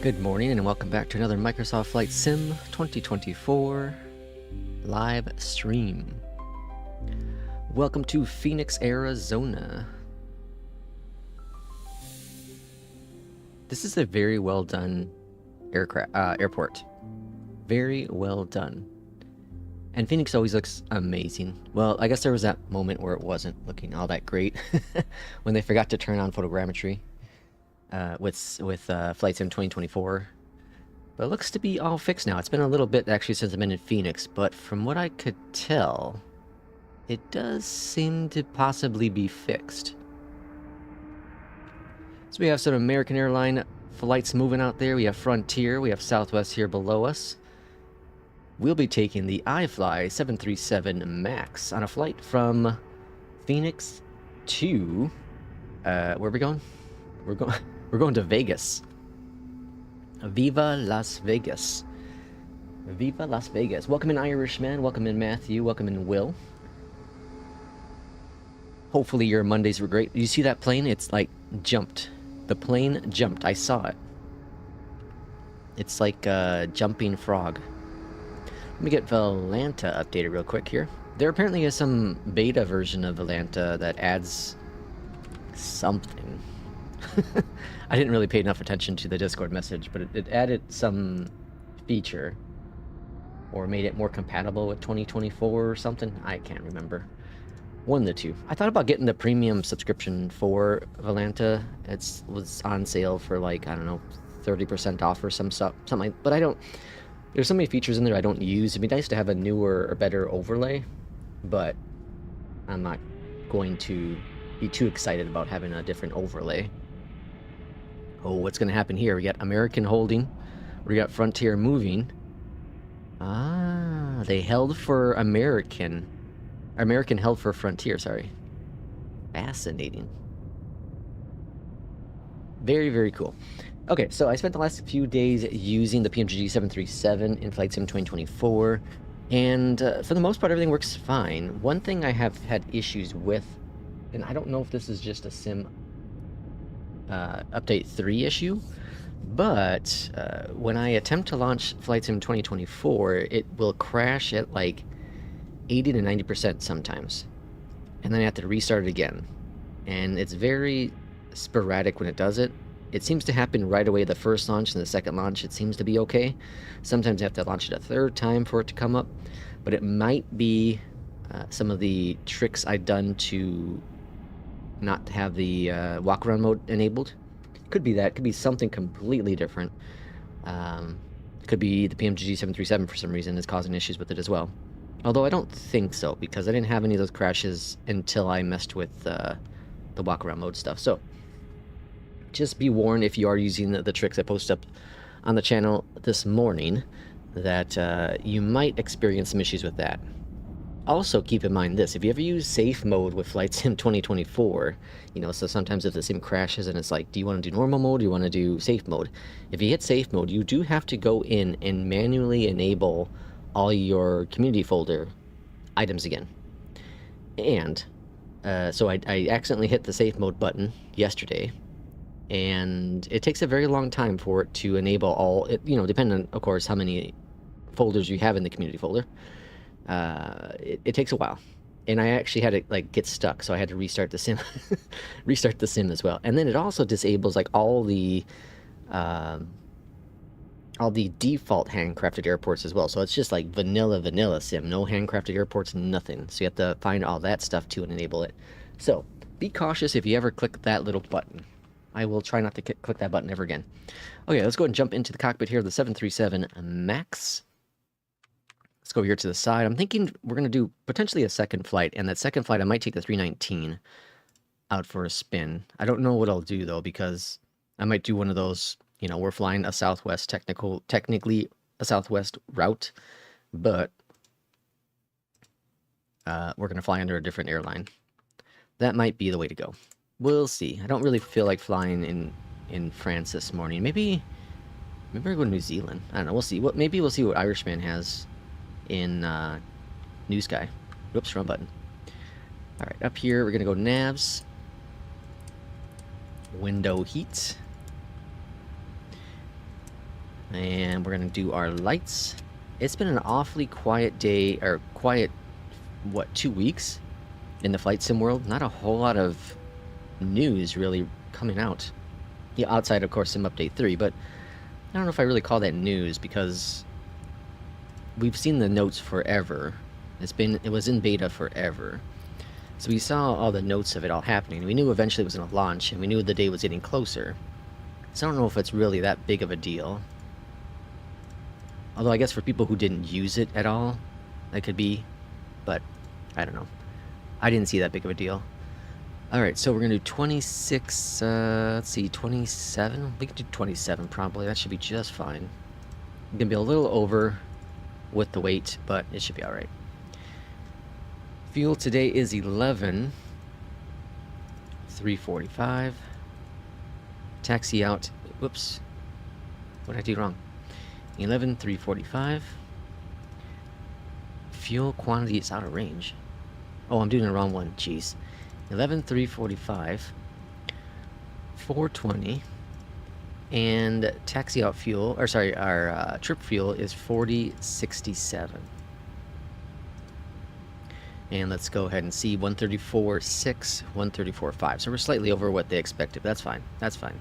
Good morning and welcome back to another Microsoft Flight Sim 2024 live stream. Welcome to Phoenix, Arizona. This is a very well done airport. Very well done. And Phoenix always looks amazing. Well, I guess there was that moment where it wasn't looking all that great when they forgot to turn on photogrammetry. With Flight Sim 2024, but it looks to be all fixed now. It's been a little bit actually since I've been in Phoenix, but from what I could tell, it does seem to possibly be fixed. So we have some American airline flights moving out there. We have Frontier, we have Southwest here below us. We'll be taking the iFly 737 MAX on a flight from Phoenix to where are we going? We're going to Vegas. Viva Las Vegas. Viva Las Vegas. Welcome in Irishman. Welcome in Matthew. Welcome in Will. Hopefully your Mondays were great. You see that plane? It's like jumped. The plane jumped. I saw it. It's like a jumping frog. Let me get Valanta updated real quick here. There apparently is some beta version of Valanta that adds something. I didn't really pay enough attention to the Discord message, but it added some feature or made it more compatible with 2024 or something. I can't remember. One of the two. I thought about getting the premium subscription for Valanta. It was on sale for like, I don't know, 30% off or something like, but I don't, there's so many features in there I don't use. It'd be nice to have a newer or better overlay, but I'm not going to be too excited about having a different overlay. Oh, what's going to happen here? We got American holding. We got Frontier moving. Ah, they held for American. American held for Frontier, sorry. Fascinating. Very, very cool. Okay, so I spent the last few days using the PMDG 737 in Flight Sim 2024, and for the most part, everything works fine. One thing I have had issues with, and I don't know if this is just a Sim update 3 issue, but when I attempt to launch Flight Sim 2024, it will crash at like 80 to 90% sometimes, and then I have to restart it again, and it's very sporadic when it does it. It seems to happen right away the first launch, and the second launch it seems to be okay. Sometimes I have to launch it a third time for it to come up, but it might be some of the tricks I've done to not have the walk-around mode enabled. Could be that. Could be something completely different. Could be the PMDG 737 for some reason is causing issues with it as well. Although I don't think so, because I didn't have any of those crashes until I messed with the walk-around mode stuff. So just be warned if you are using the tricks I posted up on the channel this morning that you might experience some issues with that. Also, keep in mind this, if you ever use safe mode with Flight Sim 2024, you know, so sometimes if the sim crashes and it's like, do you want to do normal mode, or do you want to do safe mode? If you hit safe mode, you do have to go in and manually enable all your community folder items again. And so I accidentally hit the safe mode button yesterday, and it takes a very long time for it to enable all, you know, depending on, of course, how many folders you have in the community folder. It takes a while, and I actually had to like get stuck, so I had to restart the sim restart the sim as well. And then it also disables like all the default handcrafted airports as well, so it's just like vanilla sim, no handcrafted airports, nothing. So you have to find all that stuff to enable it. So be cautious if you ever click that little button. I will try not to click that button ever again. Okay, let's go ahead and jump into the cockpit here of the 737 MAX. Let's go over here to the side. I'm thinking we're going to do potentially a second flight, and that second flight I might take the 319 out for a spin. I don't know what I'll do, though, because I might do one of those, you know, we're flying a Southwest, technically a Southwest route, but we're going to fly under a different airline. That might be the way to go. We'll see. I don't really feel like flying in France this morning. Maybe I go to New Zealand. I don't know. We'll see. Maybe we'll see what Irishman has in New Sky. Whoops, wrong button. Alright, up here we're gonna go navs. Window heat. And we're gonna do our lights. It's been an awfully quiet day, or quiet, what, 2 weeks in the flight sim world? Not a whole lot of news really coming out. Yeah, outside of course Sim Update 3, but I don't know if I really call that news because we've seen the notes forever. It was in beta forever. So we saw all the notes of it all happening. We knew eventually it was gonna launch, and we knew the day was getting closer. So I don't know if it's really that big of a deal. Although I guess for people who didn't use it at all, that could be, but I don't know. I didn't see that big of a deal. Alright, so we're gonna do 26, let's see, 27? We can do 27 probably, that should be just fine. Gonna be a little over with the weight, but it should be alright. Fuel today is 11,345. Taxi out, whoops, what did I do wrong? 11,345. Fuel quantity is out of range. Oh, I'm doing the wrong one, jeez. 11,345. 420. And taxi out fuel, or sorry, our trip fuel is 4067. And let's go ahead and see 134.6, 134.5. So we're slightly over what they expected. That's fine. That's fine.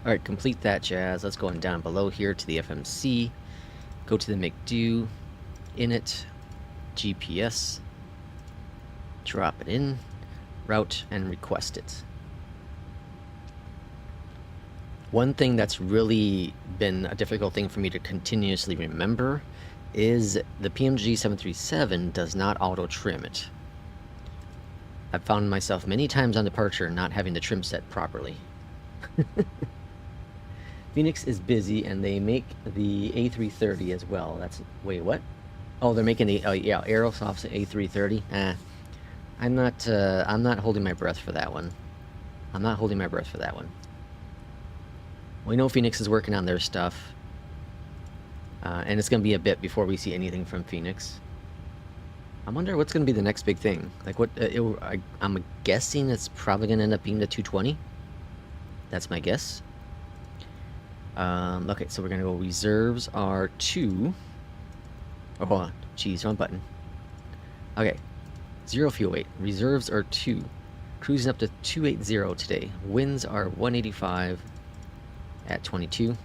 All right, complete that jazz. Let's go on down below here to the FMC. Go to the McDo, init, GPS, drop it in, route, and request it. One thing that's really been a difficult thing for me to continuously remember is the PMDG 737 does not auto-trim it. I've found myself many times on departure not having the trim set properly. FENIX is busy, and they make the A330 as well. That's... wait, what? Oh, they're making the... oh, yeah, Aerosoft's A330. I'm not holding my breath for that one. I'm not holding my breath for that one. We know FENIX is working on their stuff. And it's going to be a bit before we see anything from FENIX. I wonder what's going to be the next big thing. Like, what... I'm guessing it's probably going to end up being the 220. That's my guess. Okay, so we're gonna go reserves are 2. Oh, hold on. Jeez, wrong button. Okay. 0 fuel weight. Reserves are 2. Cruising up to 280 today. Winds are 185 at 22.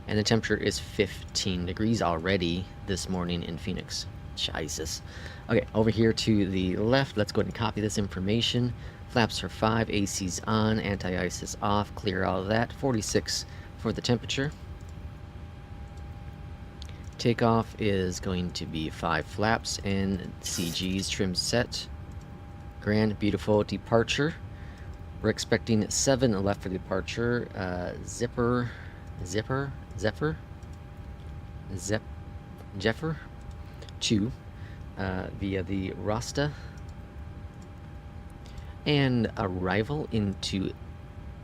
And the temperature is 15 degrees already this morning in FENIX. Jesus. Okay, over here to the left, let's go ahead and copy this information. Flaps are 5, AC's on, anti-ice is off, clear all of that. 46 for the temperature. Takeoff is going to be 5 flaps and CG's trim set. Grand, beautiful departure. We're expecting 7 left for departure. Jeffer 2 via the Rasta. And arrival into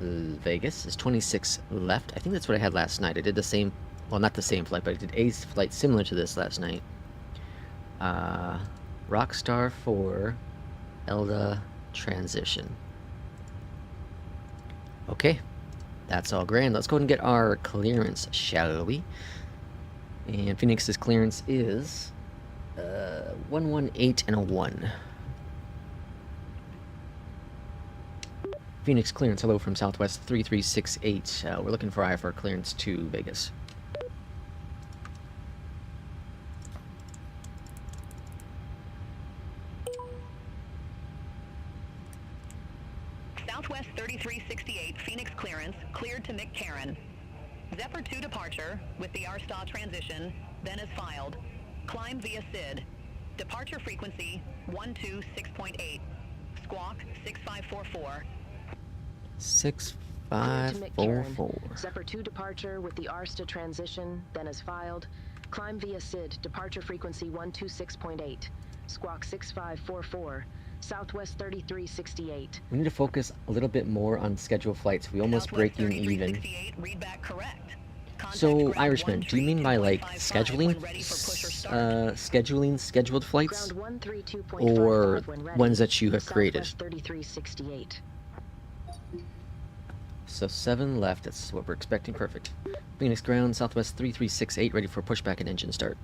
Vegas is 26 left. I think that's what I had last night. I did the same, well, not the same flight, but I did a flight similar to this last night. Rockstar for Elda transition. Okay, that's all grand. Let's go ahead and get our clearance, shall we? And FENIX's clearance is 118 and a 1. FENIX clearance, hello from Southwest 3368. We're looking for IFR clearance to Vegas. Southwest 3368, FENIX clearance, cleared to McCarran. Zephyr 2 departure with the RSTA transition, then is filed. Climb via SID. Departure frequency 126.8. Squawk 6544. 6544. Zephyr 2 departure with the RSTA transition, then is filed. Climb via SID, departure frequency 126.8. Squawk 6544. Southwest 3368. We need to focus a little bit more on scheduled flights. We almost breaking even. Read back correct. So, Irishman, do you mean by like scheduling? Scheduling scheduled flights? Or ones that you have created? so 7 left. That's what we're expecting. Perfect. Phoenix ground, Southwest 3368, ready for pushback and engine start.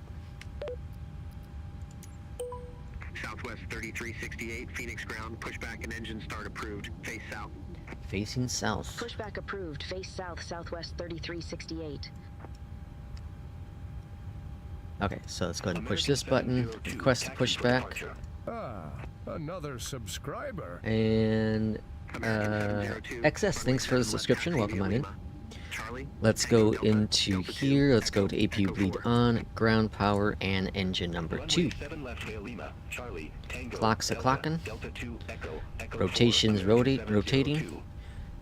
Southwest 3368, Phoenix ground, pushback and engine start approved. Face south. Facing south. Pushback approved. Face south, Southwest 3368. Okay, so let's go ahead and push this button. Request pushback. Another subscriber. And XS, thanks for the subscription. Welcome on in. Let's go into here. Let's go to APU bleed on, ground power, and engine number 2. Clocks a clocking. Rotations rotating.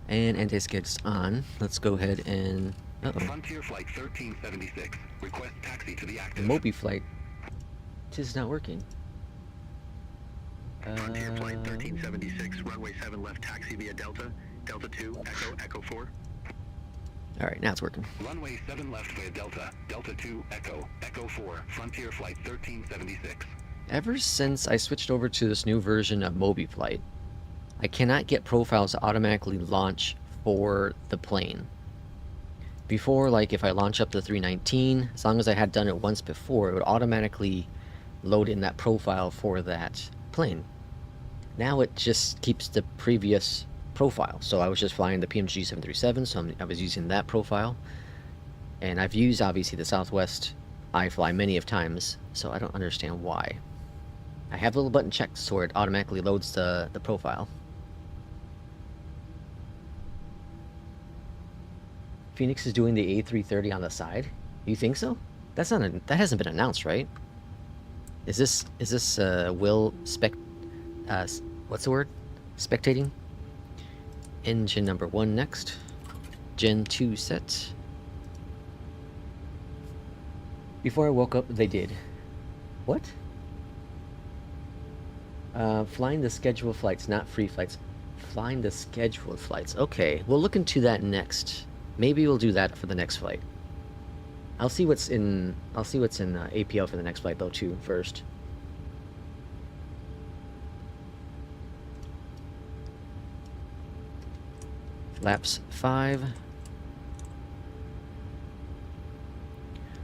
And anti-skids on. Let's go ahead and... Frontier flight 1376. Request taxi to the active. Mobiflight. Tis not working. Frontier flight 1376, runway 7 left taxi via Delta. Delta 2, Echo, Echo 4. Alright, now it's working. Runway 7 left via Delta. Delta 2, Echo, Echo 4. Frontier flight 1376. Ever since I switched over to this new version of Mobiflight, I cannot get profiles to automatically launch for the plane. Before, like if I launch up to 319, as long as I had done it once before, it would automatically load in that profile for that plane. Now it just keeps the previous profile. So I was just flying the PMDG 737, so I was using that profile. And I've used, obviously, the Southwest iFly many of times, so I don't understand why. I have a little button checked so it automatically loads the profile. Phoenix is doing the A330 on the side. You think so? That's not that hasn't been announced, right? Is this Will spec what's the word? Spectating? Engine number 1 next. Gen 2 set. Before I woke up, they did. What? Flying the scheduled flights, not free flights. Flying the scheduled flights. Okay, we'll look into that next. Maybe we'll do that for the next flight. I'll see what's in APL for the next flight though too first. Laps 5.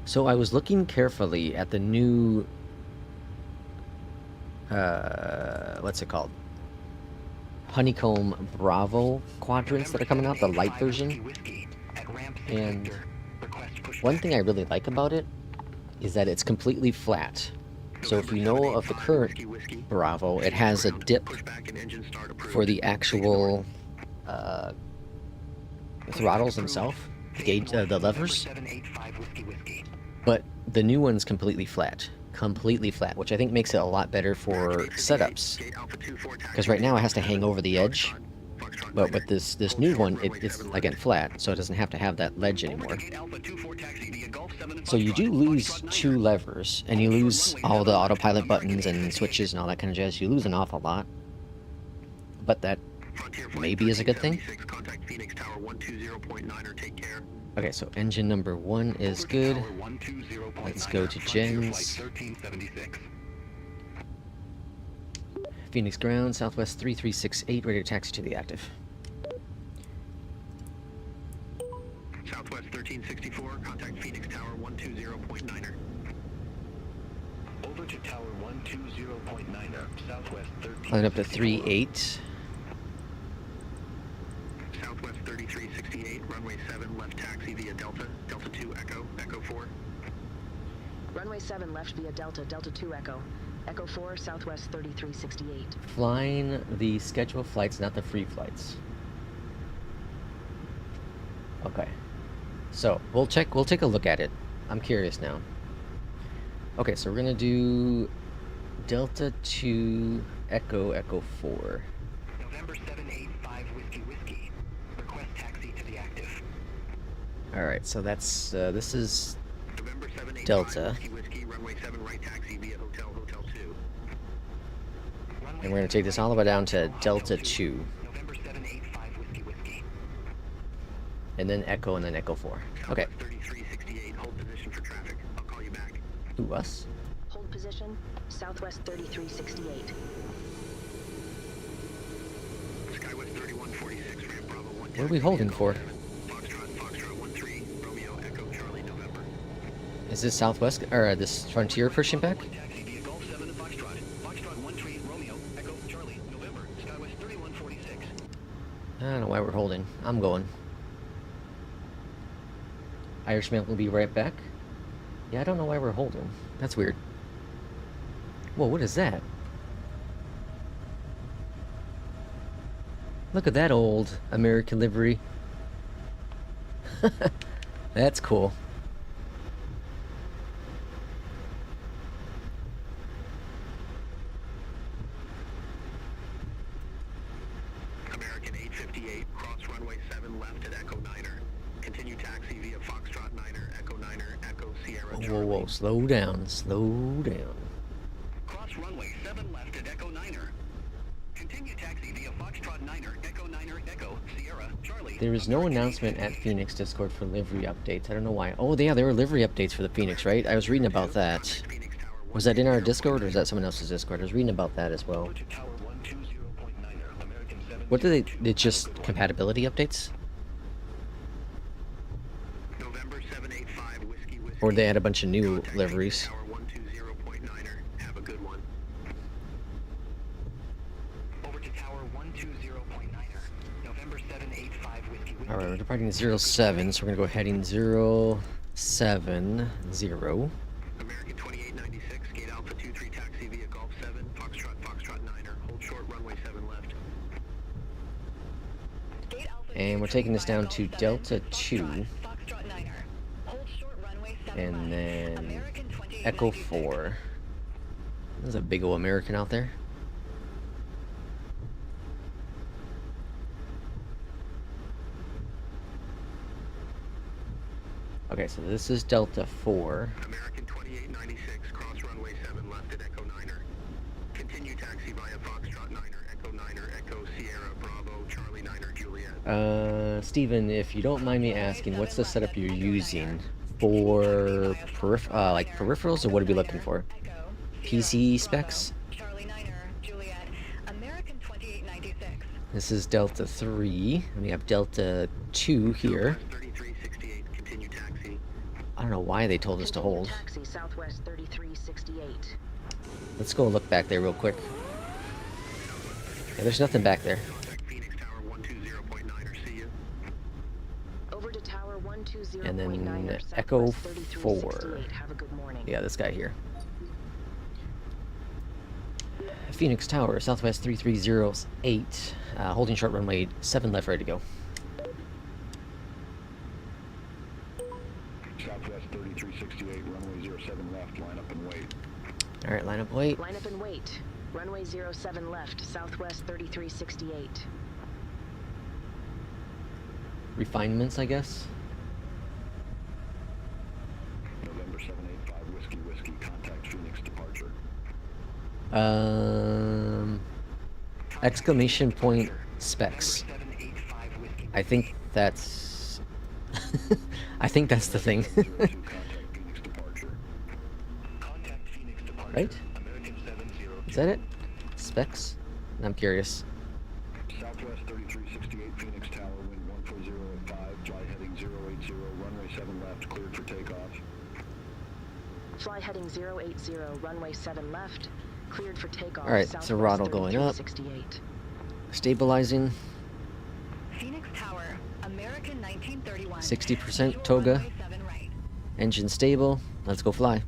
So I was looking carefully at the new what's it called? Honeycomb Bravo quadrants that are coming out, the light version. And one thing I really like about it is that it's completely flat. So if you know of the current Bravo, it has a dip for the actual throttles themselves, the levers. But the new one's completely flat, which I think makes it a lot better for setups. Because right now it has to hang over the edge. But with this new one, it's again flat, so it doesn't have to have that ledge anymore. So you do lose 2 levers, and you lose all the autopilot buttons and switches and all that kind of jazz. You lose an awful lot. But that maybe is a good thing. Okay, so engine number 1 is good. Let's go to gens. Phoenix ground, Southwest 3368, ready to taxi to the active. Southwest 1364, contact Phoenix Tower 120.9er. Over to Tower 120.9er, Southwest 13. Line up to 38. Southwest 3368, runway 7, left taxi via Delta, Delta 2 Echo, Echo 4. Runway 7 left via Delta, Delta 2 Echo. Echo 4, Southwest 3368. Flying the scheduled flights, not the free flights. Okay. So, we'll take a look at it. I'm curious now. Okay, so we're gonna do Delta 2 Echo, Echo 4. November 785 Whiskey. Request taxi to the active. Alright, so that's, this is November 785 Delta. Whiskey, runway 7 right taxi via Hotel 2. And we're gonna take this all the way down to Delta 2. November 785 Whiskey. And then Echo, and then Echo 4. Okay. 3368, hold position for traffic. I'll call you back. Ooh, us? Hold position, Southwest 3368. Skywest 3146, ramp Bravo What are we holding for? Foxtrot 13, Romeo Echo Charlie November. Is this Southwest or this Frontier pushing back? Taxi via Golf 7 Foxtrot. Foxtrot 13, Romeo Echo Charlie November. Skywest 3146. I don't know why we're holding. I'm going. Irishman will be right back. Yeah, I don't know why we're holding. That's weird. Whoa, what is that? Look at that old American livery. That's cool. American 858, cross runway 7 left at Echo 9er. Continue taxi via Foxtrot 9er, Echo 9er, Echo Sierra Whoa, Charlie. whoa, whoa, slow down, slow down. Cross runway 7 left at Echo 9er. Continue taxi via Foxtrot 9er, Echo 9er, Echo Sierra Charlie. There is no announcement at FENIX Discord for livery updates. I don't know why. Oh, yeah, there were livery updates for the FENIX, right? I was reading about that. Was that in our Discord or is that someone else's Discord? I was reading about that as well. What do they just compatibility updates? November 785 Whiskey Whiskey. Or they had a bunch of new liveries? Tower 120.9er. Have a good one. Over to Tower 120.9er. November 785 Whiskey Whiskey. Alright, we're departing 07, so we're gonna go heading 070. American 2896, gate Alpha 23 taxi via Golf 7, Foxtrot 9er. Hold short runway 7 left. Gate Alpha And we're taking this down to 7, Delta 2, Foxtrot 9er. Hold short runway 7 and left. then American 2896. Echo 4. There's a big old American out there. Okay, so this is Delta 4. American 2896, cross runway 7 left at Echo 9er. Continue taxi via Foxtrot 9er, Echo 9er, Echo Sierra Bravo, Charlie 9er, Juliet. Steven, if you don't mind me asking, what's the setup you're using for like peripherals, or what are we looking for? Echo, PC specs? Charlie 9er, Juliet. American 2896. This is Delta 3, and we have Delta 2 here. 3368, continue taxi. I don't know why they told us to hold. Taxi Southwest 3368. Let's go look back there real quick. Yeah, there's nothing back there. Contact Phoenix Tower 120.9er, see you. Over to Tower 120.9. And then Southwest Echo 3368. Have a good morning. Yeah, this guy here. Phoenix Tower, Southwest 3308, holding short runway 7 left, ready to go. Southwest 3368, runway 07 left, line up and wait. Alright, line up, wait. Line up and wait. Runway 07 left, Southwest 3368. Refinements, I guess. November 785, Whiskey Whiskey, contact Phoenix departure. Exclamation point specs. I think that's... I think that's the thing. Contact Phoenix departure. Contact Phoenix departure. Right? American 70. Is that it? Specs? I'm curious. Southwest 3368, Phoenix Tower, wind 140.5, fly heading 080, runway 7 left, cleared for takeoff. Fly heading 080, runway 7 left. Cleared for takeoff. Alright, so throttle going up. 3368. Stabilizing. Phoenix Tower, American 1931. 60% toga. Runway 7 right. Engine stable. Let's go fly.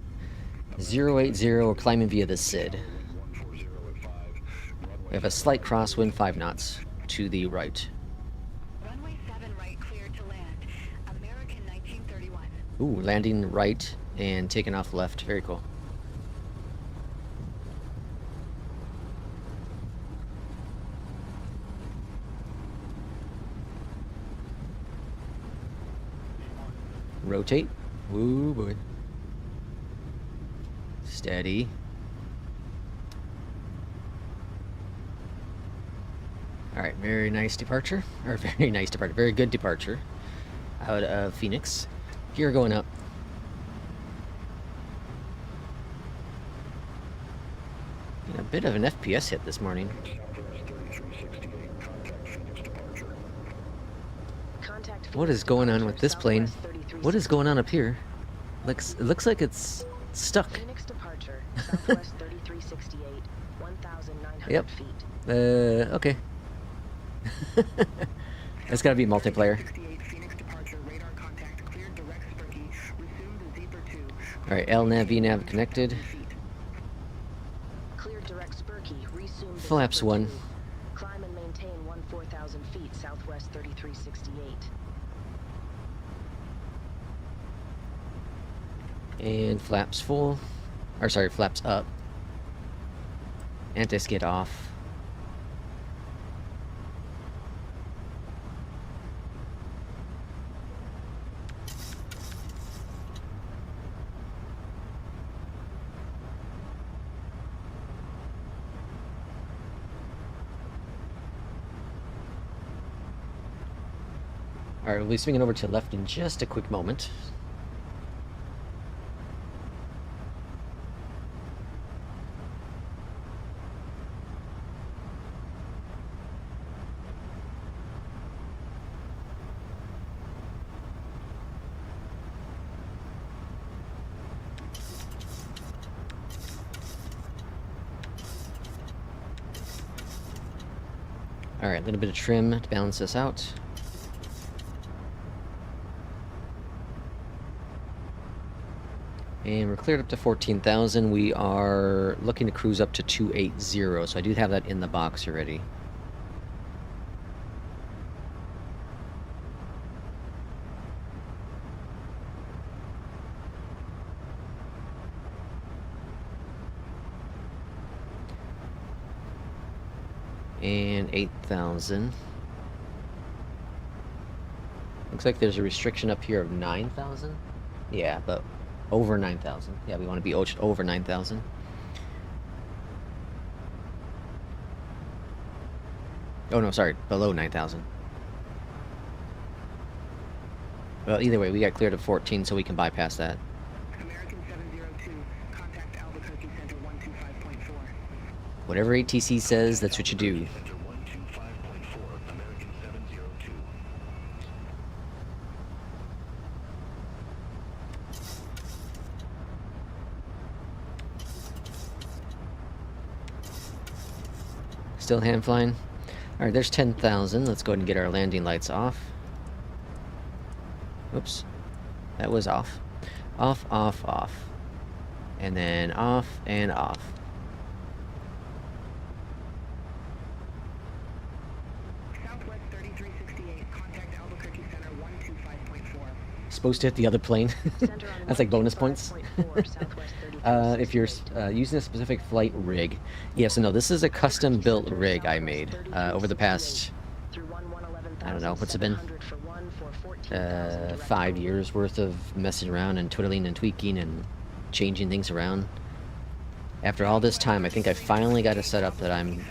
080, we're climbing via the SID. 140.5, We have a slight crosswind, 5 knots to the right. Runway 7 right cleared to land. American 1931. Ooh, landing right and taking off left. Very cool. Rotate. Woo boy. Steady. Alright, very nice departure. Or very nice departure. Very good departure out of Phoenix. Gear going up. A bit of an FPS hit this morning. Southwest 3368, contact Phoenix departure. What is going on with this plane? What is going on up here? It looks like it's stuck. FENIX departure, Southwest 3368, 1,900 Yep. feet. Okay. It's gotta be multiplayer. 68 Phoenix departure, radar contact, cleared direct Spurkey, resume the Zebra 2. Alright, LNAV, VNAV connected. Cleared direct Spurkey, resume the Flaps Zebra 1. 2. Climb and maintain 14,000 feet, Southwest 3368. And flaps full. Or sorry, flaps up. Anti-skid off. Alright, we'll be swinging over to the left in just a quick moment. Alright, a little bit of trim to balance this out. And we're cleared up to 14,000. We are looking to cruise up to 280, so I do have that in the box already. And 8,000. Looks like there's a restriction up here of 9,000. Yeah, but over 9,000. Yeah, we want to be over 9,000. Oh no, sorry, below 9,000. Well, either way, we got cleared at 14, so we can bypass that. American 702, contact Albuquerque Center 125.4. Whatever ATC says, that's what you do. Center 125.4, American 702. Still hand flying. Alright, there's 10,000. Let's go ahead and get our landing lights off. Oops. That was off. Off, off, off. And then off and off. Southwest 3368, contact Albuquerque Center 125.4. Supposed to hit the other plane. Center on That's like bonus points. 125.4, Southwest If you're using a specific flight rig. Yeah, so no, this is a custom built rig I made over the past, I don't know, what's it been? 5 years worth of messing around and twiddling and tweaking and changing things around. After all this time, I think I finally got a setup that I'm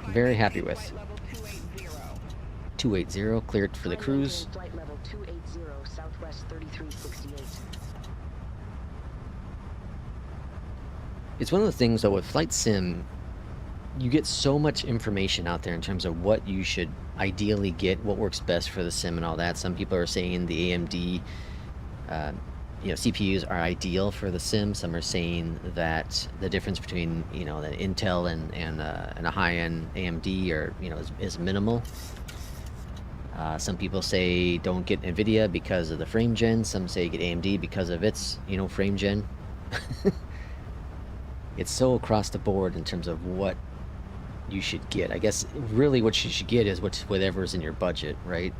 very happy with. Flight level 280. 280, cleared for the cruise. Flight level 280, Southwest 3368. It's one of the things though with Flight Sim, you get so much information out there in terms of what you should ideally get, what works best for the sim and all that. Some people are saying the AMD CPUs are ideal for the sim. Some are saying that the difference between the Intel and a high-end AMD is minimal. Some people say don't get NVIDIA because of the frame gen. Some say get AMD because of its frame gen. It's so across the board in terms of what you should get. I guess really what you should get is whatever's in your budget, right?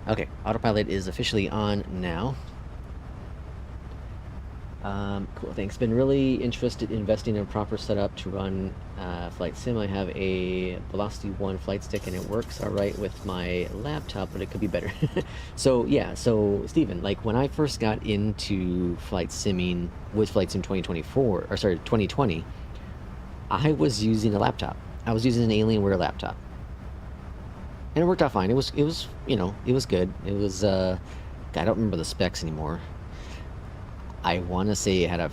Okay, autopilot is officially on now. Cool, thanks. Been really interested in investing in a proper setup to run Flight Sim. I have a Velocity 1 flight stick and it works alright with my laptop, but it could be better. So yeah, so Steven, like when I first got into flight simming with Flight Sim 2020, I was using a laptop. I was using an Alienware laptop. And it worked out fine. It was good. It was I don't remember the specs anymore. I want to say it had a,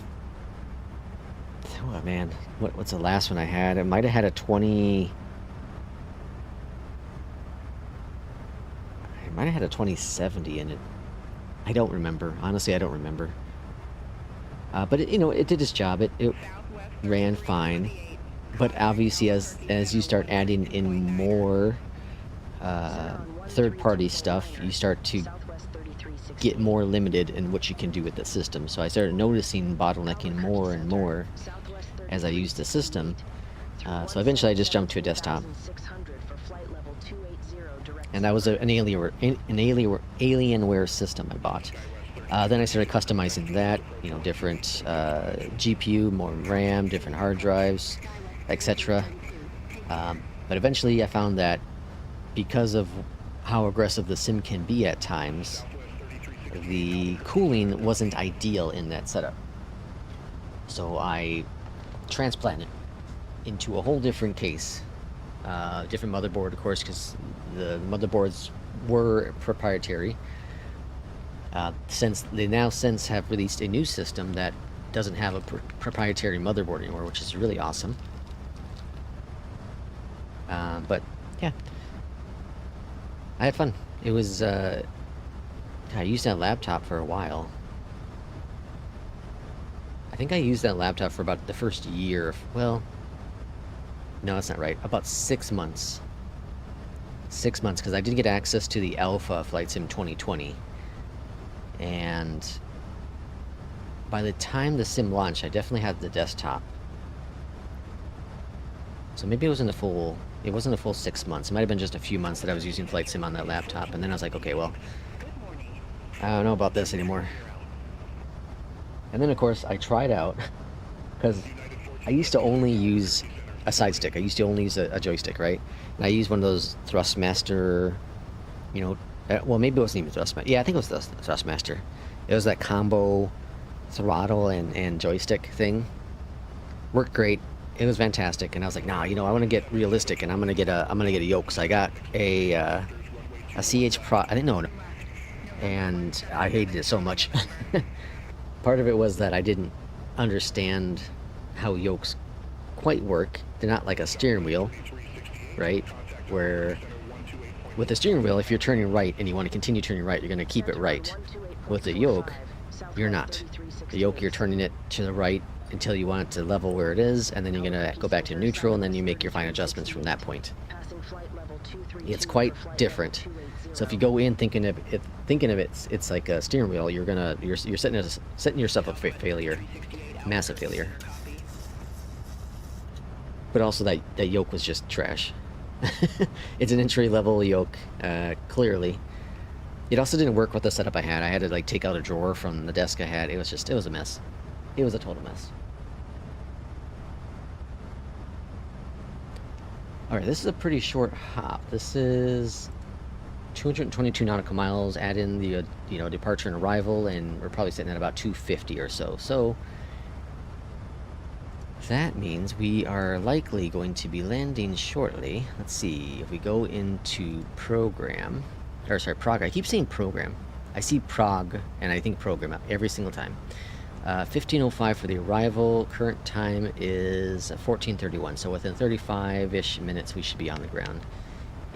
oh man, what's the last one I had? It might have had a 20, Might have had a 2070 in it. I don't remember. Honestly, I don't remember. But it, you know, it did its job. It ran fine. But obviously, as you start adding in more third-party stuff, you start to get more limited in what you can do with the system. So I started noticing bottlenecking more and more as I used the system. So eventually I just jumped to a desktop. And that was an Alienware system I bought. Then I started customizing that, you know, different GPU, more RAM, different hard drives, etc. But eventually I found that because of how aggressive the sim can be at times, the cooling wasn't ideal in that setup. So I transplanted into a whole different case. Different motherboard, of course, because the motherboards were proprietary. Since they now have released a new system that doesn't have a proprietary motherboard anymore, which is really awesome. But yeah, I had fun. It was I used that laptop for a while. I think I used that laptop for about the first year. Well, no, that's not right. About 6 months. 6 months, because I did get access to the Alpha Flight Sim 2020. And by the time the sim launched, I definitely had the desktop. So maybe it wasn't a full 6 months. It might have been just a few months that I was using Flight Sim on that laptop. And then I was like, okay, well, I don't know about this anymore. And then, of course, I tried out, because I used to only use a side stick. I used to only use a joystick, right? And I used one of those Thrustmaster, you know, well, maybe it wasn't even Thrustmaster. Yeah, I think it was the Thrustmaster. It was that combo throttle and joystick thing. Worked great. It was fantastic. And I was like, nah, you know, I want to get realistic, and I'm gonna get a yoke. So I got a CH Pro. I didn't know it, and I hated it so much. Part of it was that I didn't understand how yokes quite work. They're not like a steering wheel, right? Where with the steering wheel, if you're turning right and you want to continue turning right, you're going to keep it right. With the yoke, you're not. The yoke, you're turning it to the right until you want it to level where it is, and then you're going to go back to neutral, and then you make your fine adjustments from that point. It's quite different. So if you go in thinking of it, it's like a steering wheel, you're setting yourself up for failure, massive failure. But also that yoke was just trash. It's an entry-level yoke, clearly. It also didn't work with the setup I had. I had to like take out a drawer from the desk I had. It was a mess. It was a total mess. Alright, this is a pretty short hop. This is 222 nautical miles, add in the you know, departure and arrival, and we're probably sitting at about 250 or so. So that means we are likely going to be landing shortly. Let's see, if we go into program, or sorry, prog. I keep saying program. I see prog and I think program every single time. 15:05 for the arrival. Current time is 14:31. So within 35-ish minutes, we should be on the ground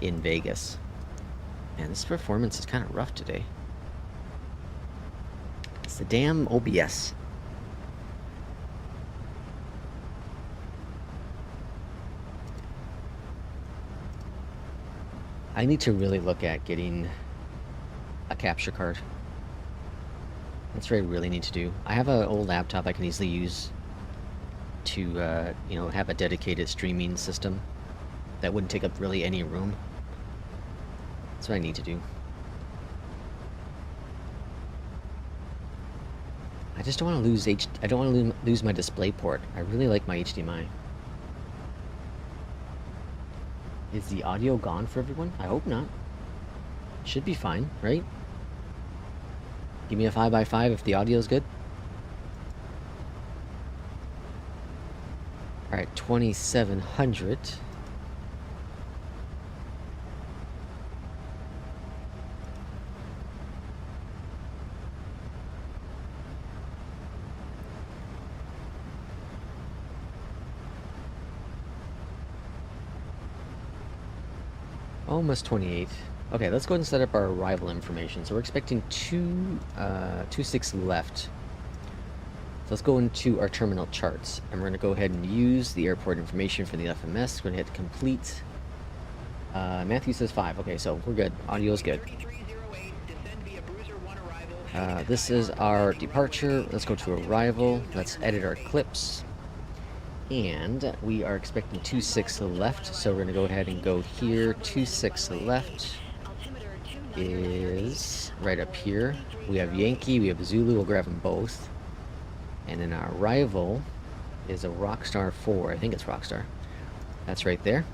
in Vegas. And this performance is kind of rough today. It's the damn OBS. I need to really look at getting a capture card. That's what I really need to do. I have an old laptop I can easily use to, you know, have a dedicated streaming system that wouldn't take up really any room. That's what I need to do. I just don't want to lose I don't want to lose my display port. I really like my HDMI. Is the audio gone for everyone? I hope not. Should be fine, right? Give me a 5x5 if the audio is good. Alright, 2700. Almost 28. Okay, let's go ahead and set up our arrival information. So we're expecting 26 left. So let's go into our terminal charts, and we're going to go ahead and use the airport information for the FMS. We're going to hit complete. Matthew says 5. Okay, so we're good. Audio is good. This is our departure. Let's go to arrival. Let's edit our clips. And we are expecting 26 left, so we're going to go ahead and go here. 26 left is right up here. We have Yankee, we have Zulu, we'll grab them both. And then our arrival is a Rockstar 4. I think it's Rockstar. That's right there.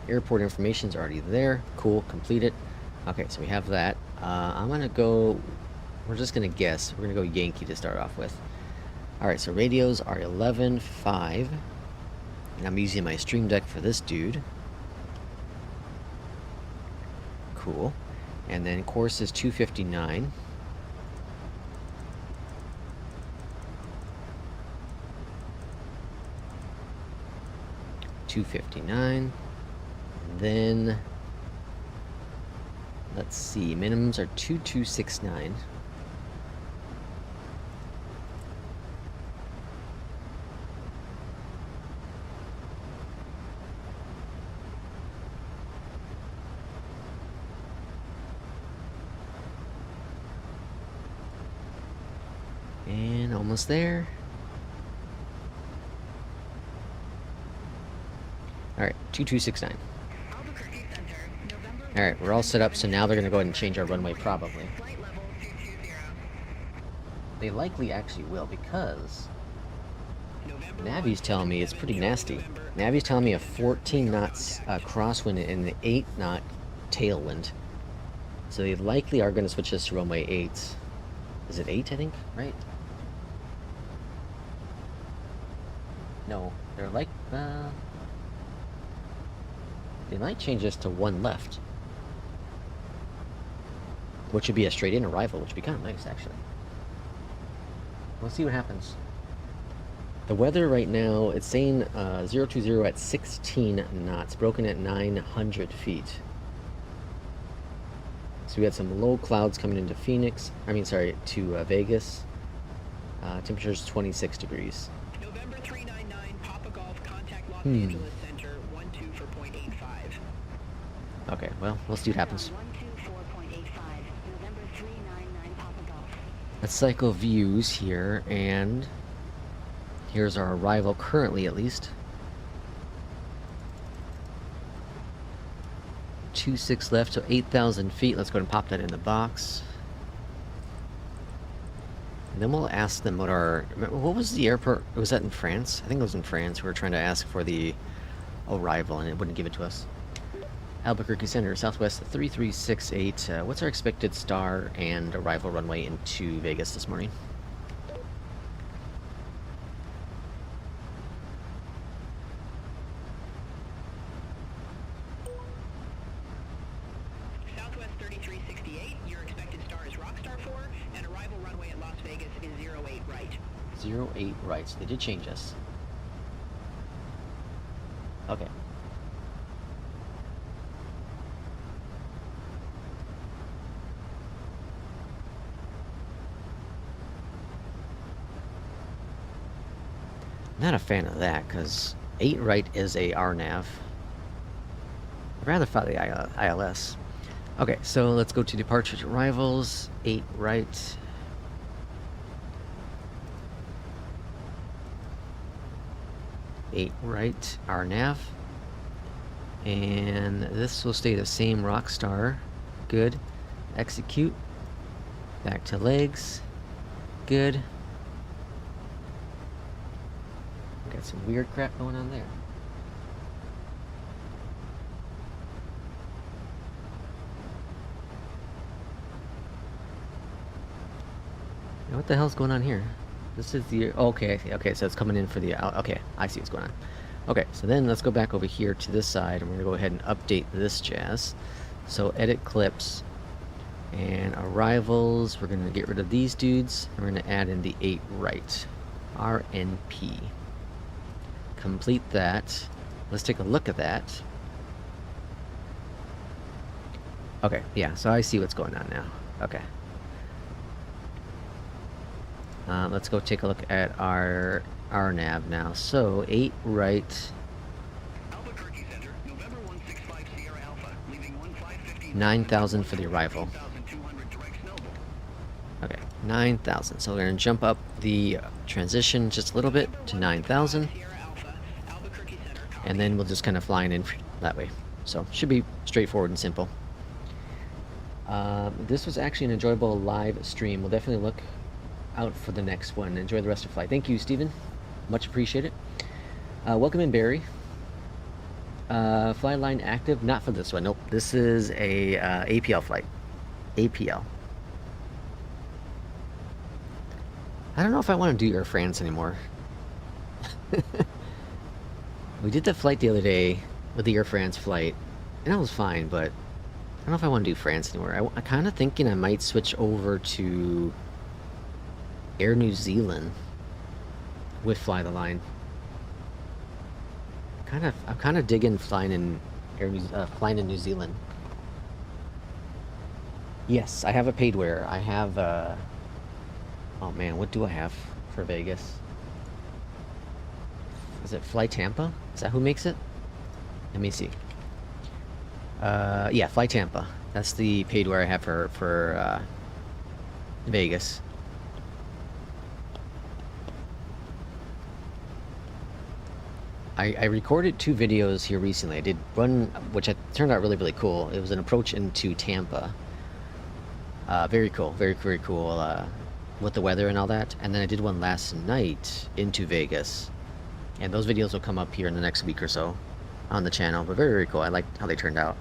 Airport information's already there. Cool, complete it. Okay, so we have that. I'm gonna go, we're just gonna guess. We're gonna go Yankee to start off with. Alright, so radios are 11.5. And I'm using my Stream Deck for this dude. Cool. And then course is 259. Then let's see, minimums are 2269. And almost there. Alright, 2269. Alright, we're all set up, so now they're going to go ahead and change our runway, probably. They likely actually will, because Navi's telling me it's pretty nasty. Navi's telling me a 14 knots crosswind and an 8 knot tailwind. So they likely are going to switch this to runway 8. Is it 8, I think? Right? No, they're like, they might change this to 1 left. Which would be a straight-in arrival, which would be kind of nice, actually. We'll see what happens. The weather right now, it's saying 020 at 16 knots, broken at 900 feet. So we had some low clouds coming into Phoenix, to Vegas. Temperature's 26 degrees. November 399, Papa Golf, contact Los Angeles Center, 12 for 0.85. Okay, well, we'll see what happens. Let's cycle views here, and here's our arrival currently, at least. 26 left, so 8,000 feet. Let's go ahead and pop that in the box. And then we'll ask them what was the airport? Was that in France? I think it was in France. We were trying to ask for the arrival, and it wouldn't give it to us. Albuquerque Center, Southwest 3368. What's our expected star and arrival runway into Vegas this morning? Southwest 3368, your expected star is Rockstar 4, and arrival runway at Las Vegas is 08 right. 08 right, so they did change us. Okay. Not a fan of that, because 8 right is a RNAV. I'd rather follow the ILS. Okay, so let's go to departures arrivals. 8 right. Right, RNAV. And this will stay the same, Rockstar. Good. Execute. Back to legs. Good. Got some weird crap going on there. Now what the hell's going on here? This is the... Okay, okay, so it's coming in for the... Okay, I see what's going on. Okay, so then let's go back over here to this side, and we're going to go ahead and update this jazz. So edit clips and arrivals. We're going to get rid of these dudes, and we're going to add in the 8 right. RNP. Complete that. Let's take a look at that. Okay, yeah, so I see what's going on now. Okay. Let's go take a look at our nav now. So 8 right, Albuquerque Center, November 165 Sierra Alpha, leaving 1550. 9,000 for the arrival. 1200 direct Snowball. Okay, 9,000. So we're gonna jump up the transition just a little bit to 9,000, Sierra Alpha, Albuquerque Center, and then we'll just kind of fly in that way. So should be straightforward and simple. This was actually an enjoyable live stream. We'll definitely look out for the next one. Enjoy the rest of the flight. Thank you, Stephen. Much appreciated. Welcome in, Barry. Fly line active? Not for this one. Nope. This is a APL flight. APL. I don't know if I want to do Air France anymore. We did the flight the other day with the Air France flight, and that was fine, but I don't know if I want to do France anymore. I'm kind of thinking I might switch over to Air New Zealand with Fly the Line. I'm kind of digging flying in New Zealand. Yes, I have a paid wear. I have oh man, what do I have for Vegas? Is it Fly Tampa? Is that who makes it? Let me see. Yeah, Fly Tampa. That's the paid wear I have for Vegas. I recorded 2 videos here recently. I did one, which turned out really, really cool. It was an approach into Tampa. Very cool, very, very cool with the weather and all that. And then I did one last night into Vegas. And those videos will come up here in the next week or so on the channel. But very, very cool. I liked how they turned out.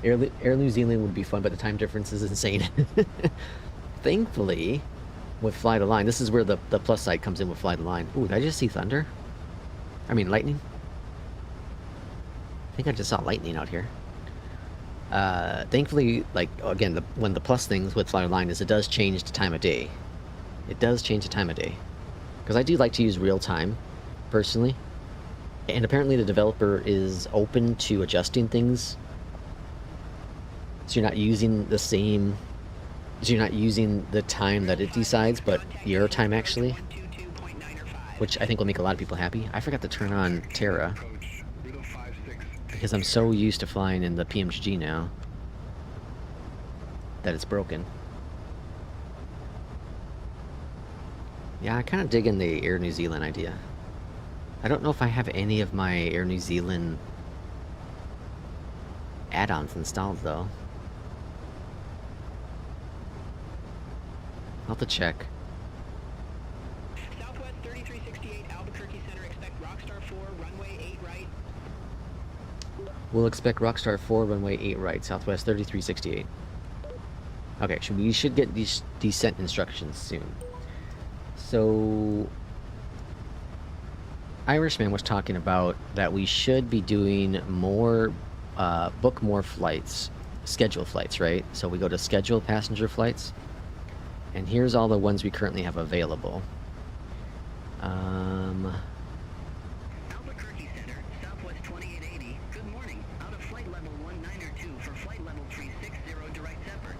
Air New Zealand would be fun, but the time difference is insane. Thankfully, with Fly the Line, this is where the plus side comes in with Fly the Line. Ooh, did I just see thunder? I mean lightning? I think I just saw lightning out here. Thankfully, like, again, when the plus things with Fly the Line is it does change the time of day. It does change the time of day. Because I do like to use real time, personally. And apparently the developer is open to adjusting things. So you're not using the same... So you're not using the time that it decides, but your time actually. Which I think will make a lot of people happy. I forgot to turn on Terra. Because I'm so used to flying in the PMDG now that it's broken. Yeah, I kind of dig in the Air New Zealand idea. I don't know if I have any of my Air New Zealand add-ons installed though. I'll have to check. Southwest 3368 Albuquerque Center, expect Rockstar 4, runway 8 right. We'll expect Rockstar 4, runway 8 right, Southwest 3368. Okay, we should get these descent instructions soon. So, Irishman was talking about that we should be doing more, book more flights, scheduled flights, right? So we go to scheduled passenger flights. And here's all the ones we currently have available. Albuquerque Center, Southwest 2880. Good morning. Out of flight level 1902 for flight level 360 direct Zephyr.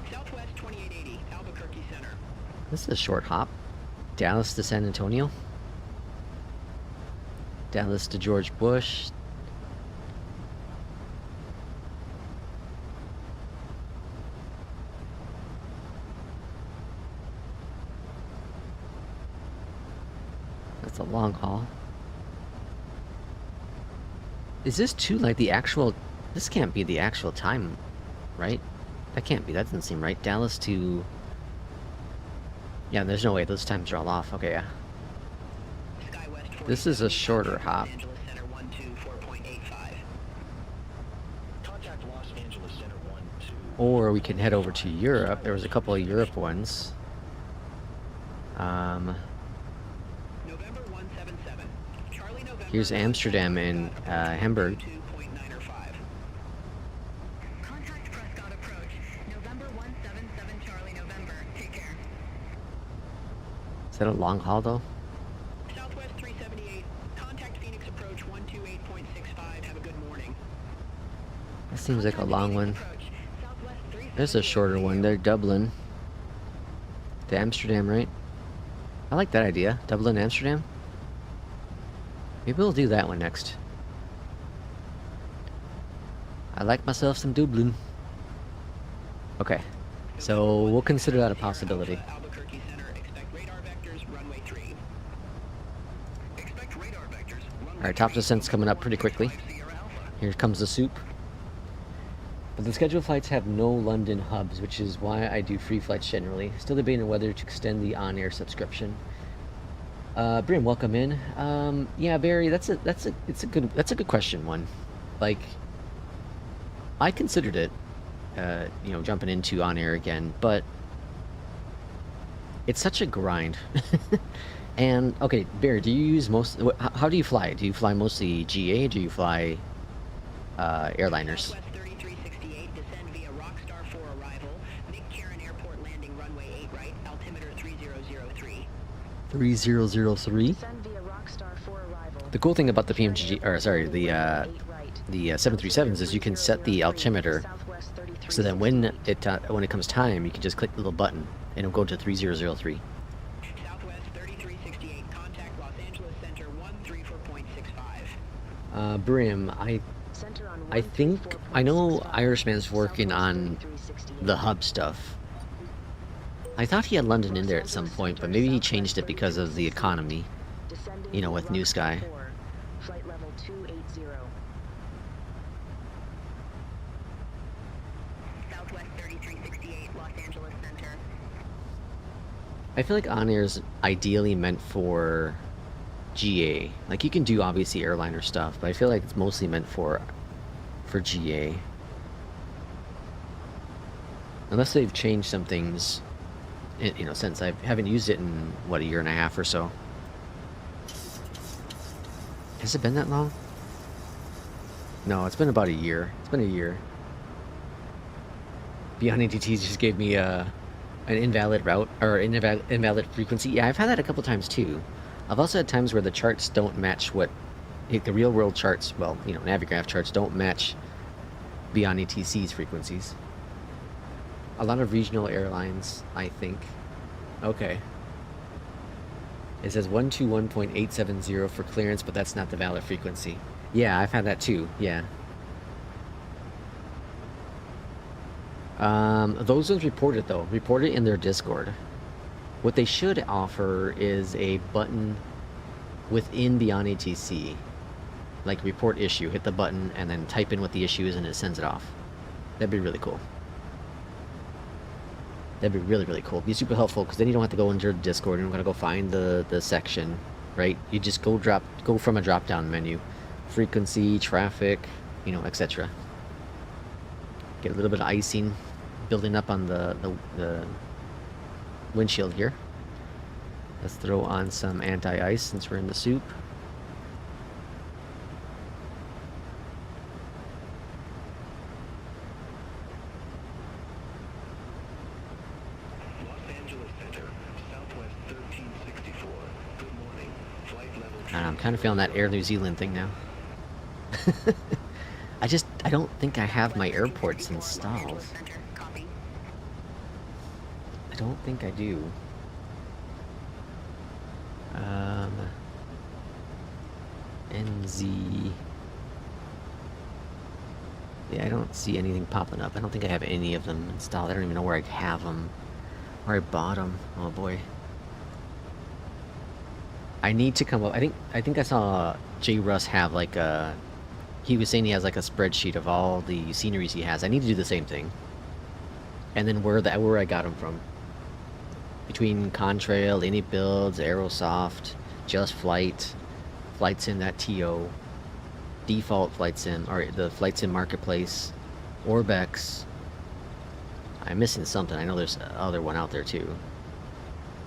Southwest 2880 Albuquerque Center. This is a short hop. Dallas to San Antonio. Dallas to George Bush. That's a long haul. Is this too like the actual... This can't be the actual time, right? That can't be. That doesn't seem right. Dallas to... Yeah, there's no way. Those times are all off. Okay, yeah. This is a shorter hop. Or we can head over to Europe. There was a couple of Europe ones. Here's Amsterdam and Hamburg. Contact Prescott approach. November 177 Charlie November. Take care. that a long haul though? Southwest 378, contact Phoenix approach 128.65. Have a good morning. That seems like a long one. Approach, Southwest 378. There's a shorter one. They're Dublin to Amsterdam, right? I like that idea. Dublin, Amsterdam. Maybe we'll do that one next. I like myself some Dublin. Okay, so we'll consider that a possibility. Albuquerque Center, expect radar vectors, runway 3. Expect radar vectors, runway Alright, top descent's coming up pretty quickly. Sierra Alpha. Here comes the soup. But the scheduled flights have no London hubs, which is why I do free flights generally. Still debating whether to extend the on-air subscription. Brim, welcome in. Yeah, Barry, that's a good question. One, like, I considered it, you know, jumping into on-air again, but it's such a grind. And okay, Barry, do you use how do you fly? Do you fly mostly GA? Do you fly airliners? Southwest 3368, descend via Rockstar 4 arrival, McCarran Airport landing runway 8 right, altimeter 3003. 3003. Descend via Rockstar 4 arrival. The cool thing about the PMDG, or sorry, the 737s is you can set the altimeter so that when it comes time, you can just click the little button and it'll go to 3003. Southwest 3368, contact Los Angeles Center 134.65. Brim, I think I know Irishman's working on the hub stuff. I thought he had London in there at some point, but maybe he changed it because of the economy. You know, with New Sky. Flight level 280. Southwest 3368, Los Angeles Center. I feel like on-air is ideally meant for GA. Like, you can do obviously airliner stuff, but I feel like it's mostly meant for GA. Unless they've changed some things, you know, since I haven't used it in, what, a year and a half or so. Has it been that long? No, it's been about a year. It's been a year. BeyondATC just gave me an invalid route, or invalid frequency. Yeah, I've had that a couple times too. I've also had times where the charts don't match what the real world charts, well, you know, Navigraph charts don't match BeyondATC's frequencies. A lot of regional airlines, I think. Okay. It says 121.870 for clearance, but that's not the valid frequency. Yeah, I've had that too. Yeah. Those ones reported though. Reported in their Discord. What they should offer is a button within BeyondATC. Like report issue, hit the button, and then type in what the issue is and it sends it off. That'd be really cool. That'd be really, really cool. Be super helpful, because then you don't have to go into your Discord and you're gonna go find the section, right? You just go from a drop down menu. Frequency, traffic, you know, etc. Get a little bit of icing building up on the windshield here. Let's throw on some anti-ice since we're in the soup. I'm kind of feeling that Air New Zealand thing now. I don't think I have my airports installed. I don't think I do. NZ. Yeah, I don't see anything popping up. I don't think I have any of them installed. I don't even know where I have them. Where I bought them. Oh boy. I need to come up. I think I saw J. Russ have like a. He was saying he has like a spreadsheet of all the sceneries he has. I need to do the same thing. And then where I got them from. Between Contrail, Any Builds, Aerosoft, Just Flight, FlightSim.to, Default FlightSim, or the FlightSim Marketplace, Orbex. I'm missing something. I know there's other one out there too.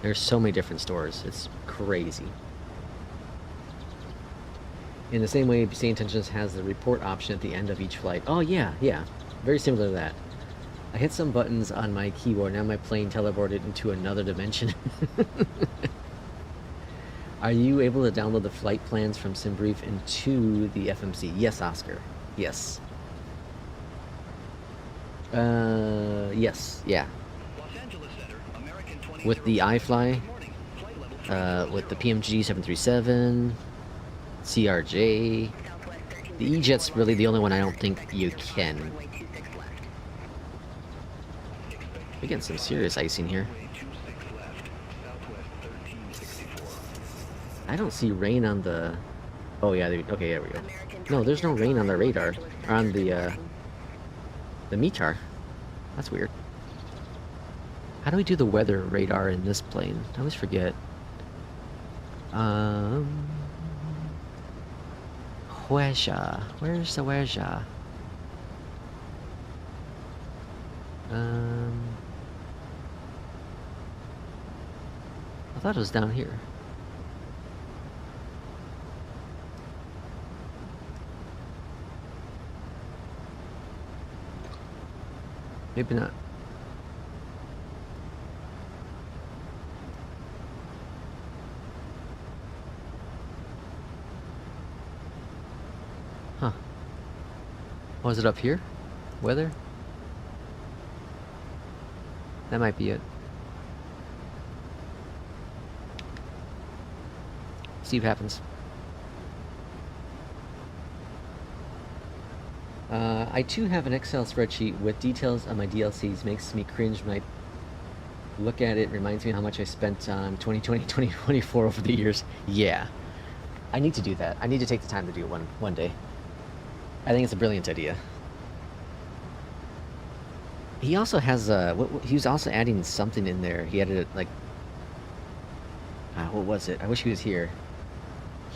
There's so many different stores. It's crazy. In the same way, Stay Intentions has the report option at the end of each flight. Oh yeah, yeah. Very similar to that. I hit some buttons on my keyboard. Now my plane teleported into another dimension. Are you able to download the flight plans from SimBrief into the FMC? Yes, Oscar. Yes. Yes, yeah. With the iFly, with the PMDG 737, CRJ, the EJET's really the only one I don't think you can. We're getting some serious icing here. I don't see rain on the... Oh yeah, okay, there we go. No, there's no rain on the radar, or on the METAR. That's weird. How do we do the weather radar in this plane? I always forget. Huesha. Where's the Huesha? I thought it was down here. Maybe not. Huh. Was it up here? Weather? That might be it. See what happens. I too have an Excel spreadsheet with details on my DLCs. Makes me cringe when I look at it. Reminds me how much I spent on 2020, 2024 over the years. Yeah. I need to do that. I need to take the time to do it one day. I think it's a brilliant idea. He also has he was also adding something in there. He added like what was it? I wish he was here.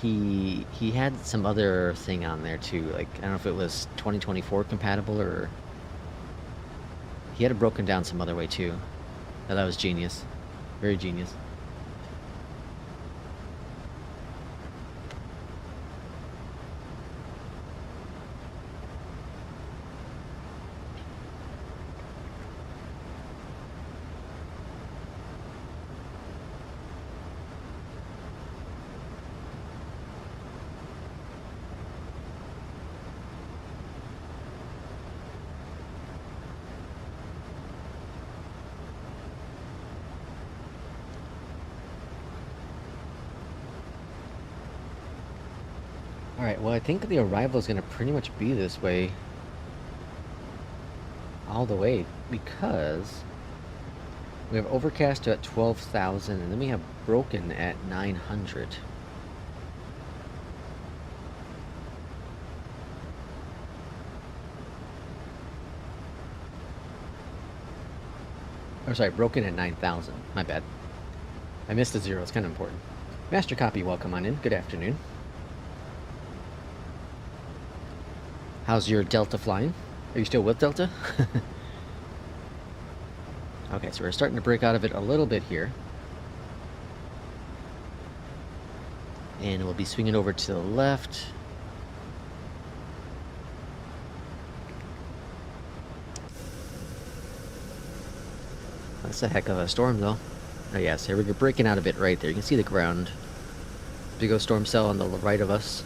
He had some other thing on there too. Like I don't know if it was 2024 compatible or he had it broken down some other way too. That was genius. Very genius. Alright, well I think the arrival is going to pretty much be this way all the way because we have overcast at 12,000 and then we have broken at 900. Or sorry, broken at 9,000. My bad. I missed a zero. It's kind of important. Master Copy, welcome on in. Good afternoon. How's your Delta flying? Are you still with Delta? Okay, so we're starting to break out of it a little bit here. And we'll be swinging over to the left. That's a heck of a storm, though. Oh, yes, here we're breaking out of it right there. You can see the ground. Big old storm cell on the right of us.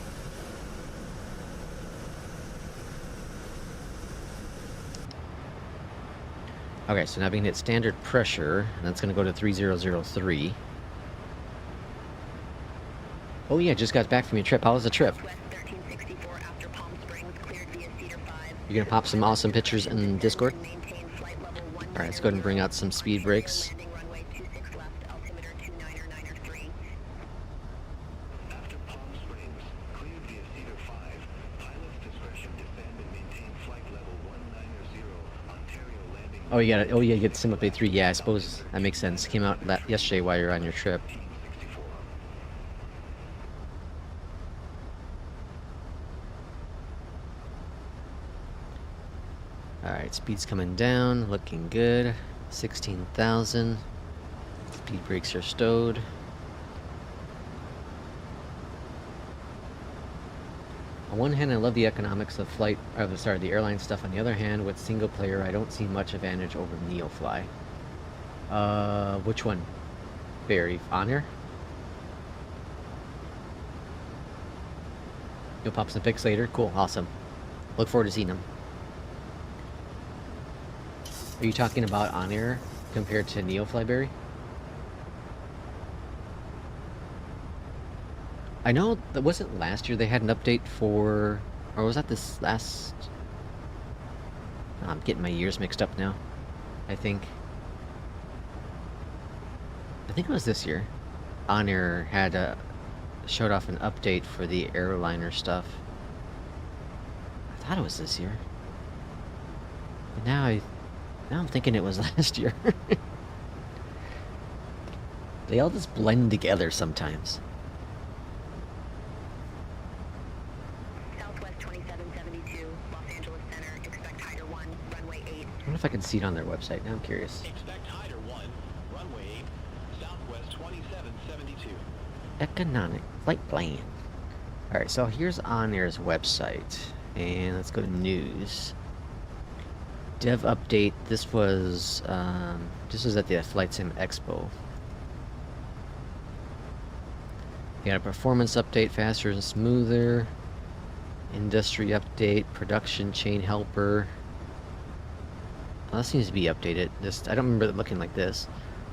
Okay, so now we can hit standard pressure, and that's going to go to 3003. Oh yeah, just got back from your trip. How was the trip? You're going to pop some awesome pictures in Discord? Alright, let's go ahead and bring out some speed brakes. Oh, you got it. Oh, yeah, you get Sim Update 3. Yeah, I suppose that makes sense. Came out yesterday while you're on your trip. Alright, speed's coming down. Looking good. 16,000. Speed brakes are stowed. On one hand, I love the economics of the airline stuff. On the other hand, with single player, I don't see much advantage over NeoFly. Which one? Barry, on here? You'll pop some pics later? Cool, awesome. Look forward to seeing them. Are you talking about On Air compared to NeoFlyberry? I know that wasn't last year they had an update for, or was that this last? I'm getting my years mixed up now. I think it was this year. On Air had showed off an update for the airliner stuff. I thought it was this year, but now I'm thinking it was last year. They all just blend together sometimes. Southwest 2772, Los Angeles Center, expect Hyder 1, runway 8. I wonder if I can see it on their website. Now I'm curious. Expect Hyder 1, runway 8, Southwest 2772. Economic flight plan. Alright, so here's On Air's website. And let's go to news. Dev update. This was at the Flight Sim Expo. You got a performance update, faster and smoother. Industry update, production chain helper. Well, that seems to be updated. I don't remember it looking like this.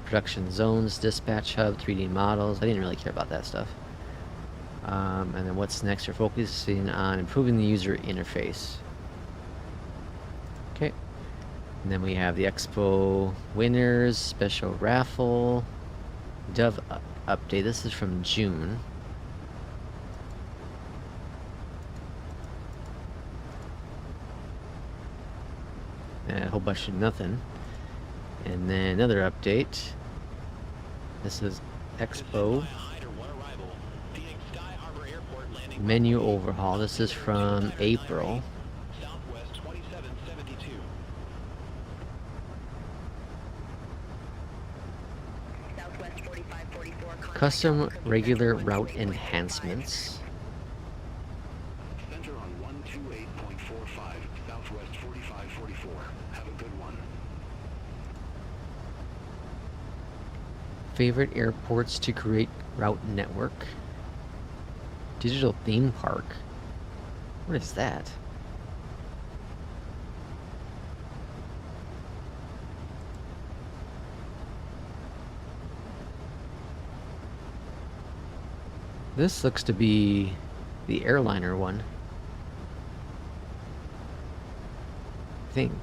Production zones, dispatch hub, 3D models. I didn't really care about that stuff. And then what's next? We're focusing on improving the user interface. Okay. And then we have the Expo winners, special raffle, Dev update. This is from June. And a whole bunch of nothing. And then another update. This is Expo menu overhaul. This is from April. Southwest 2772. Southwest 4544, Custom regular route enhancements. Center on 128.45, Southwest 4544. Have a good one. Favorite airports to create route network. Digital theme park. What is that? This looks to be the airliner one. I think.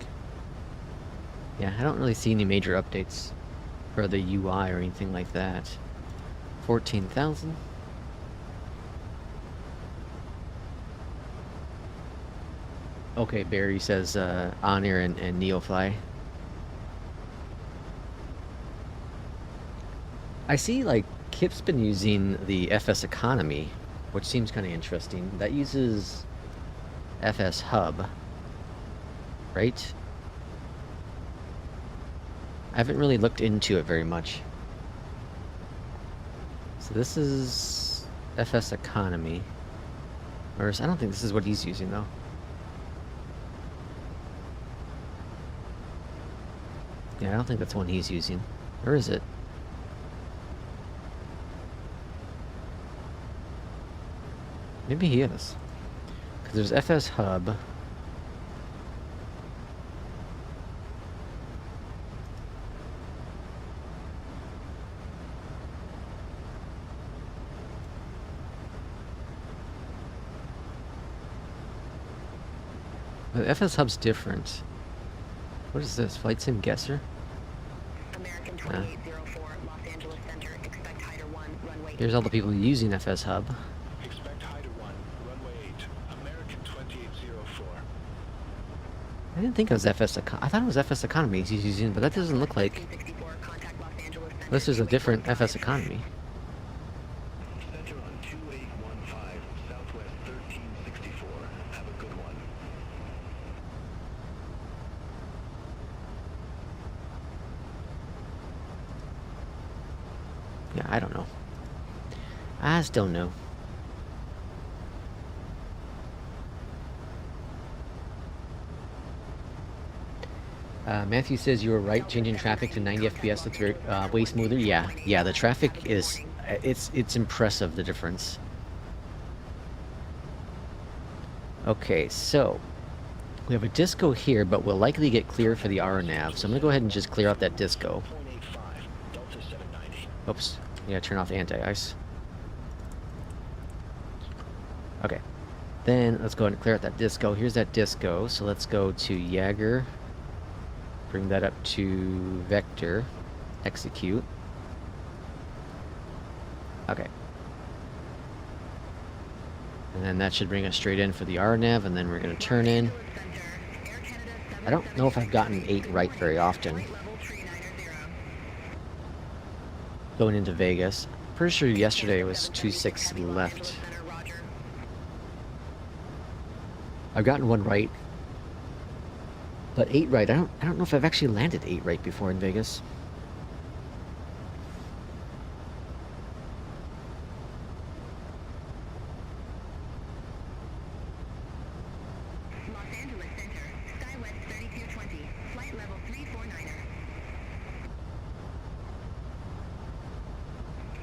Yeah, I don't really see any major updates for the UI or anything like that. 14,000. Okay, Barry says On Air and NeoFly. I see, like, Kip's been using the FS Economy, which seems kind of interesting. That uses FS Hub, right? I haven't really looked into it very much. So this is FS Economy. Or I don't think this is what he's using, though. Yeah, I don't think that's the one he's using. Or is it? Maybe he is. Because there's FS Hub. But FS Hub's different. What is this? Flight Sim Guesser? American 2804, Los Angeles Center, expect Hyder 1, runway 8. Here's all the people using FS Hub. Expect Hyder 1, runway 8, American 2804. I didn't think it was FS Economy. I thought it was FS Economy he's using, but that doesn't look like... 1964, contact Los Angeles Center. This is a different FS Economy. Center on 2815, Southwest 1364. Have a good one. Yeah, I don't know. I just don't know. Matthew says you were right. Changing traffic to 90 FPS looks very way smoother. Yeah. The traffic is it's impressive, the difference. Okay, so we have a disco here, but we'll likely get clear for the RNAV. So I'm gonna go ahead and just clear out that disco. Oops, yeah, turn off anti-ice. Okay, then let's go ahead and clear out that disco. Here's that disco, so let's go to Jaeger. Bring that up to vector, execute. Okay. And then that should bring us straight in for the RNAV, and then we're going to turn in. I don't know if I've gotten 8 right very often. Going into Vegas. Pretty sure yesterday it was 2-6 left. I've gotten 1 right. But 8 right, I don't know if I've actually landed 8 right before in Vegas. Los Angeles Center, SkyWest 3220, flight level 349er.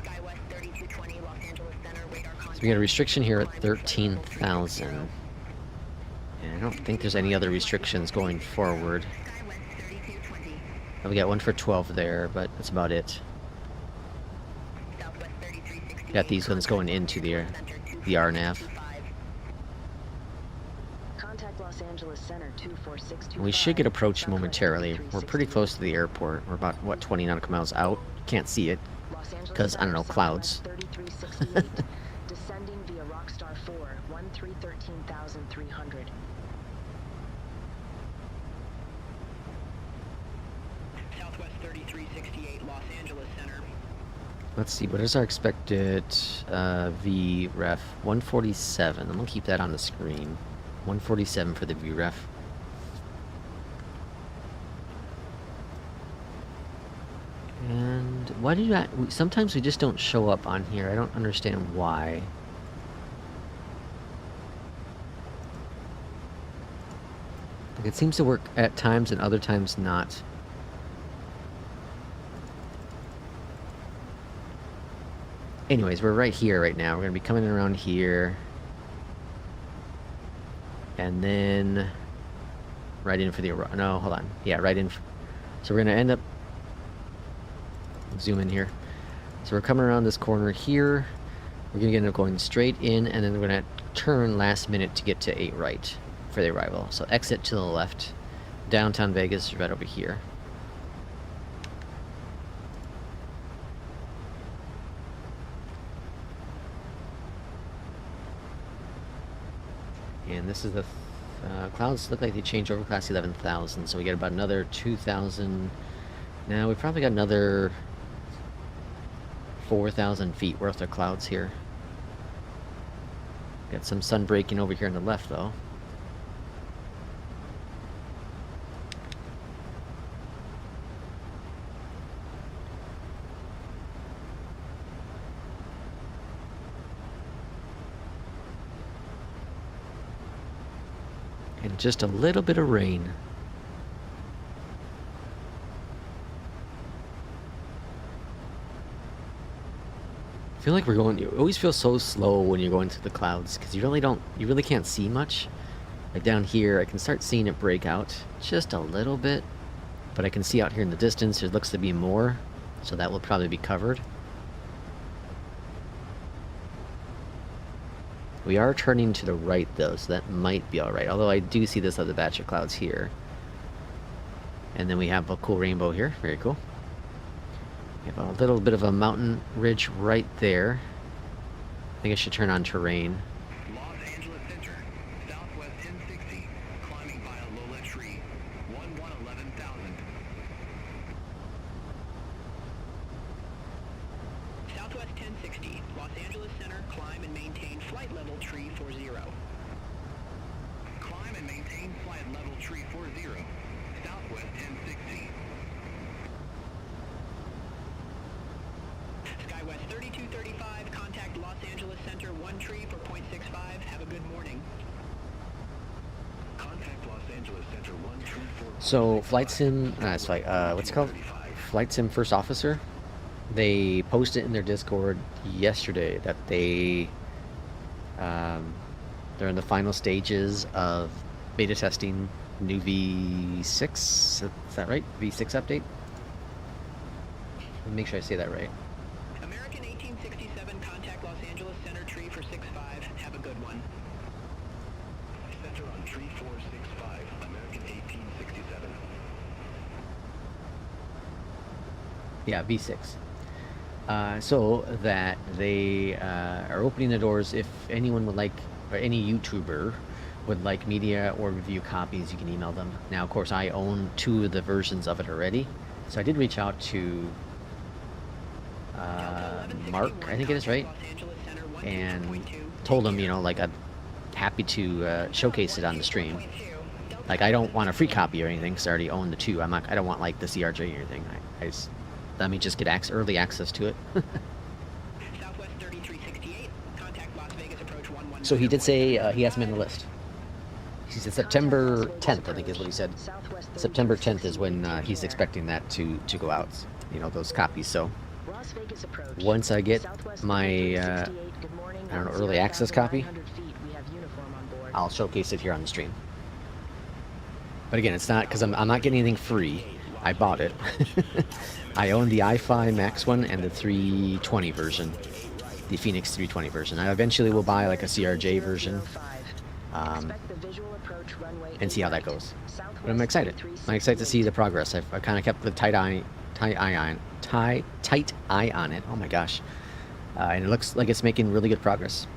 SkyWest 3220, Los Angeles Center, radar contact. So we got a restriction here at 13,000. And I don't think there's any other restrictions going forward. We got one for 12 there, but that's about it. Got these ones going into the RNAV. Contact Los Angeles Center 24625. We should get approached momentarily. We're pretty close to the airport. We're about, what, 20 nautical miles out? Can't see it. Because, I don't know, clouds. 3368, descending via Rockstar 4, 13,300. Southwest 3368, Los Angeles Center. Let's see, what is our expected VREF? 147. I'm going to keep that on the screen. 147 for the VREF. And why do that? Sometimes we just don't show up on here. I don't understand why. Like, it seems to work at times and other times not. Anyways, we're right here right now. We're going to be coming around here. And then right in for the... No, hold on. Yeah, right in. So we're going to end up... Zoom in here. So we're coming around this corner here. We're going to end up going straight in, and then we're going to turn last minute to get to 8 right for the arrival. So exit to the left. Downtown Vegas is right over here. And this is the clouds look like they change over class 11,000, so we get about another 2,000. Now we probably got another 4,000 feet worth of clouds here. Got some sun breaking over here on the left, though. And just a little bit of rain. I feel like we're going, you always feel so slow when you're going through the clouds, because you really can't see much. Like down here, I can start seeing it break out just a little bit, but I can see out here in the distance, there looks to be more, so that will probably be covered. We are turning to the right though, so that might be alright, although I do see this other batch of clouds here. And then we have a cool rainbow here, very cool. We have a little bit of a mountain ridge right there. I think I should turn on terrain. Los Angeles Center, Southwest 1060, climbing via Lola Tree, 11,000. Southwest 1060, Los Angeles Center, climb and maintain flight level tree 40. Climb and maintain flight level tree 40, Southwest 1060. SkyWest 3235, contact Los Angeles Center 1 tree for 0.65. Have a good morning. Contact Los Angeles Center 1 tree for... So, Flight Sim, it's like, what's it called? Flight Sim First Officer. They posted in their Discord yesterday that they They're in the final stages of beta testing new V6. Is that right? V6 update? Let me make sure I say that right. American 1867, contact Los Angeles Center tree for 65. Have a good one. Center on tree 465, American 1867. Yeah, V6. So that they are opening the doors. If anyone would like, or any YouTuber would like media or review copies, you can email them. Now, of course, I own 2 of the versions of it already, so I did reach out to Mark, I think it is, right? And told him, you know, like, I'm happy to showcase it on the stream. Like, I don't want a free copy or anything, because I already own the 2. I don't want, like, the CRJ or anything. I just, let me just get early access to it. Southwest 3368, contact Las Vegas approach 11. So he did say he has them in the list. He said September 10th, I think is what he said. September 10th is when he's expecting that to go out, you know, those copies. So once I get my, I don't know, early access copy, I'll showcase it here on the stream. But again, it's not, because I'm not getting anything free. I bought it. I own the iFly Max one and the 320 version, the FENIX 320 version. I eventually will buy like a CRJ version, and see how that goes. But I'm excited. I'm excited to see the progress. I've kind of kept the tight eye on it. Oh my gosh, and it looks like it's making really good progress.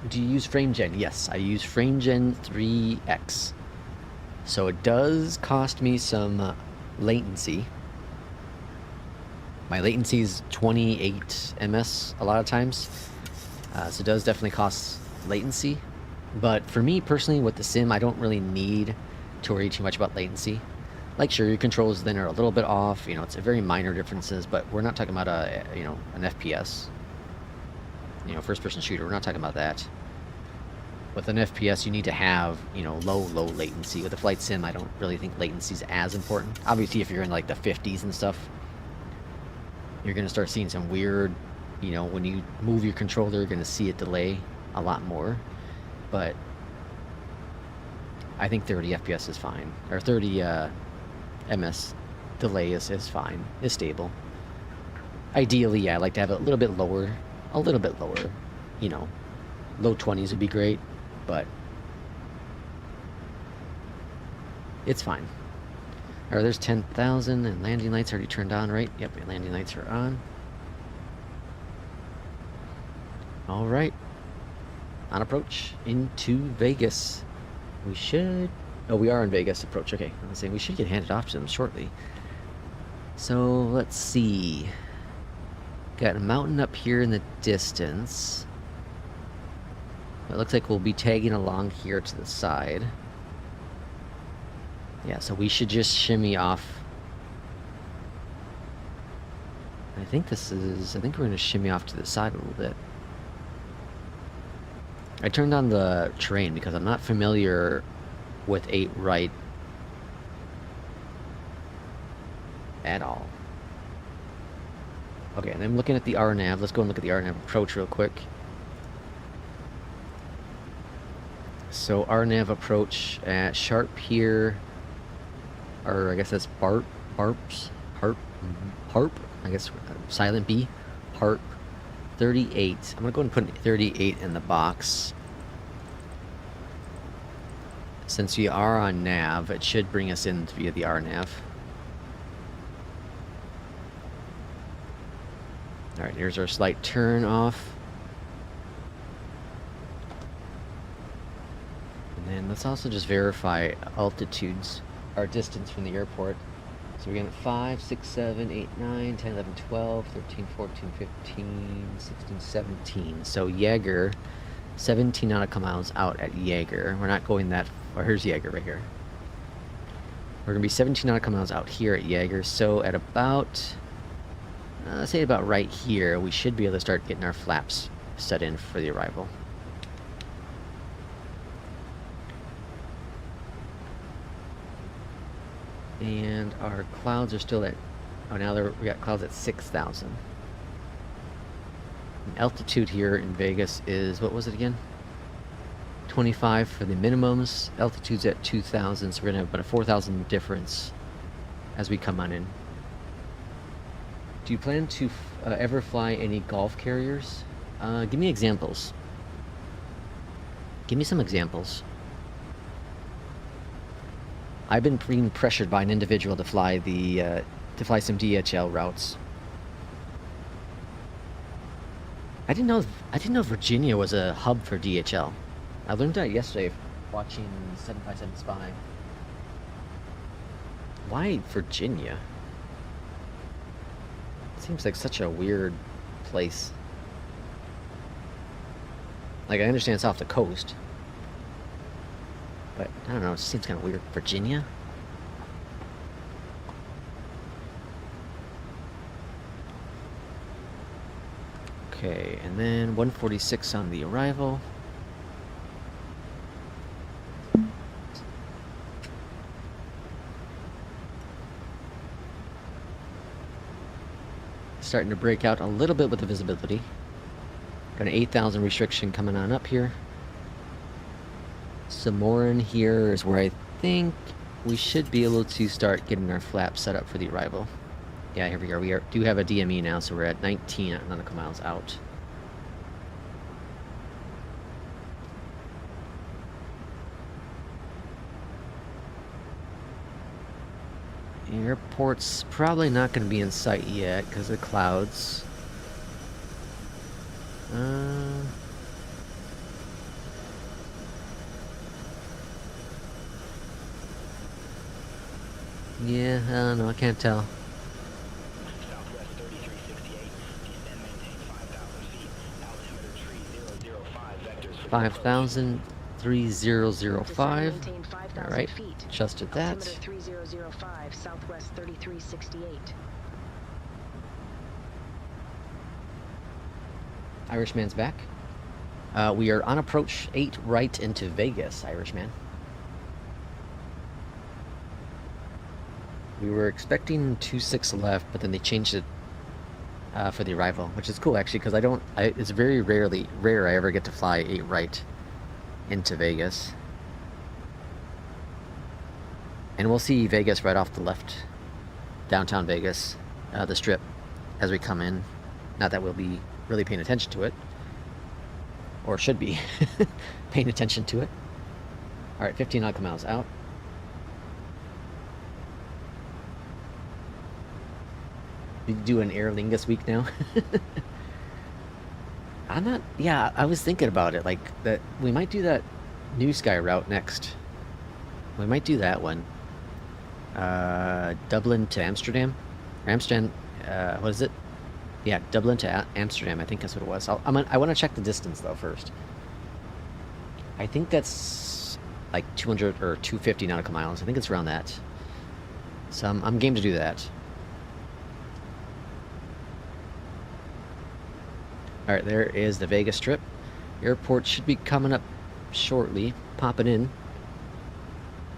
Do you use FrameGen? Yes, I use FrameGen 3X. So it does cost me some latency. My latency is 28 ms a lot of times, so it does definitely cost latency. But for me personally, with the sim, I don't really need to worry too much about latency. Like, sure, your controls then are a little bit off. You know, it's a very minor differences, but we're not talking about a, you know, an FPS. You know, first-person shooter. We're not talking about that. With an FPS, you need to have, you know, low latency. With a flight sim, I don't really think latency is as important. Obviously, if you're in like the 50s and stuff, you're going to start seeing some weird, you know, when you move your controller, you're going to see it delay a lot more. But I think 30 FPS is fine. Or 30 ms delay is fine, is stable. Ideally, yeah, I like to have it a little bit lower. You know, low 20s would be great, but it's fine. Alright, there's 10,000, and landing lights already turned on, right? Yep, your landing lights are on. Alright. On approach into Vegas. We should... Oh, we are in Vegas approach. Okay, I was saying we should get handed off to them shortly. So, let's see. Got a mountain up here in the distance. It looks like we'll be tagging along here to the side. Yeah, so we should just shimmy off. I think we're going to shimmy off to the side a little bit. I turned on the terrain because I'm not familiar with 8 right at all. Okay, and I'm looking at the RNAV. Let's go and look at the RNAV approach real quick. So RNAV approach at Sharp here, or I guess that's Harp, I guess silent B, Harp 38. I'm gonna go ahead and put 38 in the box. Since we are on nav, it should bring us in via the RNAV. Alright, here's our slight turn off. And then let's also just verify altitudes, our distance from the airport. So we're getting 5, 6, 7, 8, 9, 10, 11, 12, 13, 14, 15, 16, 17. So Jaeger, 17 nautical miles out at Jaeger. We're not going that far. Here's Jaeger right here. We're going to be 17 nautical miles out here at Jaeger. So at about, let's say about right here, we should be able to start getting our flaps set in for the arrival. And our clouds are still at, oh, now we got clouds at 6,000. Altitude here in Vegas is, what was it again? 25 for the minimums. Altitude's at 2,000, so we're gonna have about a 4,000 difference as we come on in. Do you plan to ever fly any Gulf carriers? Give me examples. Give me some examples. I've been being pressured by an individual to fly some DHL routes. I didn't know Virginia was a hub for DHL. I learned that yesterday watching 757 Spy. Why Virginia? Seems like such a weird place. Like, I understand it's off the coast, but I don't know, it just seems kind of weird. Virginia? Okay, and then 146 on the arrival. Starting to break out a little bit with the visibility. Got an 8,000 restriction coming on up here. Samorin here is where I think we should be able to start getting our flaps set up for the arrival. Yeah, here we are. We do have a DME now, so we're at 19 nautical miles out. Airport's probably not going to be in sight yet because of the clouds. Yeah, I don't know. I can't tell. Southwest 3368, descend maintain 5,000 feet, altimeter 3005, vectors for 5,000, 3005. Maintain 5,000 Alright, feet. adjusted that. Altimeter 3005, Southwest 3368. Irishman's back. We are on approach 8 right into Vegas, Irishman. We were expecting 26 left, but then they changed it for the arrival, which is cool actually, because it's very rare I ever get to fly 8 right into Vegas. And we'll see Vegas right off the left, downtown Vegas, the strip, as we come in. Not that we'll be really paying attention to it, or should be paying attention to it. All right, 15 nautical miles out. Did you do an Aer Lingus week now? I'm not. Yeah, I was thinking about it. Like that, we might do that New Sky route next. We might do that one. Dublin to Amsterdam. Amsterdam. What is it? Yeah, Dublin to Amsterdam. I think that's what it was. I want to check the distance though first. I think that's like 200 or 250 nautical miles. I think it's around that. So I'm game to do that. All right, there is the Vegas Strip. Airport should be coming up shortly, popping in.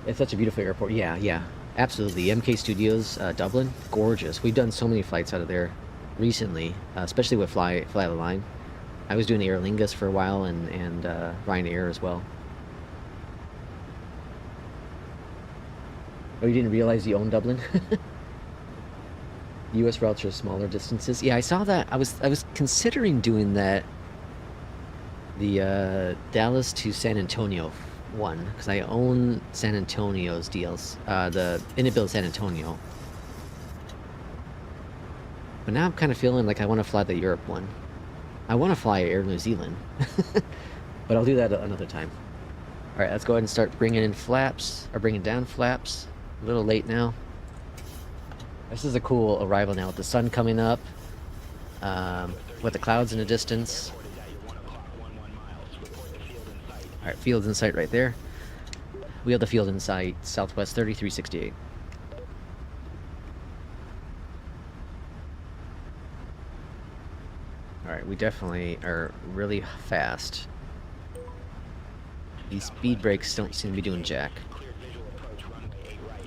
It's such a beautiful airport. Yeah, absolutely. MK Studios, Dublin, gorgeous. We've done so many flights out of there recently, especially with Fly the Line. I was doing Aer Lingus for a while, and Ryanair as well. Oh, you didn't realize you own Dublin? U.S. routes are smaller distances. Yeah, I saw that. I was considering doing that. The Dallas to San Antonio one, because I own San Antonio's deals. The Innobil San Antonio. But now I'm kind of feeling like I want to fly the Europe one. I want to fly Air New Zealand. But I'll do that another time. Alright, let's go ahead and start bringing in flaps, or bringing down flaps. A little late now. This is a cool arrival now with the sun coming up, with the clouds in the distance. Alright, field's in sight right there. We have the field in sight, Southwest 3368. Alright, we definitely are really fast. These speed brakes don't seem to be doing jack.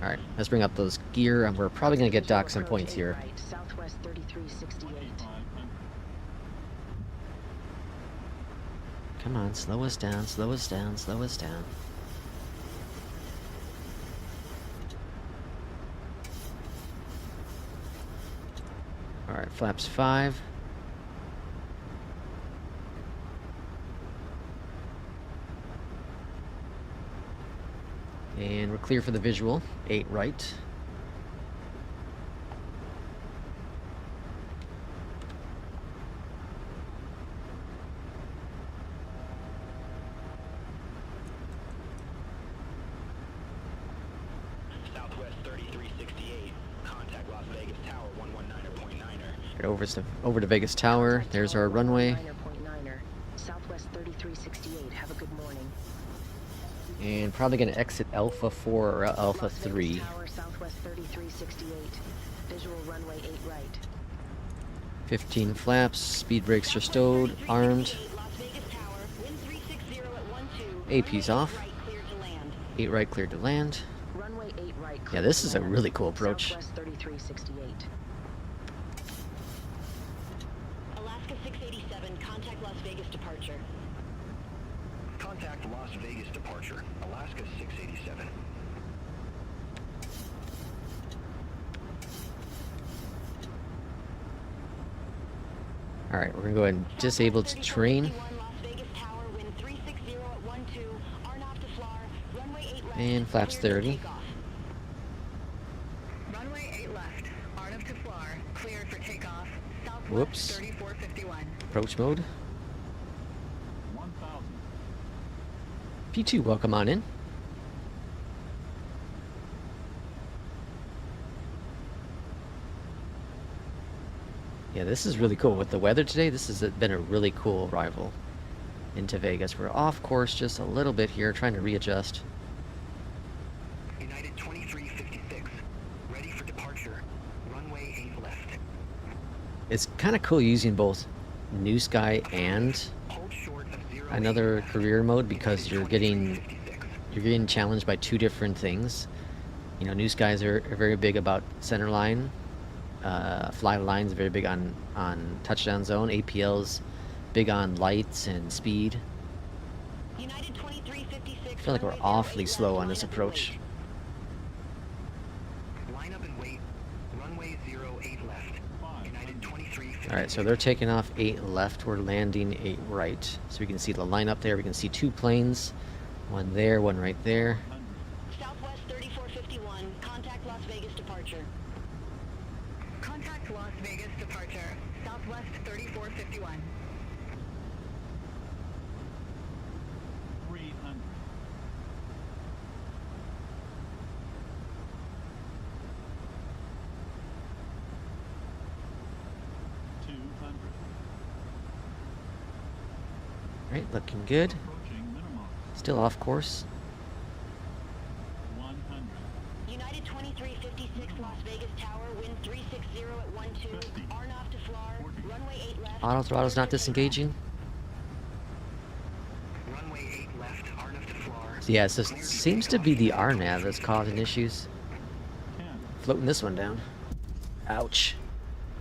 Alright, let's bring up those gear, and we're probably going to get docked some points here. Southwest 3368. Come on, slow us down, slow us down, slow us down. Alright, flaps 5. And we're clear for the visual. 8 right. Southwest 3368. Contact Las Vegas Tower 119.9er. Right, over to Vegas Tower. There's our runway. 9er. Southwest 3368. Have a good morning. And probably going to exit Alpha 4 or Alpha Las 3. Vegas Tower, Southwest 3368. Visual runway 8 right. 15 flaps, speed brakes are stowed, armed. AP's off. 8 right cleared to land. Runway 8 right. Yeah, this is a really cool approach. Southwest 3368. Alaska 687, contact Las Vegas departure. Contact Las Vegas departure. Alaska 687. Alright, we're going to go ahead and disable terrain. And flaps 30. Runway 8 left, RNF to FLAR, cleared for takeoff, southwest Whoops. 3451. Approach mode. 1,000. P2, welcome on in. Yeah, this is really cool. With the weather today, this has been a really cool arrival into Vegas. We're off course just a little bit here, trying to readjust. United 2356. Ready for departure. Runway 8 left. It's kind of cool using both New Sky and Hold short of 0. another career mode because you're getting challenged by two different things. You know, New Skies are very big about center line. Fly line's very big on touchdown zone. APL's big on lights and speed. United 2356. I feel like we're awfully slow on this approach. Line up and wait. Runway 08 left. United 2356. Alright, so they're taking off 8 left. We're landing 8 right. So we can see the line up there. We can see 2 planes. One there, one right there. Southwest 3451, contact Las Vegas departure. Contact Las Vegas departure, Southwest 3451. 300. 200. Alright, looking good. Approaching minimum. Still off course. 100. United 2356, Las Vegas Tower, wind 360 at 12, RNOF to FLAR, runway 8 left. Auto throttle's not disengaging. Runway 8 left. RNF to FLAR. So yeah, so it seems to be the RNAV that's causing issues. 10. Floating this one down. Ouch.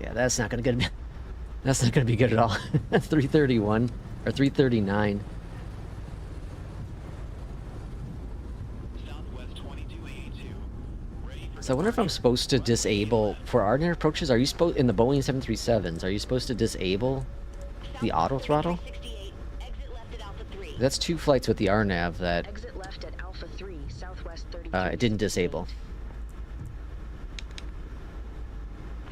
Yeah, that's not gonna get. That's not gonna be good at all. 331 or 339. Southwest 2282. Ready for So I wonder if I'm supposed to disable for RNAV approaches. Are you supposed in the Boeing 737s? Are you supposed to disable the auto throttle? 368, exit left at Alpha 3. That's 2 flights with the RNAV that Exit left at Alpha 3, Southwest 33. it didn't disable.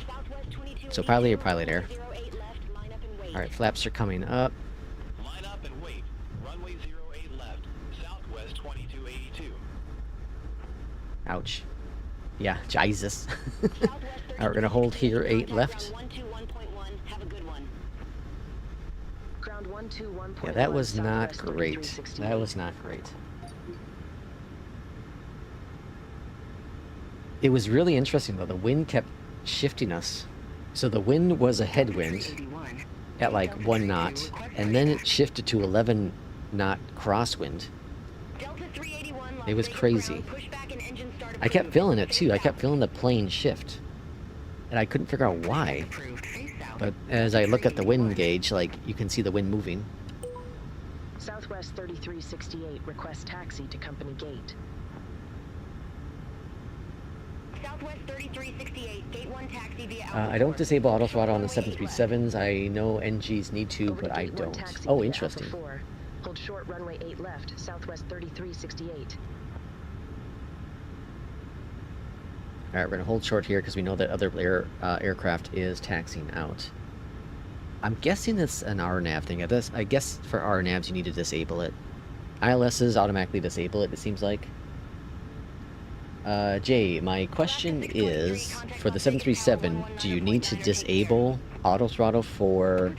Southwest 2282, So pilot or pilot air. 08 left, line up and wait. All right, flaps are coming up. line up and wait. Runway 08 left. Southwest 2282. Ouch. Yeah, Jesus. Southwest Alright, we're gonna hold here 8 left. Ground 121.1, have a good one. Ground 121.1. Yeah, that was not Southwest great. 3368. That was not great. It was really interesting though. The wind kept shifting us. So the wind was a headwind 81. at like 1 knot, and then it shifted to 11 knot crosswind. Delta 381, Las It was Vegas crazy. ground, push back and engine start I kept approved. feeling it too. I Face kept south. feeling the plane shift. And I couldn't figure out why. Approved, face south. But as I look at the wind gauge, like, you can see the wind moving. Southwest 3368 requests taxi to company gate. Southwest 3368, Gate 1 taxi via I don't disable auto throttle on the 737s. I know NGs need to, Over but to I Gate 1 don't. taxi Oh, via interesting. Alpha 4. Hold short runway 8 left, Southwest 3368. All right, we're gonna hold short here because we know that other aircraft is taxiing out. I'm guessing it's an RNAV thing. I guess for RNAVs you need to disable it. ILSs automatically disable it, it seems like. Jay, my question is, for the 737, do you need to disable auto throttle for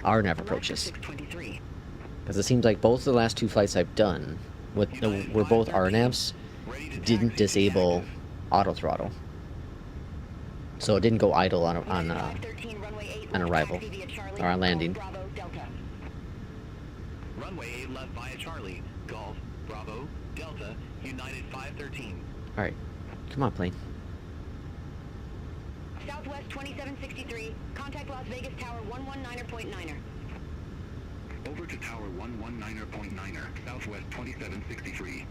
RNAV approaches? Because it seems like both of the last two flights I've done, were both RNAVs, didn't disable auto throttle. So it didn't go idle on arrival, or on landing. Runway 8 left via Charlie, Golf, Bravo, Delta, United 513. Alright, come on, plane. Southwest 2763, contact Las Vegas Tower 119.9er. Over to Tower 119.9er, Southwest 2763.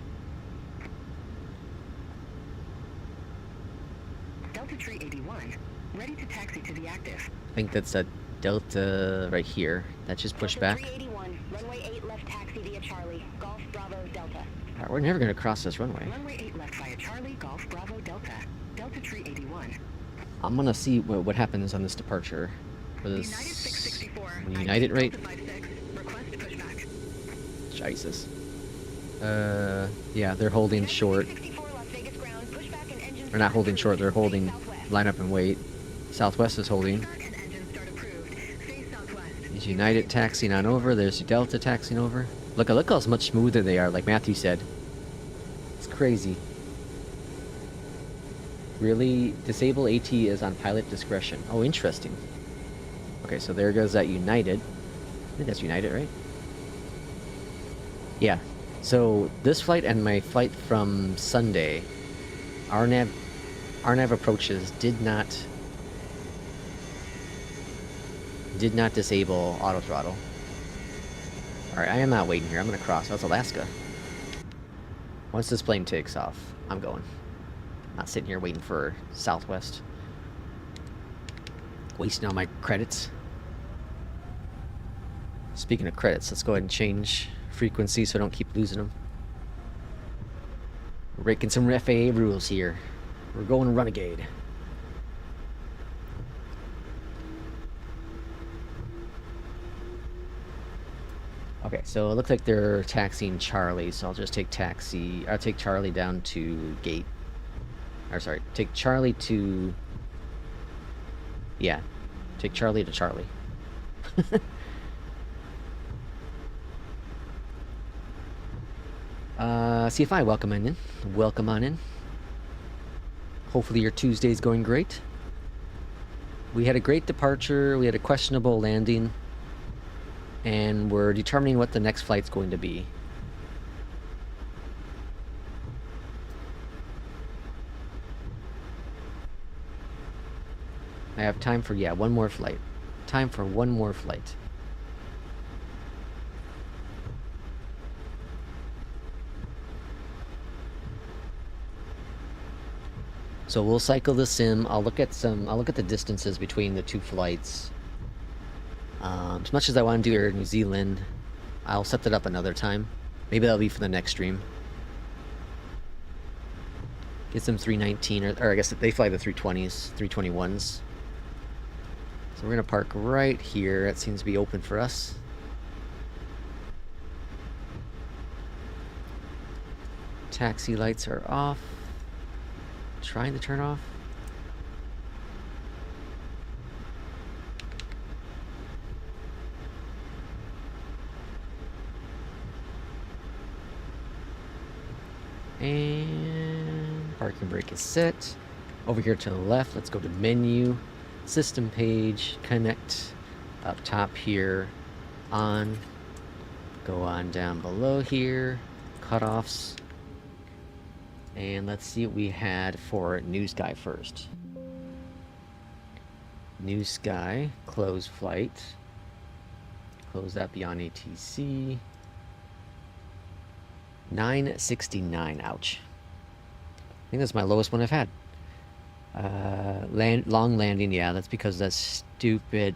Delta Tree 81, ready to taxi to the active. I think that's a Delta right here. That just pushed back. 381, runway 8 left taxi via Charlie, Golf, Bravo, Delta. Alright, we're never gonna cross this runway. Runway 8 left via Charlie, Golf, Bravo, Delta. Delta Tree 81. I'm gonna see what happens on this departure. For this United 664. United rate. Delta 56, request pushback. Jesus. Yeah, they're holding short. 64 Las Vegas ground, pushback and engine They're not holding short, they're holding Southwest. line up and wait. Southwest is holding. Start and engine start approved. Stay Southwest. There's United taxiing on over, there's Delta taxiing over. Look how much smoother they are, like Matthew said. It's crazy. Really, disable AT is on pilot discretion. Oh, interesting. Okay, so there goes that United. I think that's United, right? Yeah. So this flight and my flight from Sunday, RNAV approaches did not disable auto throttle. Alright, I am not waiting here. I'm gonna cross. That's Alaska. Once this plane takes off, I'm going. Not sitting here waiting for Southwest. Wasting all my credits. Speaking of credits, let's go ahead and change frequency so I don't keep losing them. We're breaking some FAA rules here. We're going renegade. Okay, so it looks like they're taxiing Charlie, so I'll just take I'll take Charlie down to gate. Or sorry, take Charlie to... Yeah, take Charlie to Charlie. CFI, welcome on in. Welcome on in. Hopefully your Tuesday's going great. We had a great departure, we had a questionable landing, and we're determining what the next flight's going to be. I have time for, yeah, one more flight. Time for one more flight. So we'll cycle the sim. I'll look at the distances between the two flights. As much as I want to do Air New Zealand, I'll set that up another time. Maybe that'll be for the next stream. Get some 319, or I guess they fly the 320s, 321s. So we're gonna park right here. That seems to be open for us. Taxi lights are off. Trying to turn off. And parking brake is set. Over here to the left, let's go to menu, system page, connect, up top here, on, go on down below here, cutoffs, and let's see what we had for New Sky first. New Sky, close flight, Close that beyond ATC. 969, ouch. I think that's my lowest one I've had. Long landing, yeah, that's because that stupid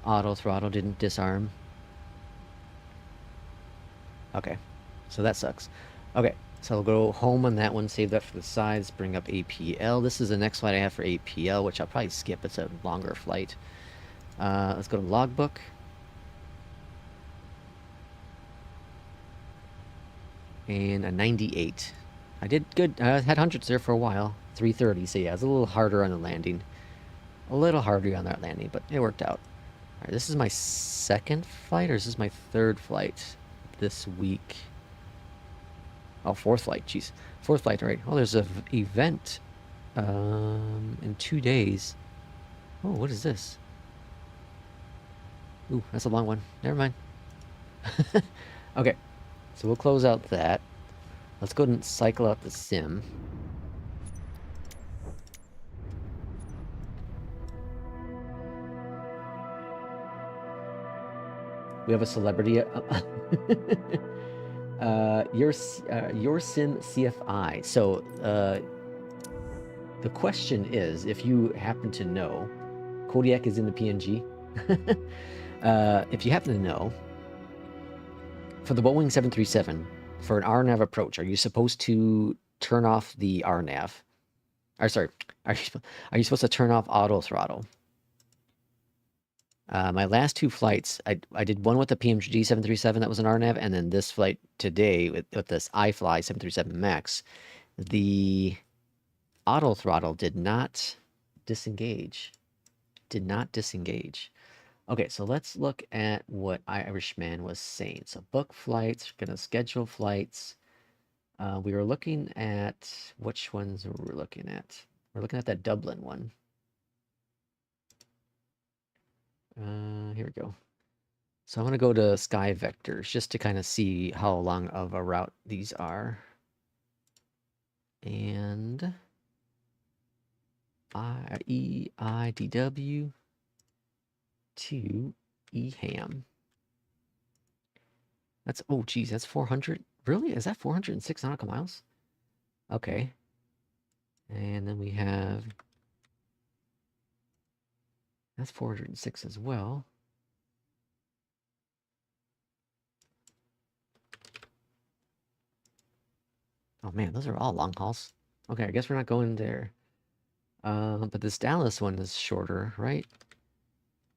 auto throttle didn't disarm. Okay, so that sucks. Okay, so I'll go home on that one, save that for the sides, bring up APL. This is the next flight I have for APL, which I'll probably skip. It's a longer flight. Let's go to logbook. And a 98. I did good. I had hundreds there for a while. 330, so yeah, it's a little harder on the landing. A little harder on that landing, but it worked out. Alright, this is my second flight, or is this my third flight this week? Oh, fourth flight, jeez. Fourth flight, alright. Oh, there's an event in 2 days. Oh, what is this? Ooh, that's a long one. Never mind. Okay, so we'll close out that. Let's go and cycle out the sim. We have a celebrity. Your sim CFI. So the question is, if you happen to know, Kodiak is in the PNG. If you happen to know, for the Boeing 737, for an RNAV approach, are you supposed to turn off the RNAV? Or sorry, are you supposed to turn off auto throttle? My last two flights, I did one with the PMDG 737 that was an RNAV, and then this flight today with this iFly 737 MAX, the auto throttle did not disengage. Did not disengage. Okay, so let's look at what Irishman was saying. So book flights, we're gonna schedule flights. We were looking at, which ones were we looking at? We're looking at that Dublin one. Here we go. So I'm gonna go to Sky Vectors just to kind of see how long of a route these are. And EIDW to EHAM. That's, oh geez, that's 400. Really? Is that 406 nautical miles? Okay. And then we have, that's 406 as well. Oh man, those are all long hauls. Okay, I guess we're not going there. But this Dallas one is shorter, right?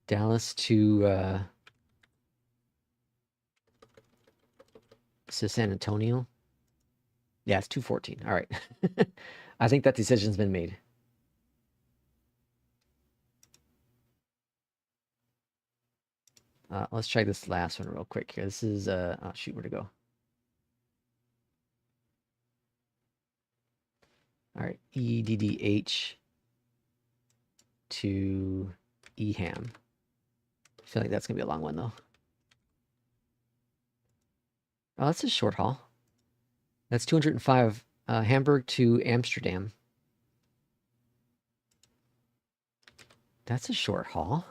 Dallas to San Antonio. Yeah, it's 214. All right. I think that decision's been made. Let's try this last one real quick here. This is, oh shoot, where'd it go? All right, EDDH to EHAM. I feel like that's gonna be a long one though. Oh, that's a short haul. That's 205, Hamburg to Amsterdam. That's a short haul.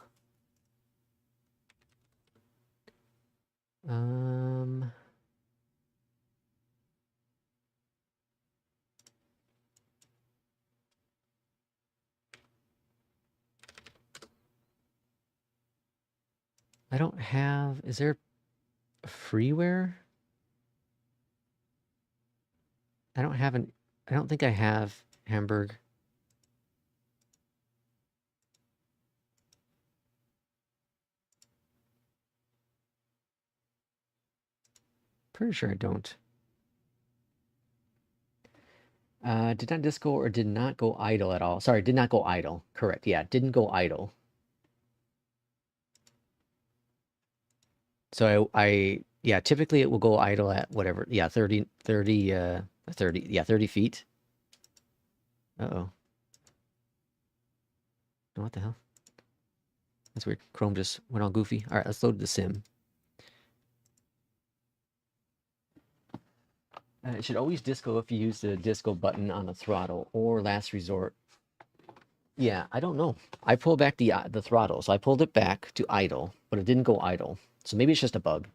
I don't have, is there freeware? I don't have an, I don't think I have Hamburg. Pretty sure I don't. Did not disco or did not go idle at all. Sorry, did not go idle. Correct. Yeah, didn't go idle. So yeah, typically it will go idle at whatever. Yeah, 30, yeah, 30 feet. Uh-oh. Oh, what the hell? That's weird. Chrome just went all goofy. All right, let's load the sim. It should always disco if you use the disco button on the throttle or last resort. Yeah, I don't know. I pulled back the throttle, so I pulled it back to idle, but it didn't go idle. So maybe it's just a bug.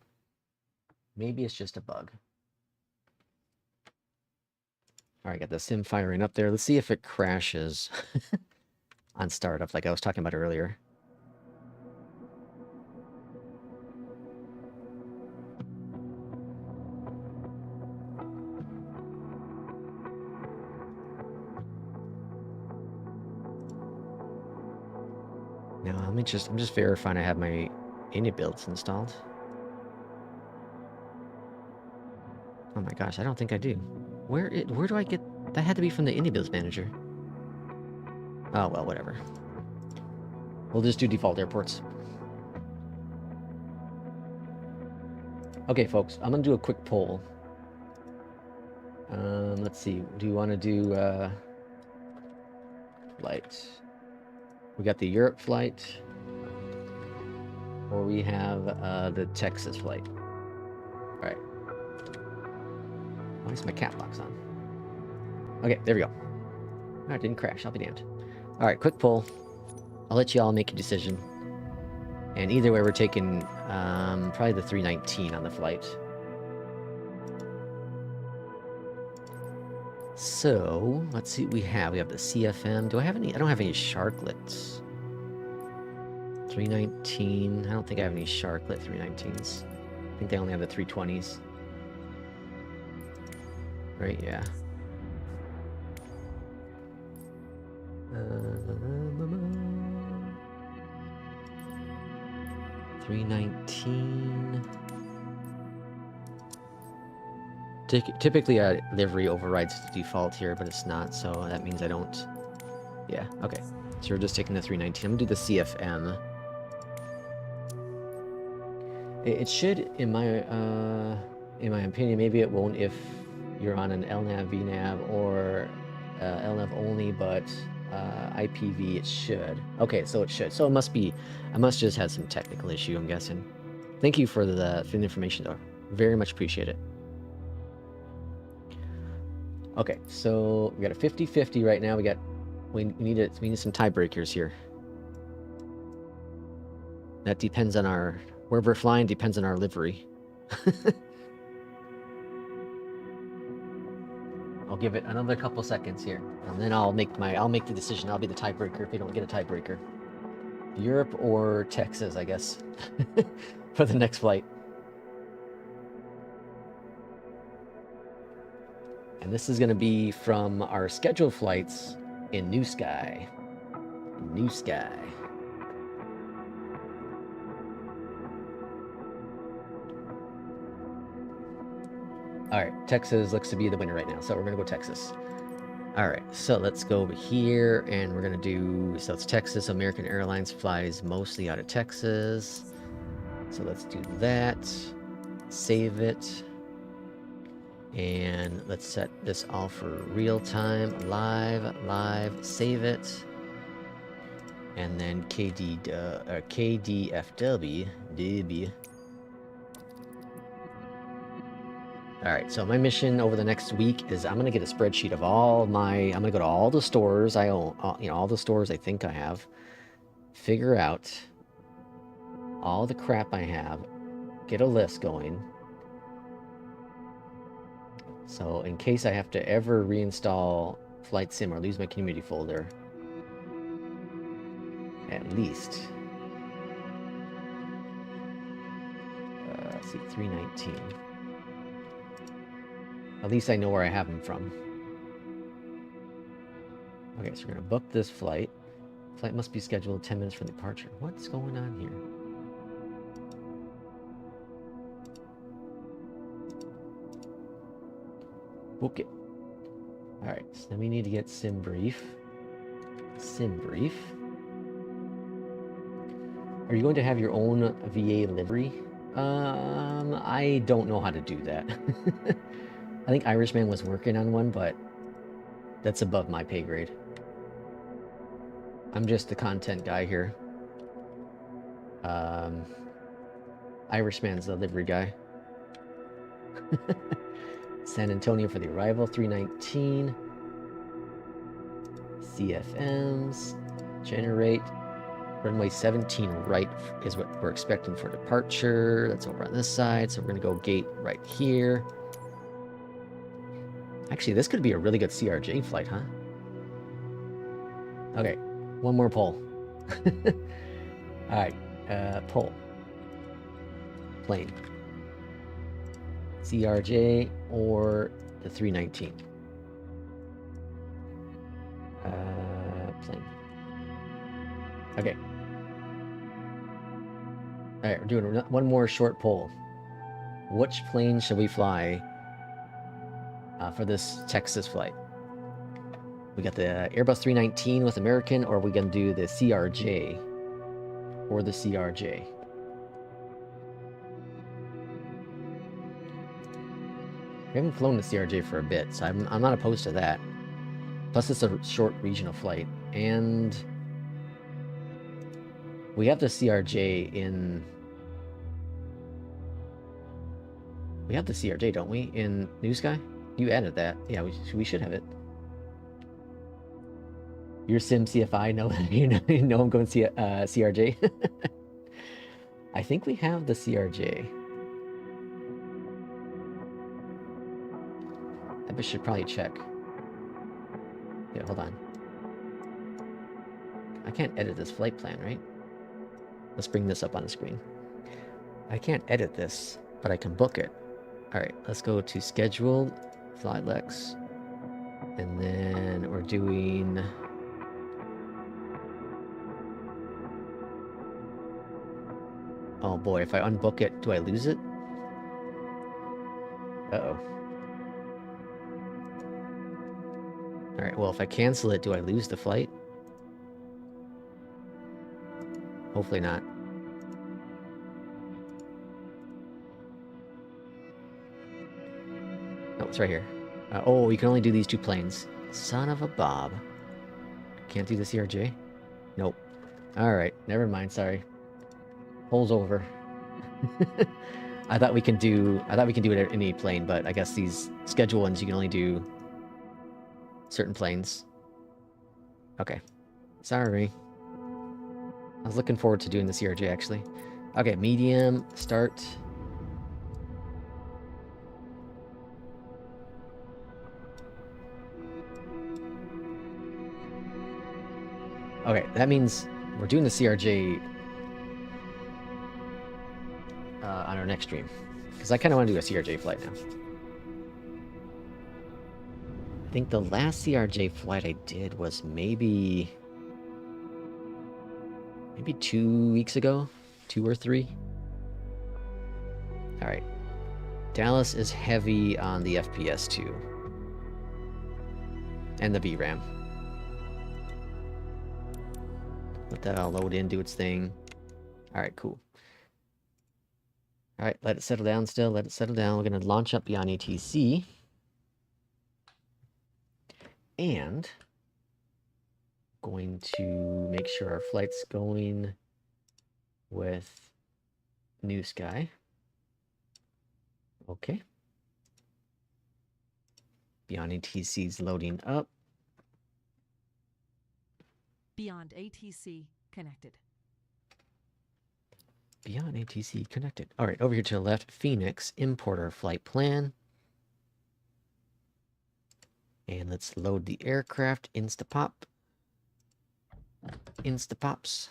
Maybe it's just a bug. All right, got the sim firing up there. Let's see if it crashes on startup like I was talking about earlier. Now, I'm just verifying I have my init builds installed. Oh my gosh, I don't think I do. Where do I get... That had to be from the init builds manager. Oh, well, whatever. We'll just do default airports. Okay, folks, I'm gonna do a quick poll. Let's see. Do you want to do flight? We got the Europe flight, or we have the Texas flight. All right. Why is my cat box on? Okay, there we go. All right, didn't crash. I'll be damned. All right, quick poll. I'll let you all make a decision. And either way, we're taking probably the 319 on the flight. So, let's see what we have. We have the CFM. Do I have any? I don't have any Sharklets. 319. I don't think I have any Sharklet 319s. I think they only have the 320s. Right, yeah. 319. Typically, livery overrides the default here, but it's not, so that means I don't. Yeah, okay. So we're just taking the 319. I'm gonna do the CFM. It should, in my opinion, maybe it won't if you're on an LNAV, VNAV, or LNAV only, but IPV it should. Okay, so it should. So it must be. I must just have some technical issue, I'm guessing. Thank you for the information, though. Very much appreciate it. Okay, so we got a 50-50 right now. We need some tiebreakers here. That depends on our where we're flying. Depends on our livery. I'll give it another couple seconds here, and then I'll make the decision. I'll be the tiebreaker if we don't get a tiebreaker. Europe or Texas, I guess, for the next flight. And this is going to be from our scheduled flights in New Sky. New Sky. All right, Texas looks to be the winner right now, so we're going to go Texas. All right, so let's go over here, and we're going to do... So it's Texas. American Airlines flies mostly out of Texas. So let's do that. Save it. And let's set this all for real time, live, save it. And then KDFW, DB. All right, so my mission over the next week is I'm gonna get a spreadsheet of all my, I'm gonna go to all the stores I own, all the stores I think I have, figure out all the crap I have, get a list going. So in case I have to ever reinstall Flight Sim or lose my community folder, at least, let's see, 319. At least I know where I have them from. Okay, so we're gonna book this flight. Flight must be scheduled 10 minutes from departure. What's going on here? Book it. Alright, so then we need to get SimBrief. SimBrief. Are you going to have your own VA livery? I don't know how to do that. I think Irishman was working on one, but that's above my pay grade. I'm just the content guy here. Irishman's the livery guy. San Antonio for the arrival, 319. CFMs, generate. Runway 17 right is what we're expecting for departure. That's over on this side, so we're gonna go gate right here. Actually, this could be a really good CRJ flight, huh? Okay, one more pull. Alright, pull. Plane. CRJ or the 319. Plane. Okay. Alright, we're doing one more short pull. Which plane should we fly for this Texas flight? We got the Airbus 319 with American, or are we going to do the CRJ? Or the CRJ? We haven't flown the CRJ for a bit, so I'm not opposed to that. Plus, it's a short regional flight. And we have the CRJ in... We have the CRJ, don't we? In New Sky? You added that. Yeah, we should have it. Your Sim CFI? No, you know I'm going CRJ. I think we have the CRJ. I should probably check. Yeah, hold on. I can't edit this flight plan, right? Let's bring this up on the screen. I can't edit this, but I can book it. Alright, let's go to scheduled, FlightLex, and then we're doing... Oh boy, if I unbook it, do I lose it? Uh-oh. Alright, well, if I cancel it, do I lose the flight? Hopefully not. No, it's right here. Oh, you can only do these two planes. Son of a Bob. Can't do the CRJ? Nope. Alright, never mind, sorry. Poll's over. I thought we can do it at any plane, but I guess these schedule ones you can only do certain planes. Okay. Sorry. I was looking forward to doing the CRJ actually. Okay, medium, start. Okay, that means we're doing the CRJ on our next stream. Because I kind of want to do a CRJ flight now. I think the last CRJ flight I did was maybe 2 weeks ago, 2 or 3. All right, Dallas is heavy on the FPS too, and the VRAM. Let that all load in, do its thing. All right, cool. All right, let it settle down still. Let it settle down. We're going to launch up BeyondATC. And going to make sure our flight's going with New Sky. Okay. BeyondATC's loading up. BeyondATC connected. BeyondATC connected. All right, over here to the left, FENIX, import our flight plan. And let's load the aircraft, Instapop. Instapops.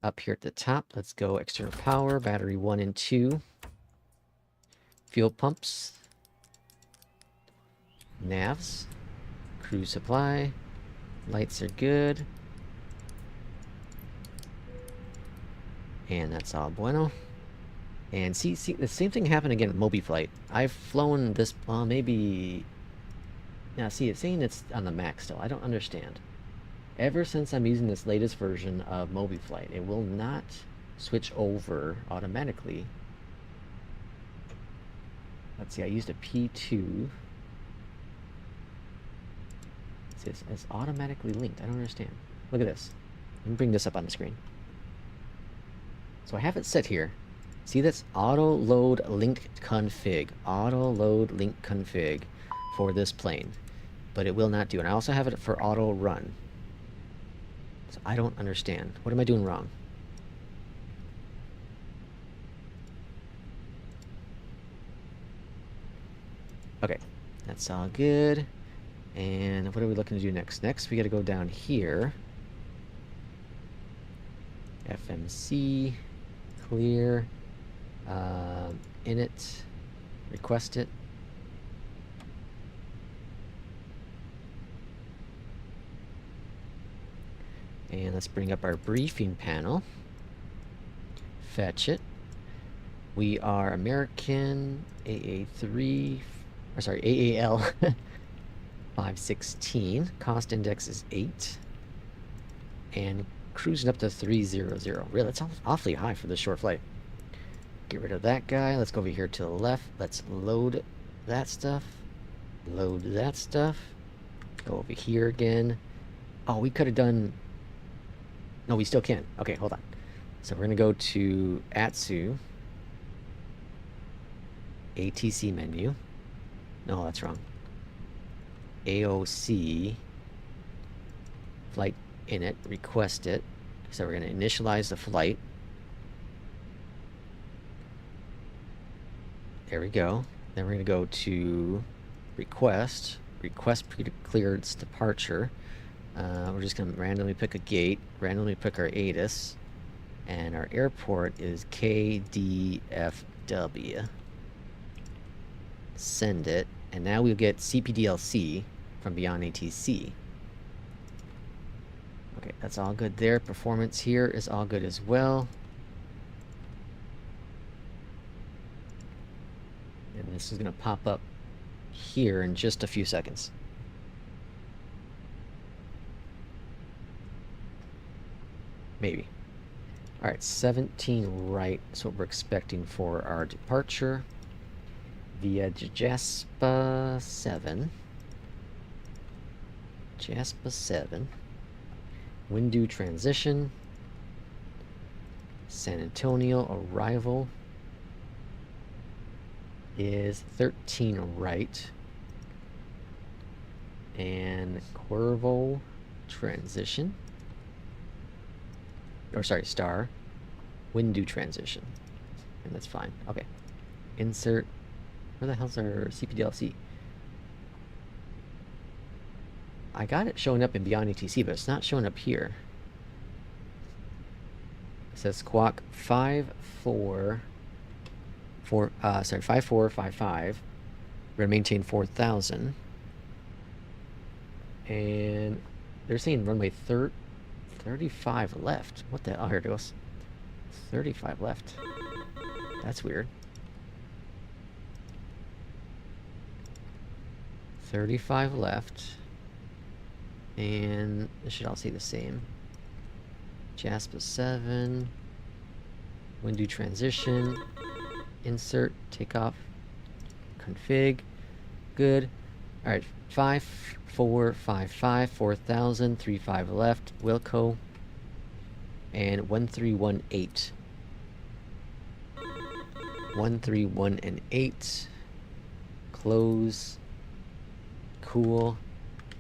Up here at the top, let's go external power, battery 1 and 2. Fuel pumps. Navs. Crew supply. Lights are good. And that's all bueno. And see, the same thing happened again with Mobiflight. I've flown this, well, maybe... Now, see, it's saying it's on the Max still. I don't understand. Ever since I'm using this latest version of Mobiflight, it will not switch over automatically. Let's see, I used a P2. It's automatically linked. I don't understand. Look at this. Let me bring this up on the screen. So I have it set here. See, that's auto load linked config. Auto load link config for this plane. But it will not do it. I also have it for auto run. So I don't understand. What am I doing wrong? Okay, that's all good. And what are we looking to do next? Next, we got to go down here. FMC, clear, init, request it. And let's bring up our briefing panel. Fetch it. We are American AA3, or sorry, AAL 516. Cost index is 8. And cruising up to 300. Really, that's awfully high for this short flight. Get rid of that guy. Let's go over here to the left. Let's load that stuff. Load that stuff. Go over here again. Oh, we could have done... No, we still can. Okay, hold on. So we're going to go to ATSU. ATC menu. No, that's wrong. AOC. Flight init. Request it. So we're going to initialize the flight. There we go. Then we're going to go to request. Request pre-clearance departure. We're just going to randomly pick a gate, randomly pick our ATIS, and our airport is KDFW. Send it, and now we'll get CPDLC from BeyondATC. Okay, that's all good there. Performance here is all good as well. And this is going to pop up here in just a few seconds. Maybe. Alright, 17 right is what we're expecting for our departure via JASPA 7. JASPA 7. Windu transition. San Antonio arrival is 13 right. And Cuervo transition. Or sorry, star. Windu transition. And that's fine. Okay. Insert. Where the hell's our CPDLC? I got it showing up in BeyondATC, but it's not showing up here. It says squawk 5455. We're gonna maintain 4,000. And they're saying runway 35 left. What the? Oh, here it goes. 35 left. That's weird. 35 left. And this should all say the same. JASPA 7. Windu transition. Insert. Takeoff. Config. Good. Alright. 5455. 4,000. 35 left. Wilco. And 1318. 1318. Close. Cool.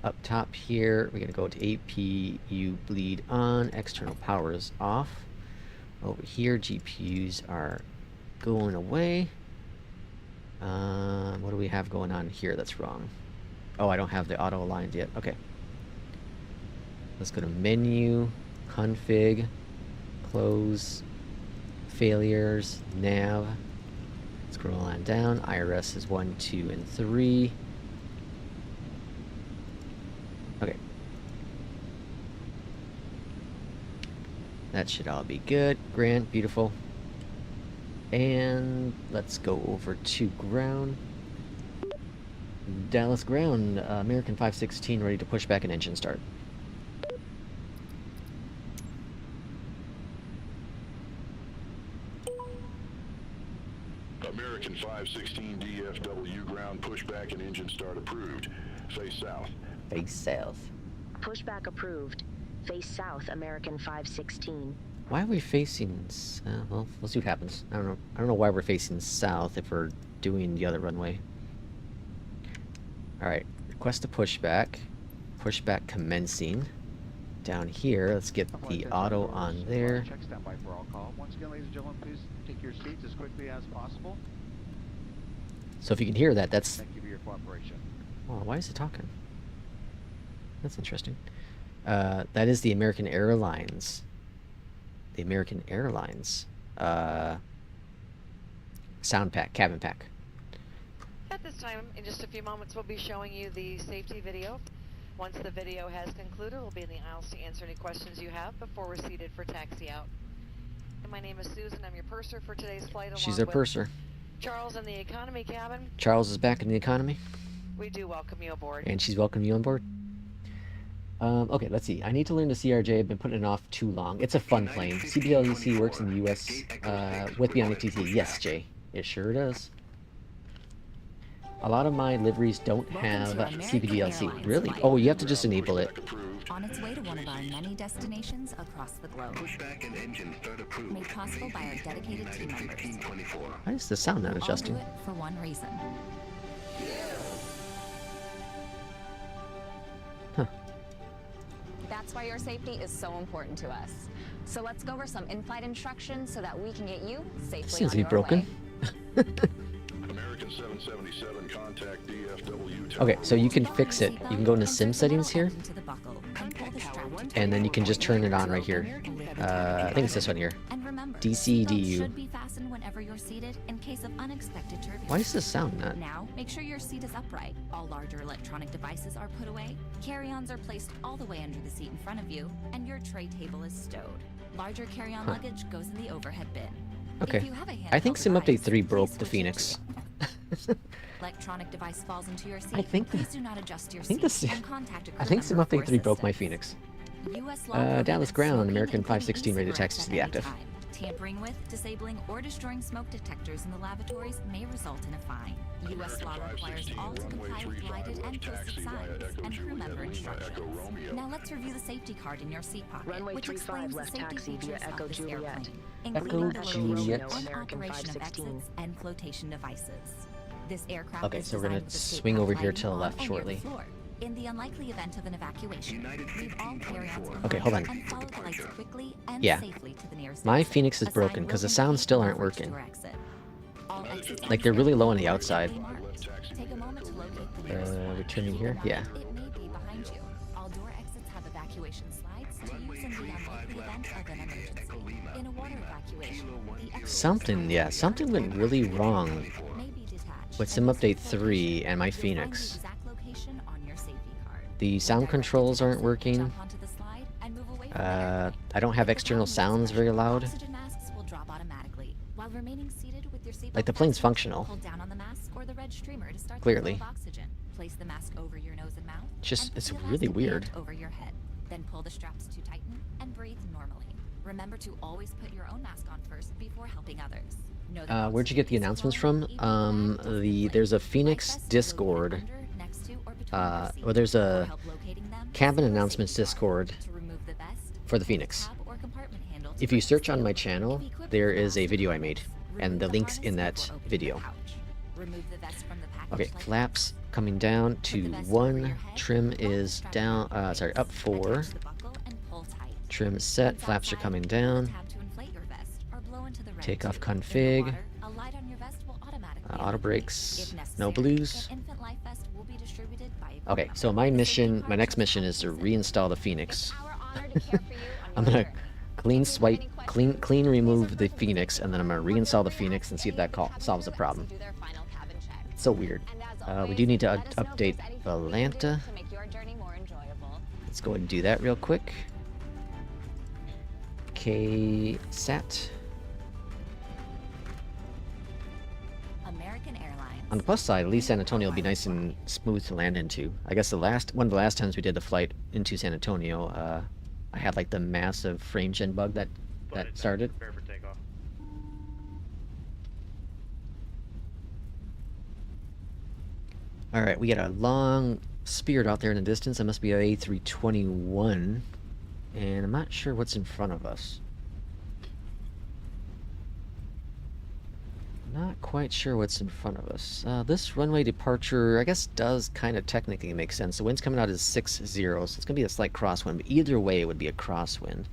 Up top here, we're going to go to APU bleed on. External power is off. Over here, GPUs are going away. What do we have going on here that's wrong? Oh, I don't have the auto aligned yet. Okay. Let's go to menu, config, close, failures, nav. Scroll on down. IRS is 1, 2, and 3. Okay. That should all be good. Grand, beautiful. And let's go over to ground. Dallas ground, American 516 ready to push back an engine start. American 516 DFW ground pushback and engine start approved. Face south. Face south. Pushback approved. Face south, American 516. Why are we facing? Well, we'll see what happens. I don't know. I don't know why we're facing south if we're doing the other runway. All right. Request a pushback. Pushback commencing. down here. Let's get the auto on there. Check standby for all call. Once again, ladies and gentlemen, please take your seats as quickly as possible. So if you can hear that, that's... Thank you for your cooperation. Oh, why is it talking? That's interesting. That is the American Airlines. The American Airlines sound pack, cabin pack. At this time, in just a few moments, we'll be showing you the safety video. Once the video has concluded, we'll be in the aisles to answer any questions you have before we're seated for taxi out. And my name is Susan. I'm your purser for today's flight. She's along our purser. with Charles in the economy cabin. Charles is back in the economy. We do welcome you aboard. And she's welcoming you on board. Okay, let's see. I need to learn the CRJ. I've been putting it off too long. It's a fun plane. CBLEC works in the U.S. With BeyondATC. Yes, Jay. It sure does. A lot of my liveries don't have CBDLC. Really? Oh, you have to just enable it. On its way to one of our many destinations across the globe. Pushback and engine start approved. Made possible by our dedicated team members. 1524. Why is the sound not All adjusting? do it for one reason. Huh. That's why your safety is so important to us. So let's go over some in-flight instructions so that we can get you safely Seems to on be your broken. way. American 777, contact DFW. Okay, so you can fix it. You can go into sim settings here, and then you can just turn it on right here. I think it's this one here. And remember, DCDU. should be fastened whenever you're seated in case of unexpected turbulence. Why does this sound not? Now, make sure your seat is upright. All larger electronic devices are put away. Carry-ons are placed all the way under the seat in front of you, and your tray table is stowed. Larger carry-on luggage goes in the overhead bin. Okay. If you have a I think handheld Sim Update device, 3 broke please the switch FENIX. Electronic device falls into your seat. I think Please do not adjust your I think seat this. and contact a crew I think Sim member Update for 3 broke my assistance. FENIX. US law prohibits Dallas ground, smoking, American including 516 ready to e-cigarettes taxi to at be any active. time. Tampering with, disabling, or destroying smoke detectors in the lavatories may result in a fine. US law requires all to comply with lighted and posted signs and crew member instructions. Now let's review the safety card in your seat pocket, Runway which 35 explains the left safety taxi via features Echo of this Juliet. airplane, Echo including the Juliet. location and American operation of 516. exits and flotation devices. This aircraft Okay, is so we're gonna designed with the swing seatbelt over here lighting to the on left and near the shortly. floor. In the unlikely event of an evacuation, leave all carry-ons Okay, hold on. and follow the lights quickly and Yeah. safely to the nearest My exit. FENIX is A sign broken will because the indicate sounds still the aren't average working. door exit. All exits Like they're really low on the are outside. clearly marked. Take a moment to locate the nearest door. We're turning here? Yeah. It may be behind you. All door exits have evacuation slides to use in the unlikely event of an emergency. In a water evacuation, the exit Something went really wrong may be detached. with Sim Update 3 and my You'll find the FENIX. exact location on your safety card. The sound controls aren't working. Jump onto the slide and move away from it. I don't have external sounds very loud. Oxygen masks will drop automatically while remaining seated with your seatbelt Like the plane's fastened. functional. Hold down on the mask or the red streamer to start Clearly. the flow of oxygen. Place the mask over your nose and mouth. Just- and put it's the really elastic weird. band over your head. Then pull the straps to tighten and breathe normally. Remember to always put your own mask on first before helping others. Know that Where'd you get the oxygen is announcements flowing from? even There's a Light FENIX vests will Discord. be under, next to, or between your seats. Well, there's For a help locating them, cabin see your announcements safety card. Discord To remove the vest, for the pull FENIX. tab or compartment handle to If you break the search on seal. my channel, If equipped there with is a elastic video I hooks, made, remove and the the link's harness in that before opening the video. pouch. Remove the vest from the package Okay, like flaps coming down Put to the vest over your 1. head, Trim lock the is strap down. on the Up 4. attach the buckle and pull tight. Trim set. Once Flaps are outside, coming pull the down. tab to inflate your vest or blow into the red Takeoff tube. In the config. water, a light on your vest will automatically Auto illuminate. brakes. If No necessary, blues. an infant life vest will be distributed by a Okay, crew so member. my The mission, safety my next card mission is to reinstall the FENIX. It's our honor to care for you on I'm your gonna journey. clean swipe, clean remove the FENIX, and then I'm gonna reinstall the FENIX and see if that solves the problem. Do their final cabin check. It's so weird. And as We always, do need to let us know if update there's anything we can do Atlanta. to make your journey more enjoyable. Let's go ahead and do that real quick. KSAT. American Airlines. On the plus side, at least San Antonio will be nice and smooth to land into. I guess one of the last times we did the flight into San Antonio, I had like the massive frame gen bug that started. Prepare for takeoff. All right, we got a long Spirit out there in the distance. That must be a A321, and I'm not sure what's in front of us. Not quite sure what's in front of us. This runway departure, I guess, does kind of technically make sense. The wind's coming out as 6-0, so it's going to be a slight crosswind, but either way it would be a crosswind.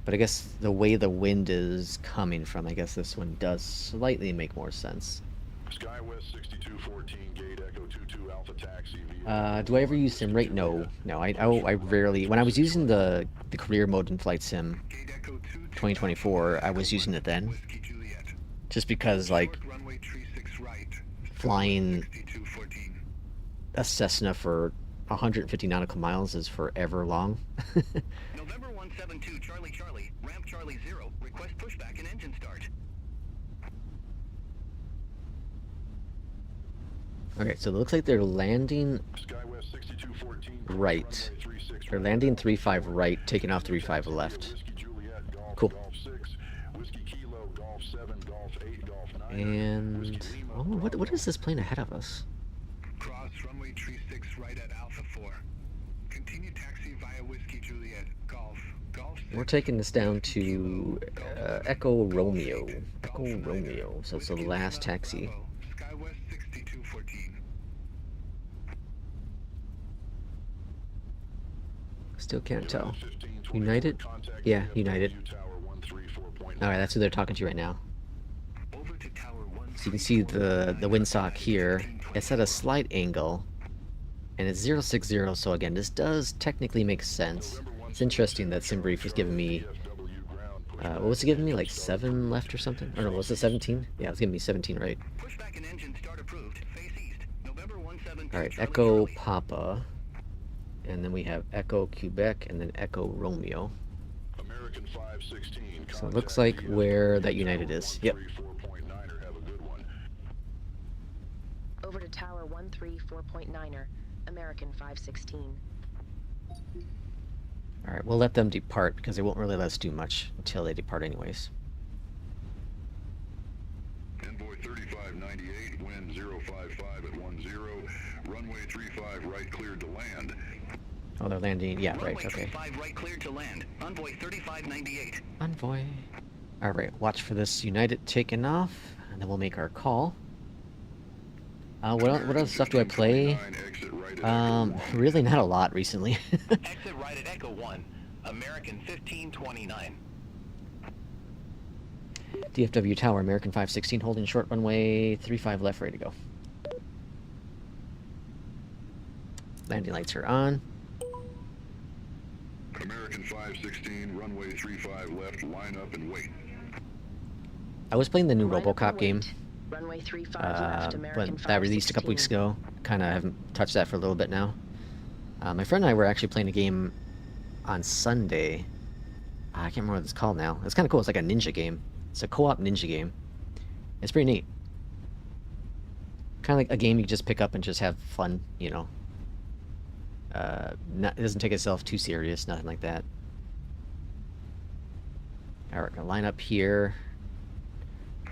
But I guess the way the wind is coming from, I guess this one does slightly make more sense. SkyWest 6214, gate Echo 22 Alpha Taxi. Do I ever use SimRate? No. No, I rarely... When I was using the career mode in Flight Sim 2024, I was using it then. Just because, like, flying a Cessna for 150 nautical miles is forever long. November 172, Charlie Charlie, ramp Charlie 0, request pushback and engine start. Okay, so it looks like they're landing right. They're landing 35 right, taking off 35 left. Cool. And oh, what is this plane ahead of us? Cross runway 36 right at Alpha 4. Continue taxi via Whiskey Juliet, Golf 6. We're taking this down to Echo Romeo. Echo Romeo. So it's the last taxi. SkyWest 6214. Still can't tell. United? Yeah, United. Alright, that's who they're talking to right now. So you can see the windsock here. It's at a slight angle, and it's 060, so again, this does technically make sense. It's interesting that SimBrief was giving me, what was it giving me, like 7 left or something? Or no, was it 17? Yeah, it was giving me 17 right. Alright, Echo Papa, and then we have Echo Quebec, and then Echo Romeo. So it looks like where that United is. Yep. Over to Tower 134.9er, American 516. Alright, we'll let them depart because they won't really let us do much until they depart anyways. Envoy 3598, wind 055 at 10, runway 35 right cleared to land. Oh, they're landing, yeah, right, okay. 35 right cleared to land, Envoy 3598. Envoy. Alright, watch for this United taking off, and then we'll make our call. What other stuff do I play? Really not a lot recently. Exit right at Echo 1, American 1529. DFW Tower, American 516, holding short runway 35 left, ready to go. Landing lights are on. American 516, runway 35 left, line up and wait. I was playing the new RoboCop game. Runway 35 left, American but that released a couple weeks ago. Kind of haven't touched that for a little bit now. My friend and I were actually playing a game on Sunday. I can't remember what it's called now. It's kind of cool. It's like a ninja game. It's a co-op ninja game. It's pretty neat. Kind of like a game you just pick up and just have fun, you know. It doesn't take itself too serious, nothing like that. Alright, we're gonna line up here.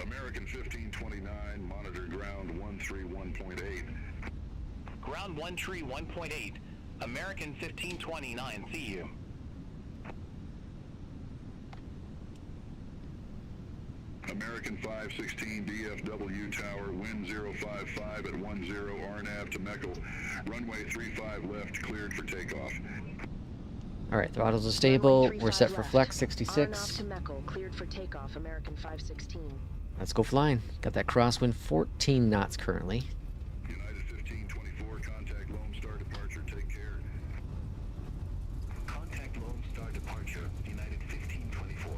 American 1529, monitor ground 131.8. Ground 131.8, American 1529, see you. American 516, DFW Tower, wind 055 at 10, RNAV to Meckel, runway 35 left, cleared for takeoff. Alright, throttles are stable. We're set for flex 66. To Meckel, cleared for takeoff, American 516. Let's go flying. Got that crosswind, 14 knots currently. United 1524, contact Lone Star departure, take care. Contact Lone Star departure, United 1524.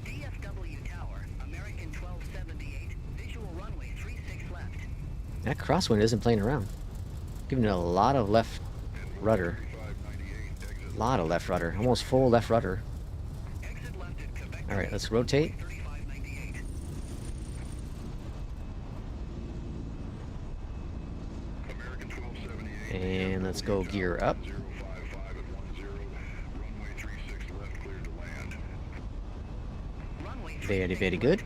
DFW Tower, American 1278, visual runway 36 left. That crosswind isn't playing around. Giving it a lot of left rudder. A lot of left rudder. Almost full left rudder. Alright, let's rotate. And let's go gear up. Very, very good.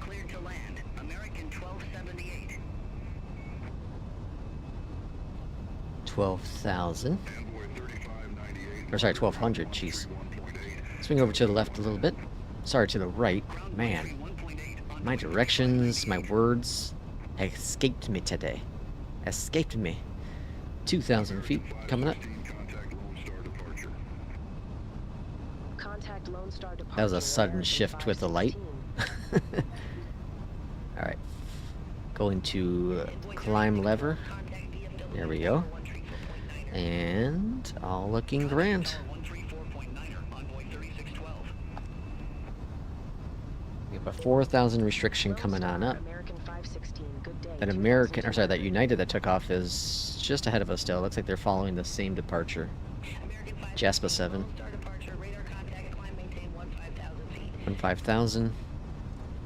12,000. Or sorry, 1,200, jeez. Swing over to the left a little bit. Sorry, to the right. Man, my directions, my words escaped me today. Escaped me. 2,000 feet coming up. Contact Lone Star departure. That was a sudden shift with the light. Alright. Going to climb lever. There we go. And all looking grand. We have a 4,000 restriction coming on up. That American, or sorry, that United that took off is just ahead of us still. Looks like they're following the same departure. Jaspa 7. 15,000.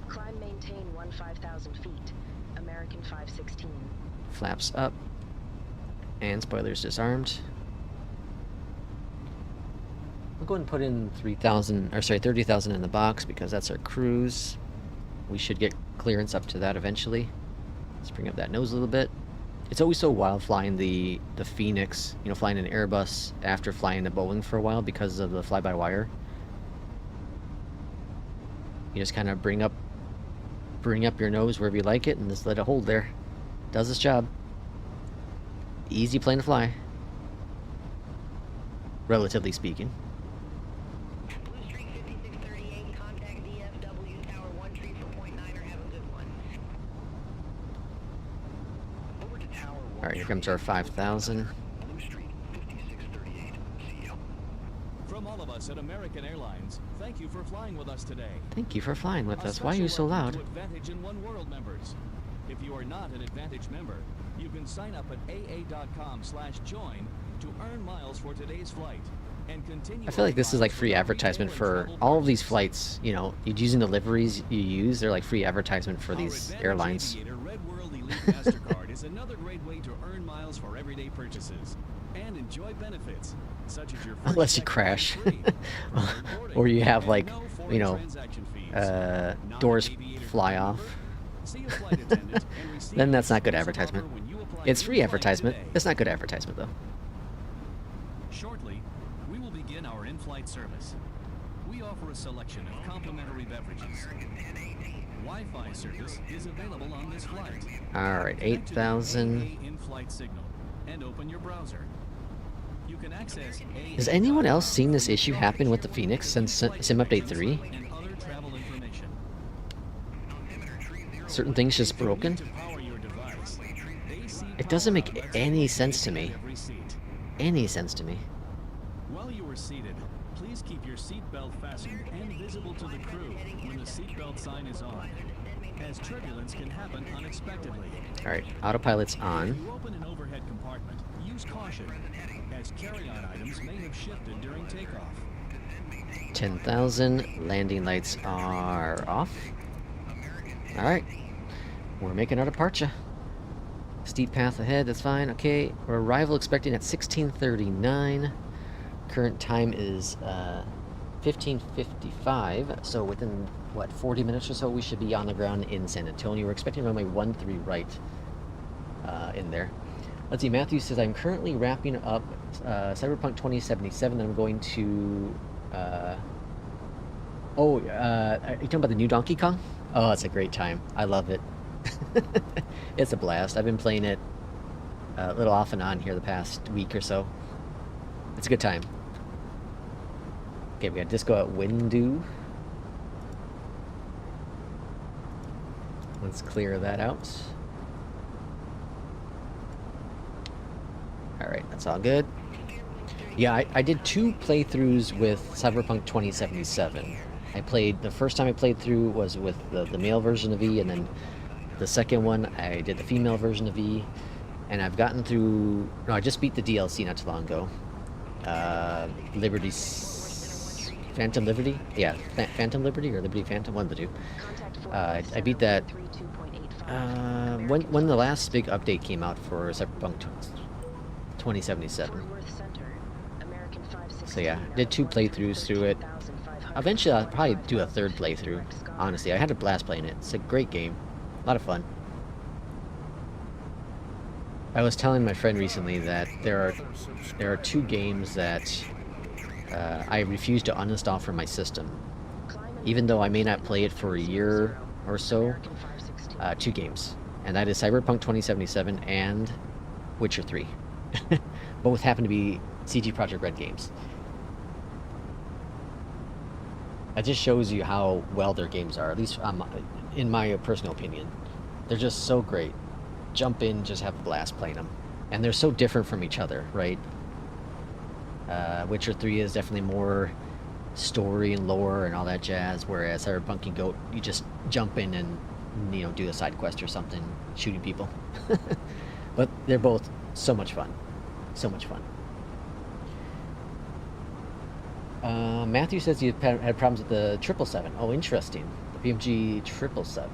Climb maintain 15,000 feet. American 516. Flaps up. And spoilers disarmed. We'll go ahead and put in 3,000, or sorry, 30,000 in the box because that's our cruise. We should get clearance up to that eventually. Let's bring up that nose a little bit. It's always so wild flying the FENIX, you know, flying an Airbus after flying the Boeing for a while because of the fly-by-wire. You just kind of bring up your nose wherever you like it and just let it hold there. Does its job. Easy plane to fly. Relatively speaking. Alright, here comes our 5,000. From all of us at American Airlines, thank you for flying with us today. Thank you for flying with us. Why are you so loud? Advantage and One World members. If you are not an Advantage member, you can sign up at aa.com/join to earn miles for today's flight and continue. I feel like this is like free advertisement for all of these flights. You know, using the liveries you use, they're like free advertisement for these airlines. Red World Elite MasterCard is another great way to earn miles for everyday purchases and enjoy benefits such as your unless you crash or you have like, you know, doors fly off. Then that's not good advertisement. It's free advertisement. It's not good advertisement though. Shortly, we will begin our in-flight service. We offer a selection of complimentary beverages. Wi-Fi service is available on this flight. All right, 8,000. In-flight signal and open your browser. You can access Has anyone else seen this issue happen with the FENIX since Sim Update 3? Certain things just broken. It doesn't make any sense to me. Any sense to me. While you are seated, please keep your seatbelt fastened and visible to the crew when the seatbelt sign is on, as turbulence can happen unexpectedly. All right, autopilot's on. If you open an overhead compartment, use caution, as carry-on items may have shifted during takeoff. 10,000. Landing lights are off. All right, we're making our departure. Steep path ahead, that's fine. Okay, our arrival expecting at 16:39. Current time is 15:55, so within, what, 40 minutes or so, we should be on the ground in San Antonio. We're expecting runway 13 right in there. Let's see, Matthew says, I'm currently wrapping up Cyberpunk 2077, and I'm going to... are you talking about the new Donkey Kong? Oh, it's a great time. I love it. It's a blast. I've been playing it a little off and on here the past week or so. It's a good time. Okay, we got Disco at Windu. Let's clear that out. Alright, that's all good. Yeah, I did 2 playthroughs with Cyberpunk 2077. The first time I played through was with the male version of E, and then the second one I did the female version of E, and I've gotten through... No, I just beat the DLC not too long ago. Phantom Liberty? Yeah, Phantom Liberty or Liberty Phantom, one of the two. I beat that when the last big update came out for Cyberpunk 2077. So yeah, did 2 playthroughs through it. Eventually I'll probably do a 3rd playthrough. Honestly, I had a blast playing it. It's a great game. A lot of fun. I was telling my friend recently that there are 2 games that I refuse to uninstall from my system. even though I may not play it for a year or so. 2 games, and that is Cyberpunk 2077 and Witcher 3. Both happen to be CG Projekt Red games. That just shows you how well their games are, at least in my personal opinion. They're just so great. Jump in, just have a blast playing them. And they're so different from each other, right? Witcher 3 is definitely more story and lore and all that jazz, whereas Cyberpunk you just jump in and, you know, do a side quest or something, shooting people. But they're both so much fun. So much fun. Matthew says you had problems with the 777. Oh, interesting. The PMG 777.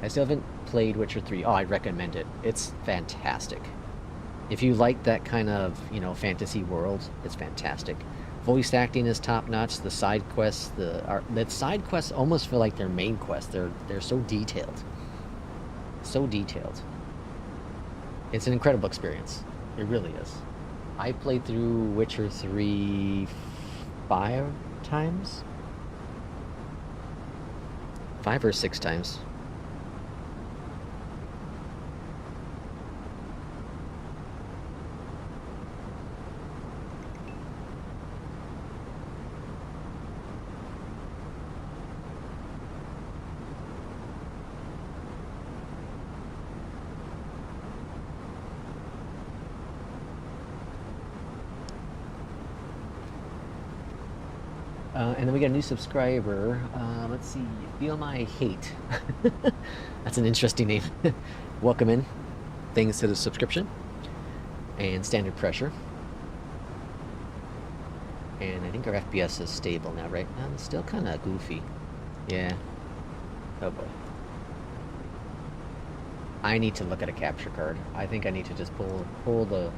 I still haven't played Witcher 3. Oh, I'd recommend it. It's fantastic. If you like that kind of, you know, fantasy world, it's fantastic. Voice acting is top notch. The side quests, the side quests almost feel like their main quests. They're so detailed. So detailed. It's an incredible experience. It really is. I played through Witcher 3 5 times? 5 or 6 times. And then we got a new subscriber. Let's see. Feel My Hate. That's an interesting name. Welcome in. Thanks to the subscription. And standard pressure. And I think our FPS is stable now, right? Now it's still kind of goofy. Yeah. Oh boy. I need to look at a capture card. I think I need to just pull the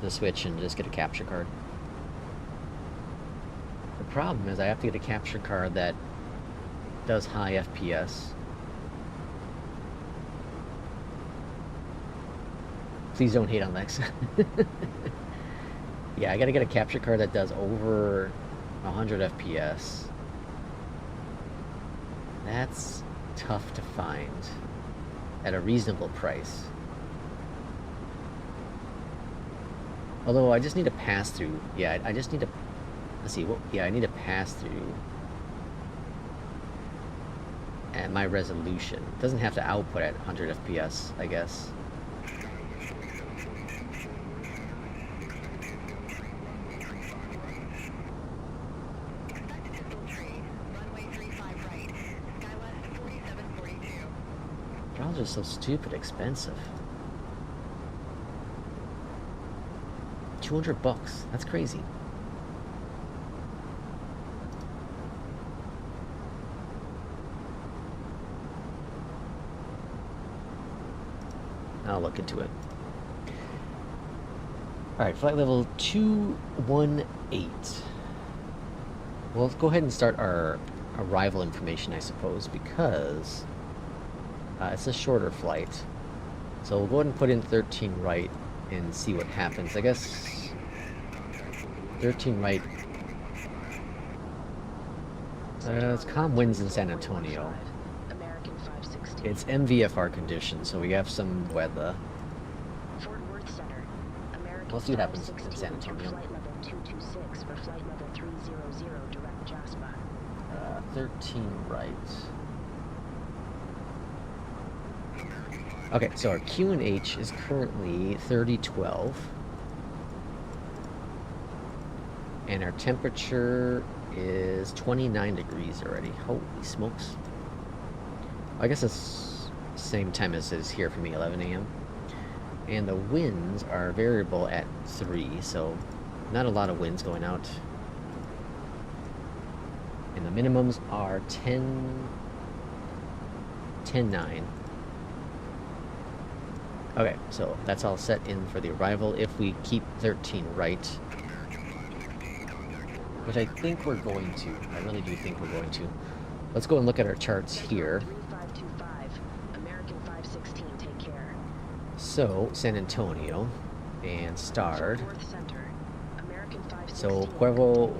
switch and just get a capture card. The problem is I have to get a capture card that does high FPS. Please don't hate on Lex. Yeah, I gotta get a capture card that does over 100 FPS. That's tough to find at a reasonable price. Although I just need a pass-through. Yeah, I just need a... Let's see, yeah, I need a pass-through at my resolution. It doesn't have to output at 100 FPS, I guess. Browser's so stupid expensive. $200. That's crazy. I'll look into it. Alright, flight level 218. Well, let's go ahead and start our arrival information, I suppose, because it's a shorter flight. So we'll go ahead and put in 13 right and see what happens. I guess 13 right. It's calm winds in San Antonio. It's MVFR conditions, so we have some weather. We'll see what happens in San Antonio. 13 right. Okay, so our QNH is currently 3012. And our temperature is 29 degrees already. Holy smokes. I guess it's the same time as it is here for me, 11 a.m. And the winds are variable at 3, so not a lot of winds going out. And the minimums are 10.9. Okay, so that's all set in for the arrival if we keep 13 right. Which I think we're going to. I really do think we're going to. Let's go and look at our charts here. So, San Antonio, and starred. So Cuervo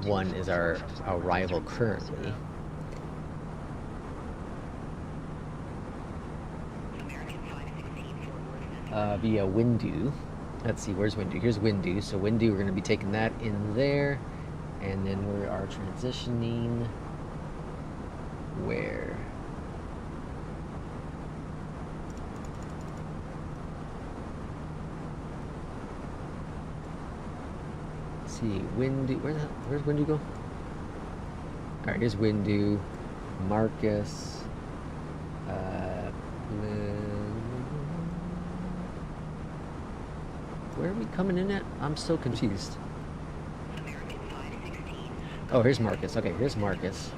1 is our arrival currently. Via Windu. Let's see, where's Windu? Here's Windu. So Windu, we're going to be taking that in there. And then we are transitioning where? Let's see, Windu, where's Windu go? Alright, here's Windu, Marcus, where are we coming in at? I'm so confused. Oh, here's Marcus. Okay, here's Marcus.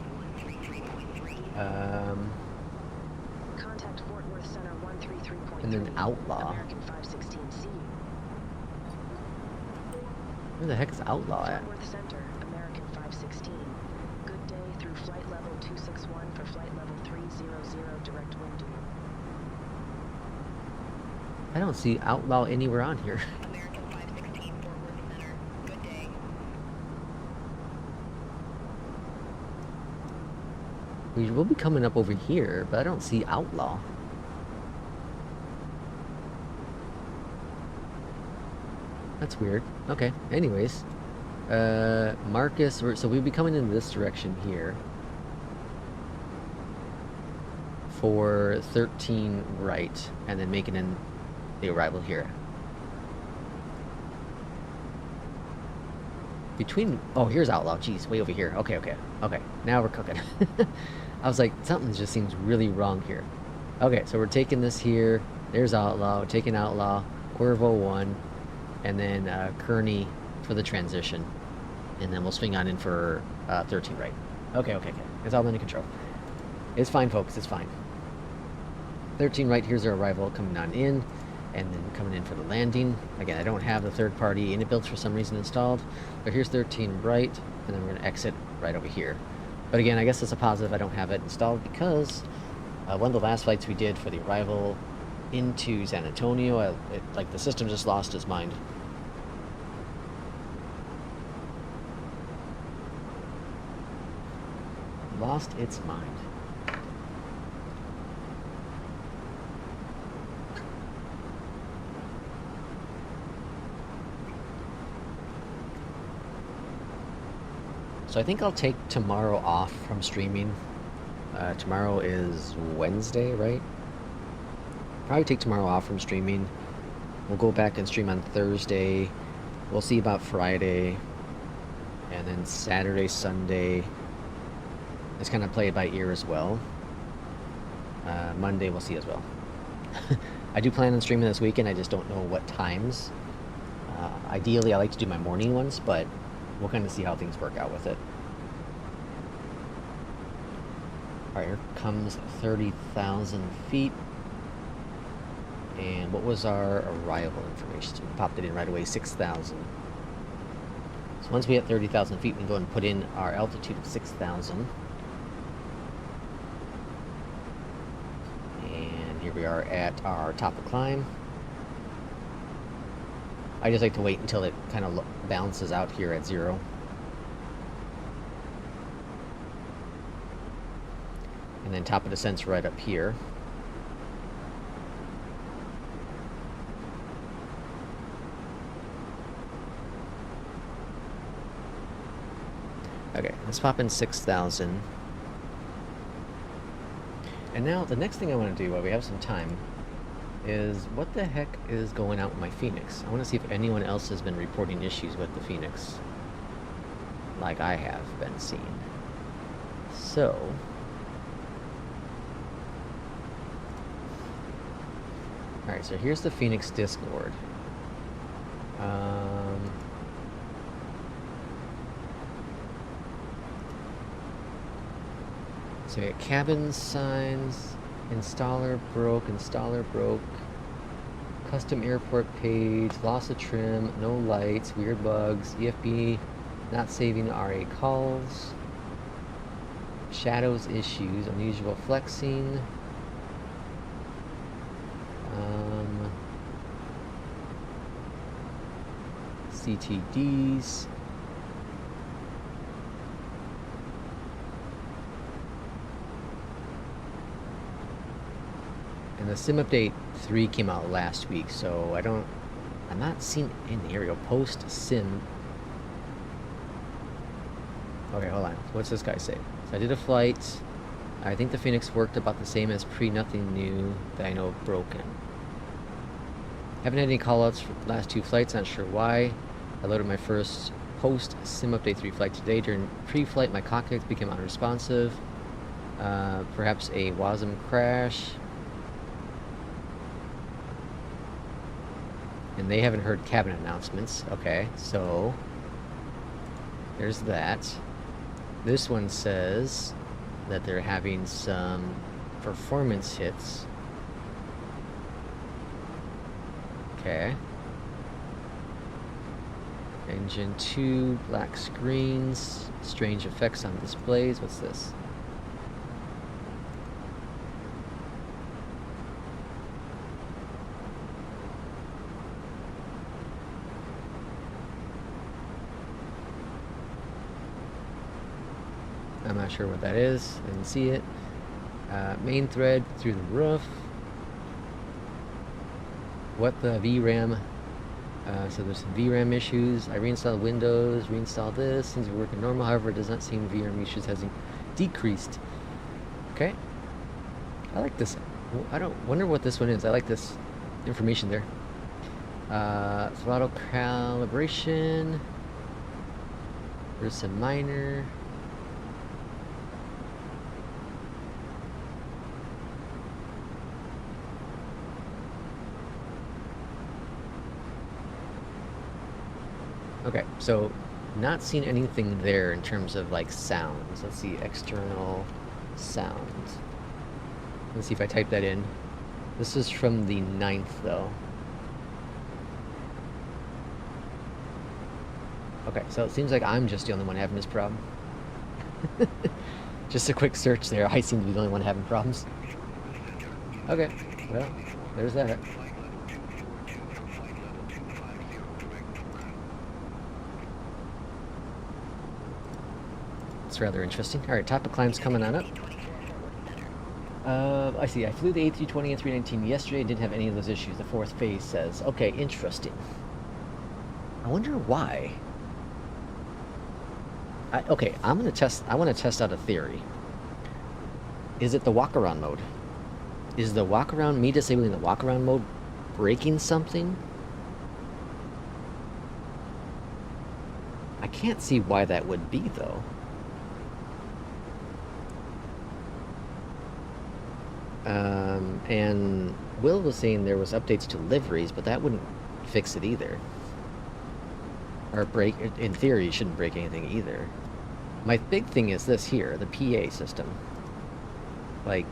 Contact Fort Worth Center 133.3. And then Outlaw. American 516C. Where the heck is Outlaw at? Fort Worth Center, American 516. Good day through flight level 261 for flight level 300 direct wind. I don't see Outlaw anywhere on here. American 516, Fort Worth Center. Good day. We will be coming up over here, but I don't see Outlaw. That's weird. Okay, anyways. Marcus, so we'll be coming in this direction here. For 13 right, and then making in the arrival here. Between, oh, here's Outlaw. Jeez, way over here. Okay. Now we're cooking. I was like, something just seems really wrong here. Okay, so we're taking this here. There's Outlaw. We're taking Outlaw, Cuervo 1, and then Kearney for the transition. And then we'll swing on in for 13 right. Okay. It's all under control. It's fine, folks. It's fine. 13 right, here's our arrival coming on in. And then coming in for the landing. Again, I don't have the third-party init builds for some reason installed. But here's 13 right, and then we're going to exit right over here. But again, I guess it's a positive I don't have it installed because one of the last flights we did for the arrival into San Antonio, like the system just lost its mind. Lost its mind. So I think I'll take tomorrow off from streaming. Tomorrow is Wednesday, right? Probably take tomorrow off from streaming. We'll go back and stream on Thursday. We'll see about Friday. And then Saturday, Sunday. It's kind of played by ear as well. Monday we'll see as well. I do plan on streaming this weekend, I just don't know what times. Ideally I like to do my morning ones, but we'll kind of see how things work out with it. Alright, here comes 30,000 feet. And what was our arrival information? So we popped it in right away, 6,000. So once we hit 30,000 feet, we can go and put in our altitude of 6,000. And here we are at our top of climb. I just like to wait until it kind of balances out here at 0. And then top of descent's right up here. Okay, let's pop in 6,000. And now the next thing I want to do while we have some time is what the heck is going on with my FENIX? I want to see if anyone else has been reporting issues with the FENIX like I have been seeing. So alright, so here's the FENIX Discord. So we got cabin signs, installer broke, custom airport page, loss of trim, no lights, weird bugs, EFB not saving RA calls, shadows issues, unusual flexing, CTDs. And the Sim Update 3 came out last week, so I'm not seeing in the area post Sim. Okay, hold on. What's this guy say? So I did a flight. I think the FENIX worked about the same as pre, nothing new that I know of broken. Haven't had any callouts for the last 2 flights, not sure why. I loaded my first post Sim Update 3 flight today. During pre-flight, my cockpit became unresponsive. Perhaps a WASM crash. And they haven't heard cabin announcements. Okay, so there's that. This one says that they're having some performance hits. Okay. Engine 2, black screens, strange effects on displays. What's this? I'm not sure what that is. I didn't see it. Main thread through the roof. What the VRAM? So there's some VRAM issues. I reinstalled Windows, reinstalled this. Seems to be working normal. However, it does not seem VRAM issues has decreased. Okay. I like this. I don't wonder what this one is. I like this information there. Throttle calibration. There's some minor. Okay, so not seeing anything there in terms of like sounds. Let's see, external sounds. Let's see if I type that in. This is from the 9th though. Okay, so it seems like I'm just the only one having this problem. Just a quick search there. I seem to be the only one having problems. Okay, well, there's that. Rather interesting. Alright, topic climb's coming on up. I see. I flew the A320 and 319 yesterday. Didn't have any of those issues. The 4th phase says. Okay, interesting. I wonder why. Okay, I'm gonna test. I want to test out a theory. Is it the walk-around mode? Is the walk-around, me disabling the walk-around mode, breaking something? I can't see why that would be though. And Will was saying there was updates to liveries, but that wouldn't fix it either. Or break, in theory, it shouldn't break anything either. My big thing is this here, the PA system. Like,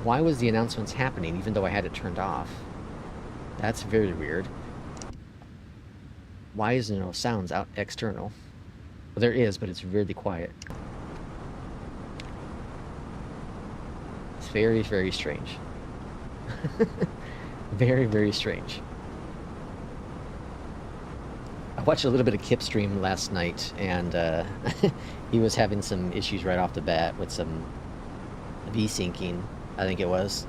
why was the announcements happening even though I had it turned off? That's very weird. Why is there no sounds out external? Well, there is, but it's really quiet. Very, very strange. Very, very strange. I watched a little bit of Kip's stream last night, and he was having some issues right off the bat with some V-syncing, I think it was.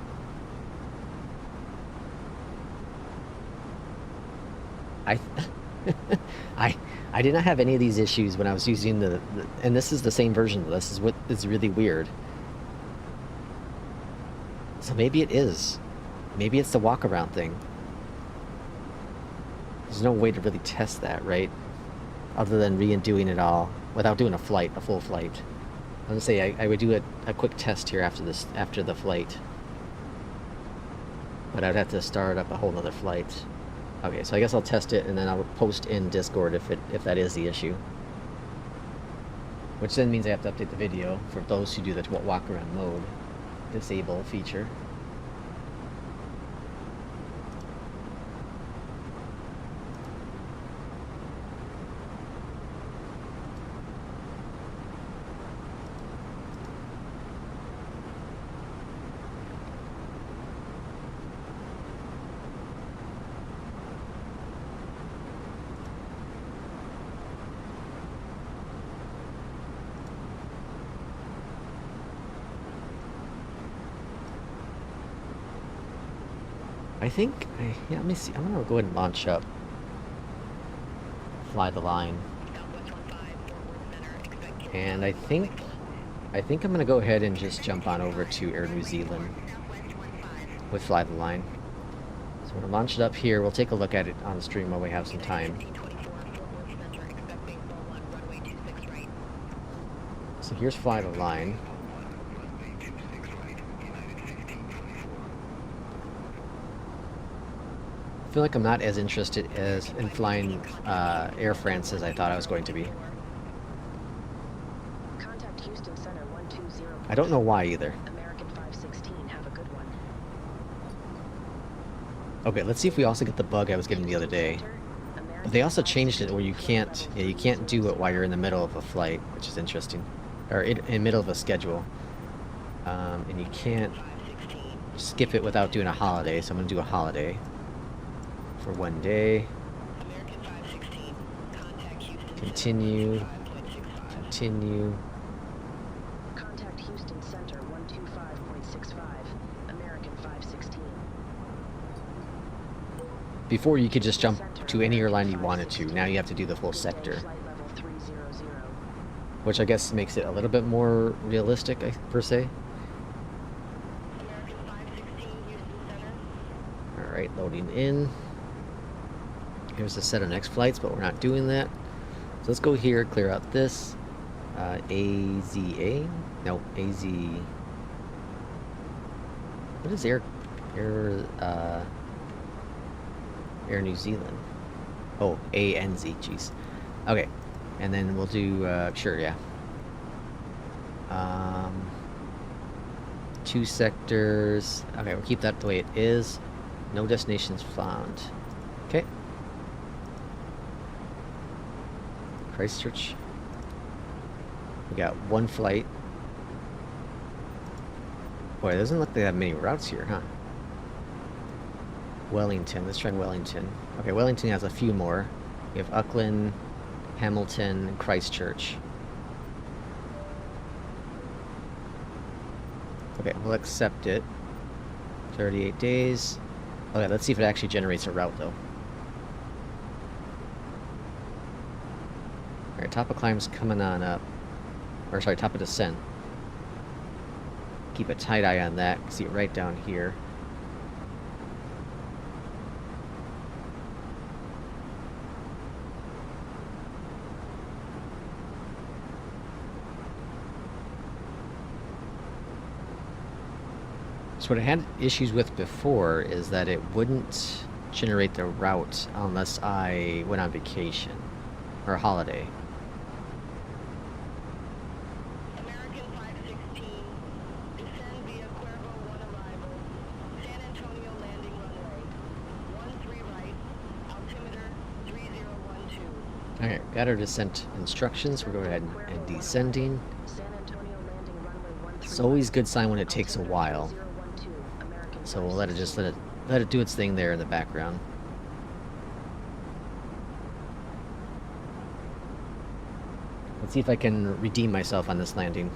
I did not have any of these issues when I was using the and this is the same version. This is what is really weird. So maybe it is. Maybe it's the walk-around thing. There's no way to really test that, right? Other than re-doing it all without doing a full flight. I'm gonna say I would do a quick test here after the flight. But I'd have to start up a whole other flight. Okay, so I guess I'll test it and then I'll post in Discord if that is the issue. Which then means I have to update the video for those who do the walk-around mode. Disable feature. I think, yeah, let me see. I'm gonna go ahead and launch up. Fly the line. And I think I'm gonna go ahead and just jump on over to Air New Zealand with Fly the Line. So we're gonna launch it up here. We'll take a look at it on the stream while we have some time. So here's Fly the Line. I feel like I'm not as interested in flying Air France as I thought I was going to be. Contact Houston Center 120. I don't know why either. American 516, have a good one. Okay, let's see if we also get the bug I was getting the other day. They also changed it where you can't do it while you're in the middle of a flight, which is interesting, or in the middle of a schedule, and you can't skip it without doing a holiday. So I'm gonna do a holiday for 1 day. Continue. Continue. Contact Houston Center 125.65, American 516. Before you could just jump to any airline you wanted to. Now you have to do the full sector, which I guess makes it a little bit more realistic, per se. All right, loading in. Here's a set of next flights, but we're not doing that. So let's go here, clear out this. AZA? No, AZ. What is Air New Zealand? Oh, ANZ, jeez. Okay, and then we'll do, sure, yeah. 2 sectors. Okay, we'll keep that the way it is. No destinations found. Okay. Christchurch. We got 1 flight. Boy, it doesn't look like they have many routes here, huh? Wellington. Let's try Wellington. Okay, Wellington has a few more. We have Auckland, Hamilton, and Christchurch. Okay, we'll accept it. 38 days. Okay, let's see if it actually generates a route, though. Alright, top of climb's coming on up. Or, sorry, top of descent. Keep a tight eye on that. See it right down here. So what I had issues with before is that it wouldn't generate the route unless I went on vacation or a holiday. American 516, descend via Cuervo 1 arrival, San Antonio landing runway, 13 right, altimeter 3012. Okay, got our descent instructions. We're going ahead and descending. It's always a good sign when it takes a while. So we'll let it do its thing there in the background. Let's see if I can redeem myself on this landing.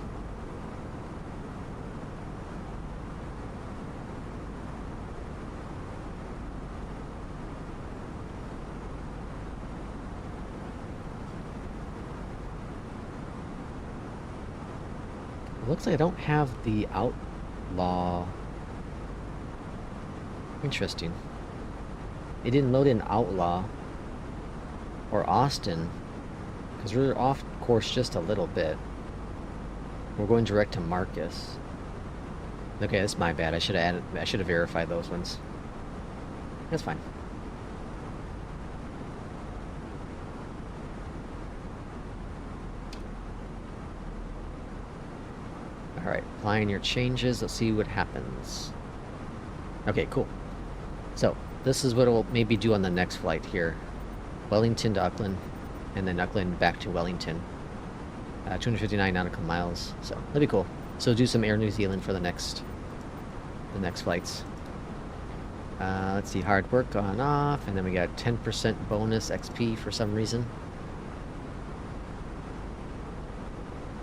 It looks like I don't have the outlaw. Interesting. It didn't load in Outlaw or Austin because we're off course just a little bit. We're going direct to Marcus. Okay, that's my bad. I should have verified those ones. That's fine. All right, flying your changes. Let's see what happens. Okay, cool. So, this is what we'll maybe do on the next flight here. Wellington to Auckland, and then Auckland back to Wellington. 259 nautical miles, so that'd be cool. So do some Air New Zealand for the next flights. Let's see, hard work on off, and then we got 10% bonus XP for some reason.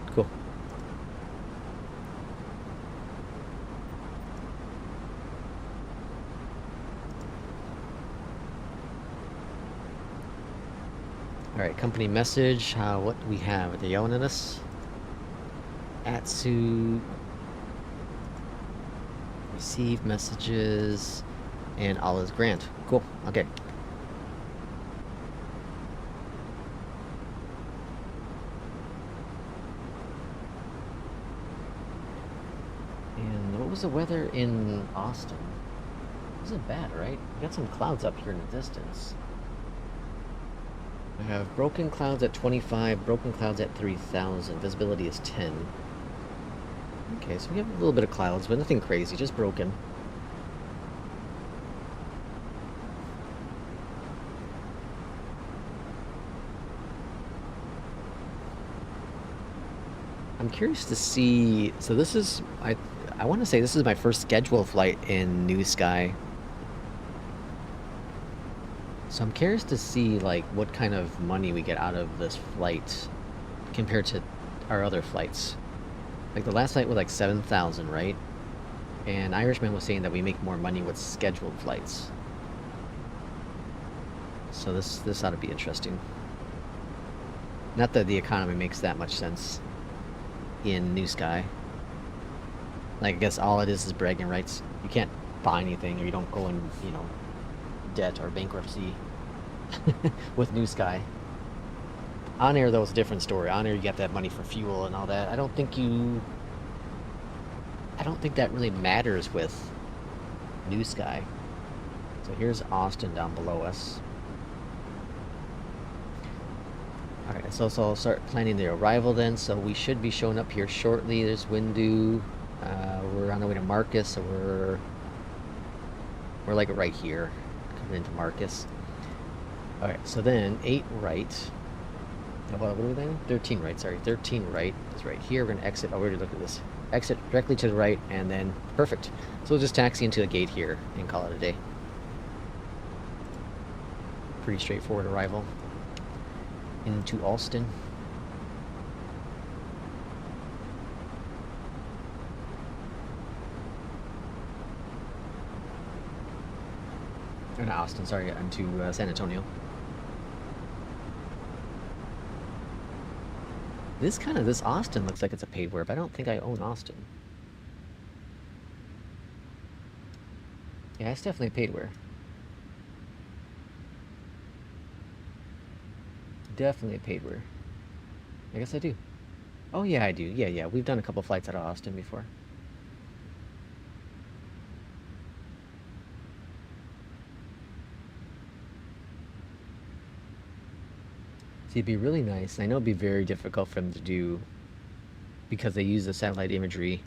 Cool. Alright, company message. What do we have? Are they yelling at us? Atsu. Receive messages. And all is grant. Cool. Okay. And what was the weather in Austin? It wasn't bad, right? We got some clouds up here in the distance. I have broken clouds at 25, broken clouds at 3,000. Visibility is 10. Okay, so we have a little bit of clouds, but nothing crazy, just broken. I'm curious to see, so this is, I want to say this is my first scheduled flight in New Sky. So I'm curious to see like what kind of money we get out of this flight compared to our other flights. Like the last flight was like 7,000, right? And Irishman was saying that we make more money with scheduled flights. So this ought to be interesting. Not that the economy makes that much sense in New Sky. Like I guess all it is bragging rights. You can't buy anything or you don't go in, you know, debt or bankruptcy with New Sky. On Air though is a different story. On Air you get that money for fuel and all that. I don't think that really matters with New Sky. So here's Austin down below us. Alright, so I'll start planning the arrival then. So we should be showing up here shortly. There's Windu. We're on our way to Marcus, so we're like right here. Coming into Marcus. Alright, so then 8 right. What are we doing? 13 right, sorry. 13 right is right here. We're going to exit. Oh, we already looked at this. Exit directly to the right, and then perfect. So we'll just taxi into the gate here and call it a day. Pretty straightforward arrival into Austin. Or not Austin, sorry, into San Antonio. This Austin looks like it's a paidware, but I don't think I own Austin. Yeah, it's definitely paidware. Definitely a paidware. I guess I do. Oh yeah, I do. Yeah. We've done a couple flights out of Austin before. See, it'd be really nice. I know it'd be very difficult for them to do because they use the satellite imagery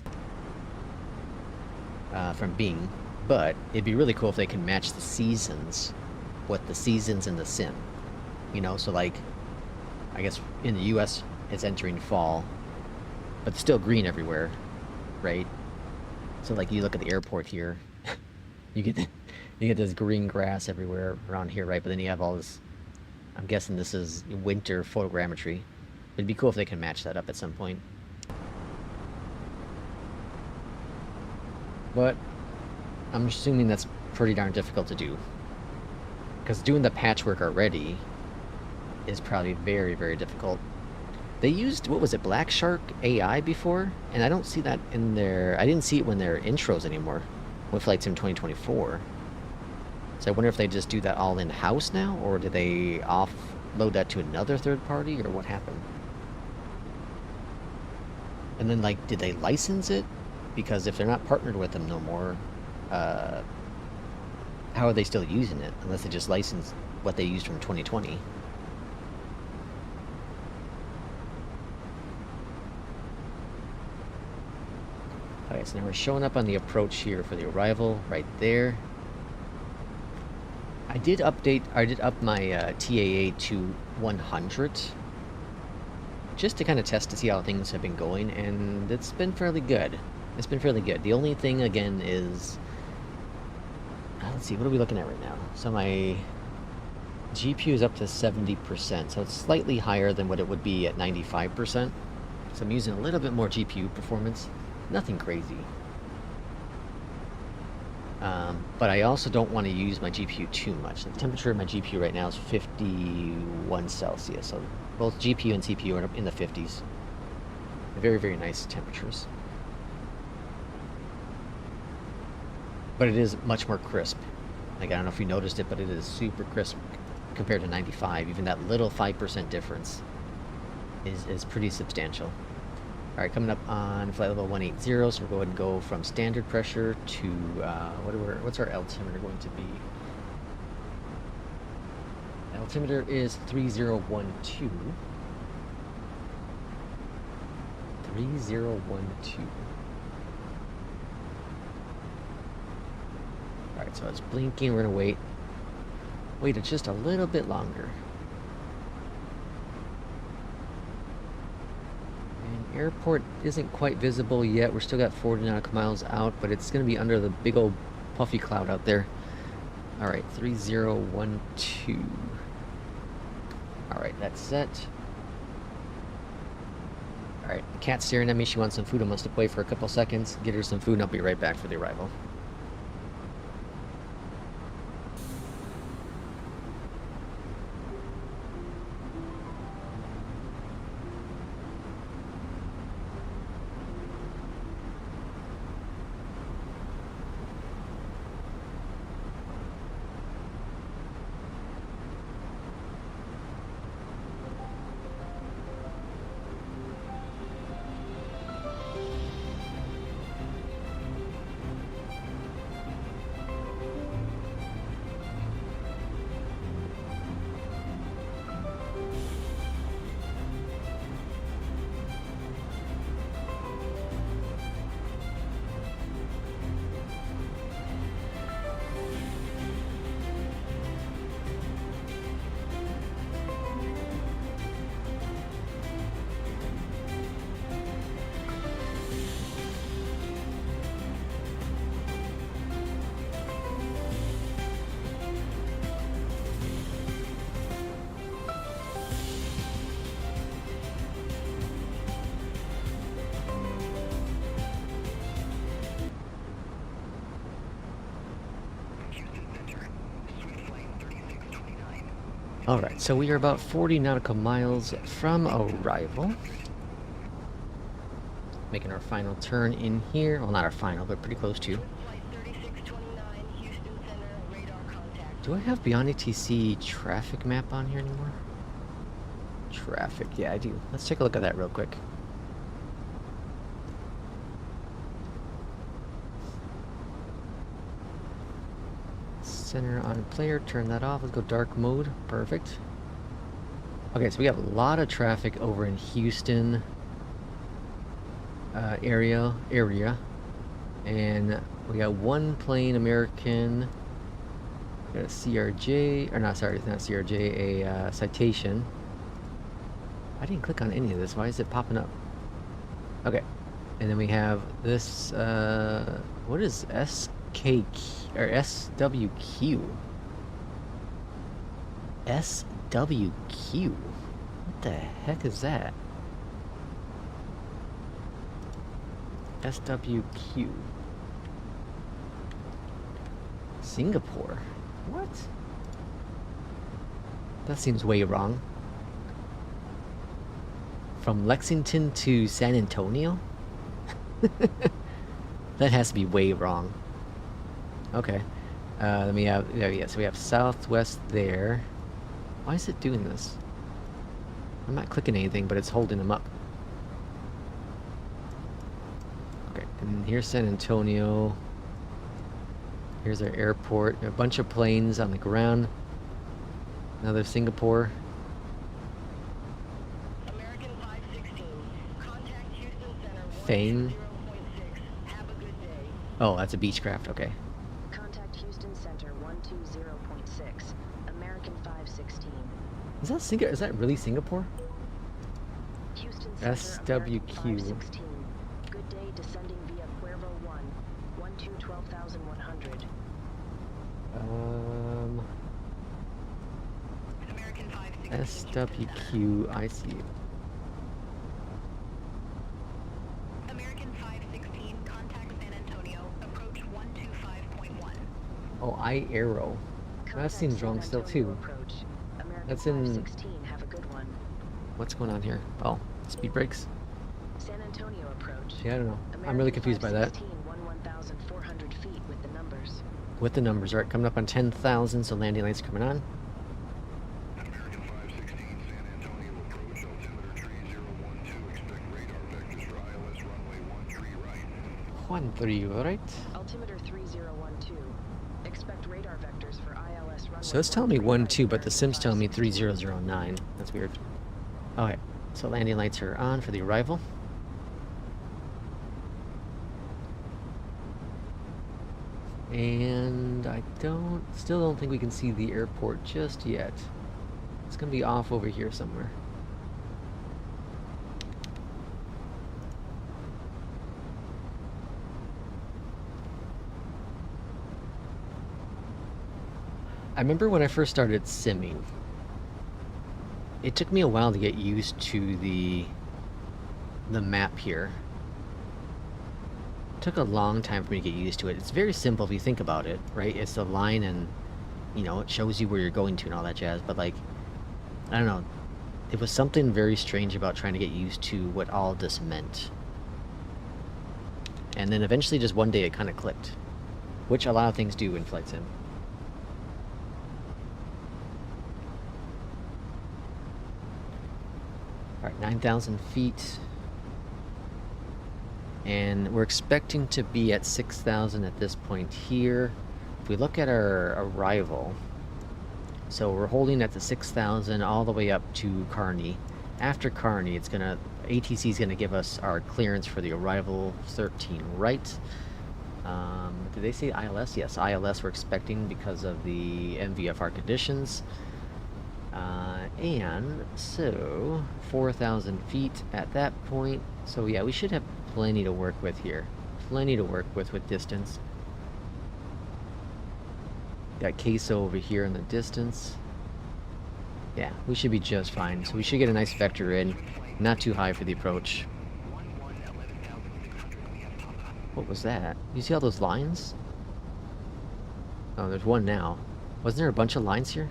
from Bing, but it'd be really cool if they can match the seasons with the seasons in the sim. You know, so like, I guess in the US it's entering fall, but it's still green everywhere, right? So like you look at the airport here, you get this green grass everywhere around here, right? But then you have all this, I'm guessing this is winter photogrammetry. It'd be cool if they can match that up at some point. But I'm assuming that's pretty darn difficult to do. Because doing the patchwork already is probably very, very difficult. They used, what was it, Black Shark AI before? And I don't see that in their, I didn't see it when their intros anymore with Flight Sim 2024. So I wonder if they just do that all in-house now, or do they offload that to another third party, or what happened? And then, like, did they license it? Because if they're not partnered with them no more, how are they still using it? Unless they just license what they used from 2020. Alright, so now we're showing up on the approach here for the arrival, right there. I did up my TAA to 100 just to kind of test to see how things have been going, and it's been fairly good. It's been fairly good. The only thing again is, let's see, what are we looking at right now? So my GPU is up to 70%, so it's slightly higher than what it would be at 95%. So I'm using a little bit more GPU performance. Nothing crazy. But I also don't want to use my GPU too much. The temperature of my GPU right now is 51 1 Celsius. So both GPU and CPU are in the 50s. Very, very nice temperatures. But it is much more crisp. Like, I don't know if you noticed it, but it is super crisp compared to 95. Even that little 5% difference is pretty substantial. All right, coming up on flight level 180, so we'll go ahead and go from standard pressure to, what's our altimeter going to be? Altimeter is 3012. 3012. Alright, so it's blinking. We're going to wait it just a little bit longer. And airport isn't quite visible yet. We're still got 40 nautical miles out, but it's going to be under the big old puffy cloud out there. Alright, 3012. Alright, that's set. Alright, the cat's staring at me. She wants some food and wants to play for a couple seconds. Get her some food and I'll be right back for the arrival. Alright, so we are about 40 nautical miles from arrival. Making our final turn in here. Well, not our final, but pretty close to. Do I have BeyondATC traffic map on here anymore? Traffic, yeah, I do. Let's take a look at that real quick. Center on player, turn that off. Let's go dark mode. Perfect. Okay, so we have a lot of traffic over in Houston area, and we got one plane, American. We got a CRJ, or not? Sorry, it's not CRJ. A Citation. I didn't click on any of this. Why is it popping up? Okay, and then we have this. What is SK or SWQ? SWQ. What the heck is that? SWQ. Singapore. What? That seems way wrong. From Lexington to San Antonio? That has to be way wrong. Okay. Then we have, yeah, so we have Southwest there. Why is it doing this? I'm not clicking anything, but it's holding them up. Okay, and here's San Antonio. Here's our airport. A bunch of planes on the ground. Another Singapore. American 516. Contact Houston Center. Fame. 120.6. Have a good day. Oh, that's a Beechcraft. Okay. Contact Houston Center 120.6. American 516. Is that Singapore? Is that really Singapore? Houston Center, SWQ. American 516. Good day descending via Cuervo 1. 12,100. American 516. SWQ. I see. American 516. Contact San Antonio. Approach 125.1. Oh, I arrow. That seems wrong still too. Approach. American That's in... 16, have a good one. What's going on here? Oh, speed brakes? San Antonio approach. Yeah, I don't know. I'm really confused by that. 1,400 feet with the numbers. With the numbers, right? Coming up on 10,000, so landing lights coming on. American 516, San Antonio approach, altimeter 3012, expect radar vectors for ILS runway 13 right. 13 right. Altimeter 3012, expect radar vectors for ILS runway. So it's telling me 12, but the sim's telling me 3009. That's weird. Okay, so landing lights are on for the arrival. And I still don't think we can see the airport just yet. It's gonna be off over here somewhere. I remember when I first started simming, it took me a while to get used to the map here. It took a long time for me to get used to it. It's very simple if you think about it, right? It's the line and, you know, it shows you where you're going to and all that jazz, but like, I don't know. It was something very strange about trying to get used to what all this meant. And then eventually just one day it kind of clicked, which a lot of things do in flight sim. Alright, 9,000 feet. And we're expecting to be at 6,000 at this point here. If we look at our arrival, so we're holding at the 6,000 all the way up to Kearney. After Kearney, it's gonna, ATC is gonna give us our clearance for the arrival 13 right. Did they say ILS? Yes, ILS we're expecting because of the MVFR conditions. And so 4,000 feet at that point. So yeah, we should have plenty to work with here. Plenty to work with distance. Got queso over here in the distance. Yeah, we should be just fine. So we should get a nice vector in. Not too high for the approach. What was that? You see all those lines? Oh, there's one now. Wasn't there a bunch of lines here?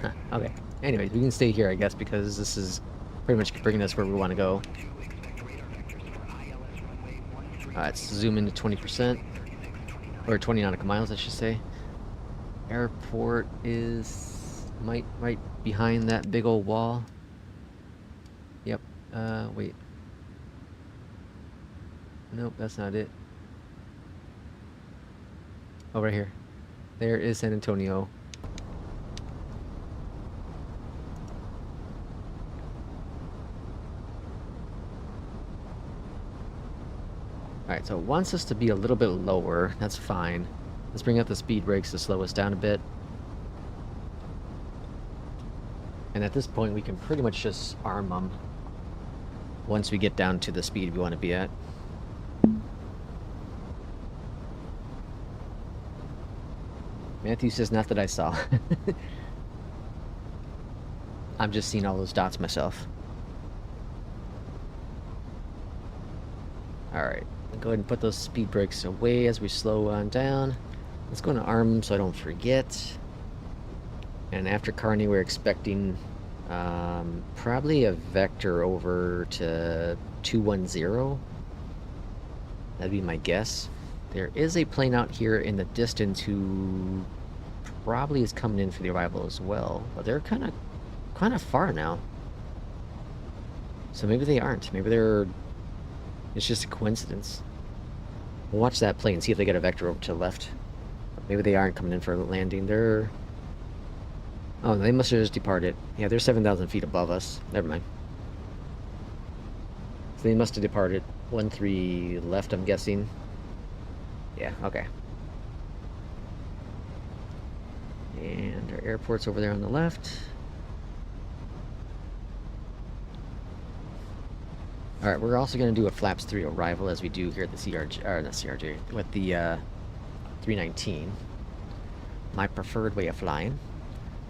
Huh, okay. Anyways, we can stay here, I guess, because this is pretty much bringing us where we want to go. Let's zoom into 20%. Or 20 nautical miles, I should say. Airport is right behind that big old wall. Yep. Wait. Nope, that's not it. Oh, right here. There is San Antonio. Alright, so it wants us to be a little bit lower. That's fine. Let's bring up the speed brakes to slow us down a bit. And at this point, we can pretty much just arm them once we get down to the speed we want to be at. Matthew says, not that I saw. I'm just seeing all those dots myself. Alright. Go ahead and put those speed brakes away as we slow on down. Let's go into arm so I don't forget. And after Kearney, we're expecting probably a vector over to 210. That'd be my guess. There is a plane out here in the distance who probably is coming in for the arrival as well, but they're kind of far now. So maybe they aren't. Maybe they're. It's just a coincidence. We'll watch that plane, see if they get a vector over to the left. Maybe they aren't coming in for a landing. They're... Oh, they must have just departed. Yeah, they're 7,000 feet above us. Never mind. So they must have departed. 1-3 left, I'm guessing. Yeah, okay. And our airport's over there on the left. Alright, we're also going to do a flaps 3 arrival as we do here at the CRJ, or not CRJ, with the 319. My preferred way of flying.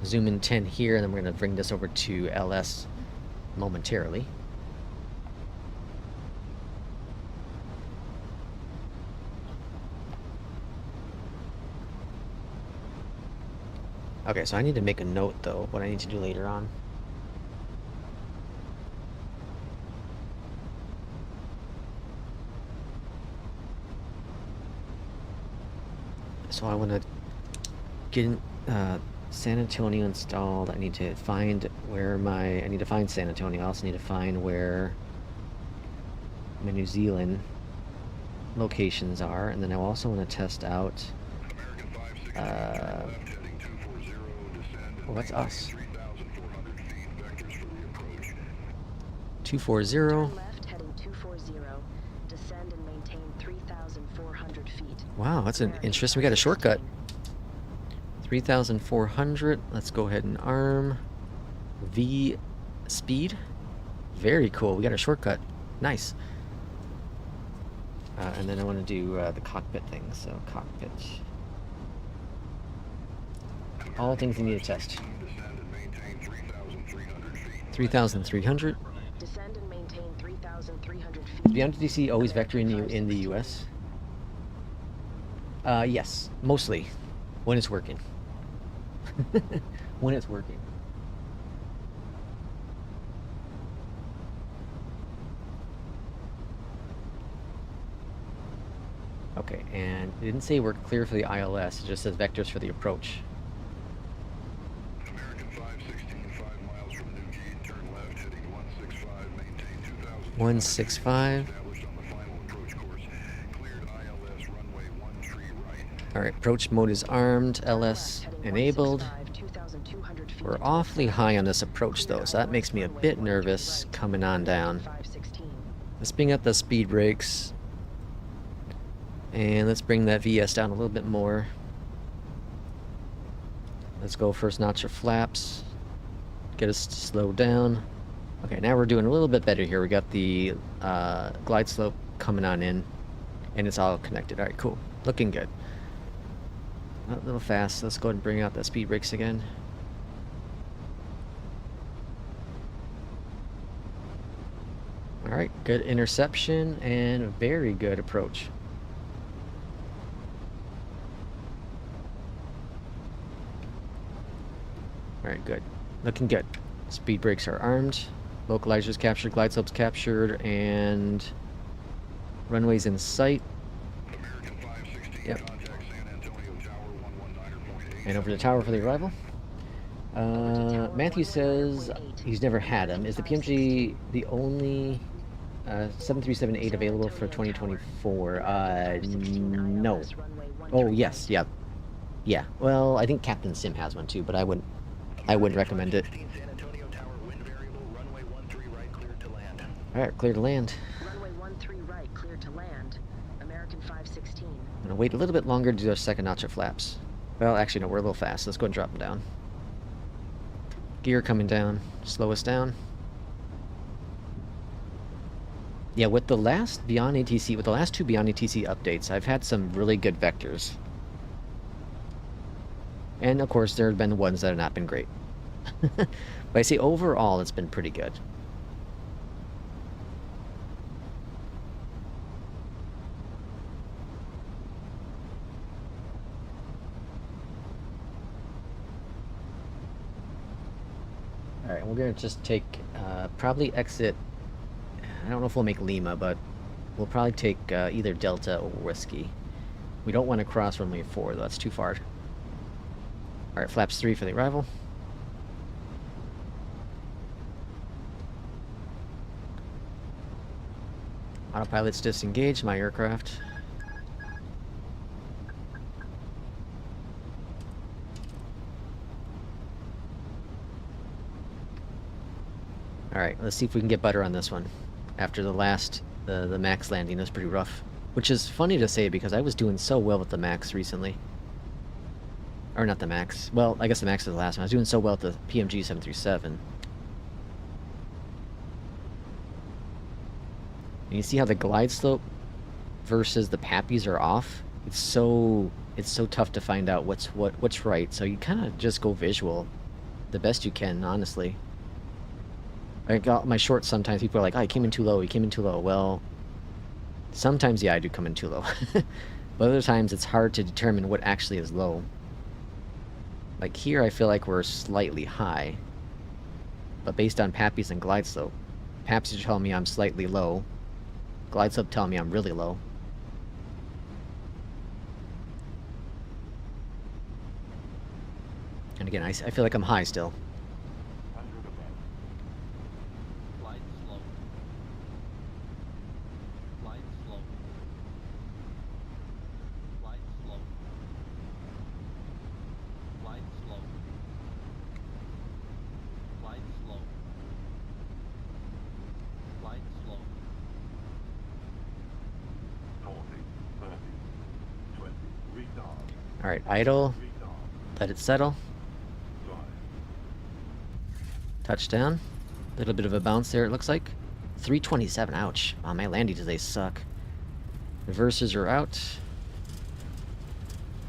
Zoom in 10 here, and then we're going to bring this over to LS momentarily. Okay, so I need to make a note, though, what I need to do later on. So I want to get San Antonio installed. I need to find where my... I need to find San Antonio. I also need to find where my New Zealand locations are. And then I also want to test out... well, that's us. 240. Turn left, heading 240. Descend and maintain 3,400 feet. Wow, that's an interesting. We got a shortcut. 3,400. Let's go ahead and arm. V speed. Very cool. We got a shortcut. Nice. And then I want to do the cockpit thing. So cockpit. All things you need to test. 3,300. Descend and maintain 3,300 feet. BeyondATC always vectoring you in the US? Yes, mostly. When it's working. When it's working. Okay, and it didn't say we're clear for the ILS, it just says vectors for the approach. American 516, 5 miles from Newgate, turn left, heading 165, maintain 2,000. 165. Established on the final approach course. Cleared ILS runway 13 right. Alright, approach mode is armed, LS enabled. We're awfully high on this approach though, so that makes me a bit nervous coming on down. Let's bring up the speed brakes. And let's bring that VS down a little bit more. Let's go first notch of flaps. Get us to slow down. Okay, now we're doing a little bit better here. We got the glide slope coming on in. And it's all connected. Alright, cool. Looking good. A little fast. Let's go ahead and bring out the speed brakes again. Alright, good interception and very good approach. Alright, good. Looking good. Speed brakes are armed. Localizers captured, glide slopes captured, and runways in sight. Yep. And over the tower for the arrival. Matthew says he's never had them. Is the PMG the only 737-8 available for 2024? No. Oh, yes, yeah. Yeah, well, I think Captain Sim has one too, but I wouldn't recommend it. Alright, clear to land. Runway 13 right, clear to land. American 516. I'm gonna wait a little bit longer to do our second notch of flaps. Well, actually, no, we're a little fast. Let's go and drop them down. Gear coming down. Slow us down. Yeah, with the last BeyondATC, with the last two BeyondATC updates, I've had some really good vectors. And of course, there have been ones that have not been great. But I say overall, it's been pretty good. Alright, we're going to just take, probably exit, I don't know if we'll make Lima, but we'll probably take either Delta or Whiskey. We don't want to cross runway 4, though, that's too far. Alright, flaps 3 for the arrival. Autopilot's disengaged my aircraft. Alright, let's see if we can get better on this one. After the last, the Max landing was pretty rough. Which is funny to say because I was doing so well with the Max recently. Or not the Max. Well, I guess the Max is the last one. I was doing so well with the PMG 737. And you see how the glide slope versus the Pappies are off? It's so tough to find out what's right. So you kind of just go visual the best you can, honestly. I got my shorts sometimes. People are like, oh, he came in too low. He came in too low. Well, sometimes, yeah, I do come in too low. But other times, it's hard to determine what actually is low. Like here, I feel like we're slightly high. But based on PAPIs and glide slope, PAPIs are telling me I'm slightly low. Glide slope telling me I'm really low. And again, I feel like I'm high still. Glide slope. Glide slope. Glide slope. Glide slope. Glide slope. Glide slope. 40, 30, 20, retard. Alright, idle. Let it settle. Touchdown. A little bit of a bounce there, it looks like. 327, ouch. Oh, my landings, they suck. Reversers are out.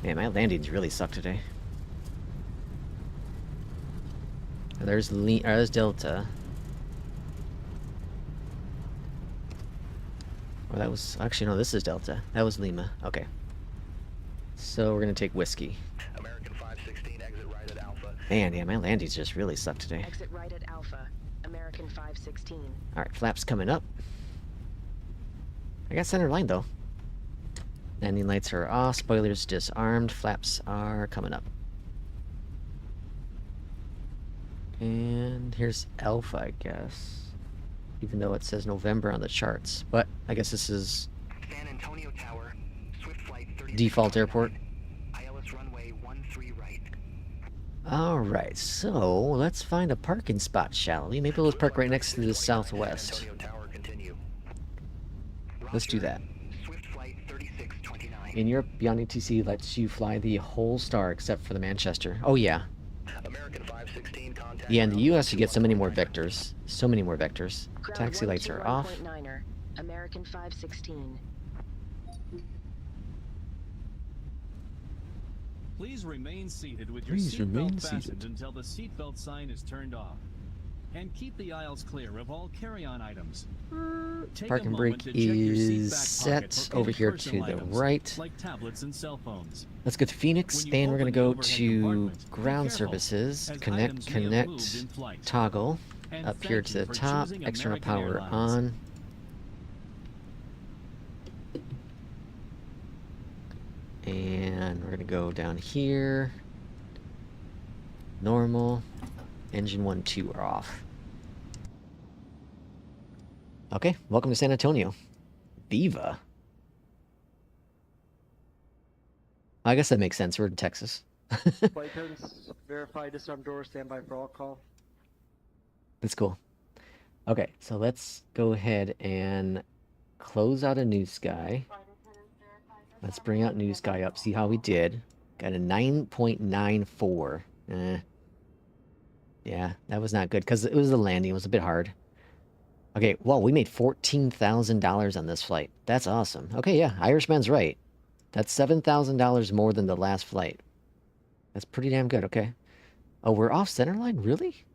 Man, my landings really suck today. There's Delta. Oh, that was... Actually, no, this is Delta. That was Lima. Okay. So, we're gonna take Whiskey. American 516, exit right at Alpha. Man, yeah, my landings just really suck today. Exit right at Alpha. American 516. Alright, flaps coming up. I got center line, though. Landing lights are off, spoilers disarmed, flaps are coming up. And here's Alpha, I guess. Even though it says November on the charts. But I guess this is San Antonio Tower, Swift Flight 30. default airport. ILS runway 13 right. Alright, so let's find a parking spot, shall we? Maybe let's park right next to the southwest. Let's do that. Swift Flight 3629. In Europe, BeyondATC lets you fly the whole star except for the Manchester. Oh yeah. American 516, contact. Yeah, in the US you get so many more vectors. So many more vectors. Taxi lights are off. American 516. Please remain seated with your seatbelt fastened until the seatbelt sign is turned off. And keep the aisles clear of all carry-on items. Parking brake is set over here to the right. Like tablets and cell phones. Let's go to Phoenix, and we're going to go to ground services. Connect, toggle, up here to the top, external power on. And we're going to go down here. Normal. Engine 1, 2 are off. Okay, welcome to San Antonio. Viva. I guess that makes sense. We're in Texas. Flight codes, verify disarm door, standby for all call. That's cool. Okay, so let's go ahead and close out a New Sky. Let's bring out New Sky up, see how we did. Got a 9.94. Yeah, that was not good, because it was the landing. It was a bit hard. Okay, well, we made $14,000 on this flight. That's awesome. Okay, yeah, Irishman's right. That's $7,000 more than the last flight. That's pretty damn good, okay. Oh, we're off centerline? Really?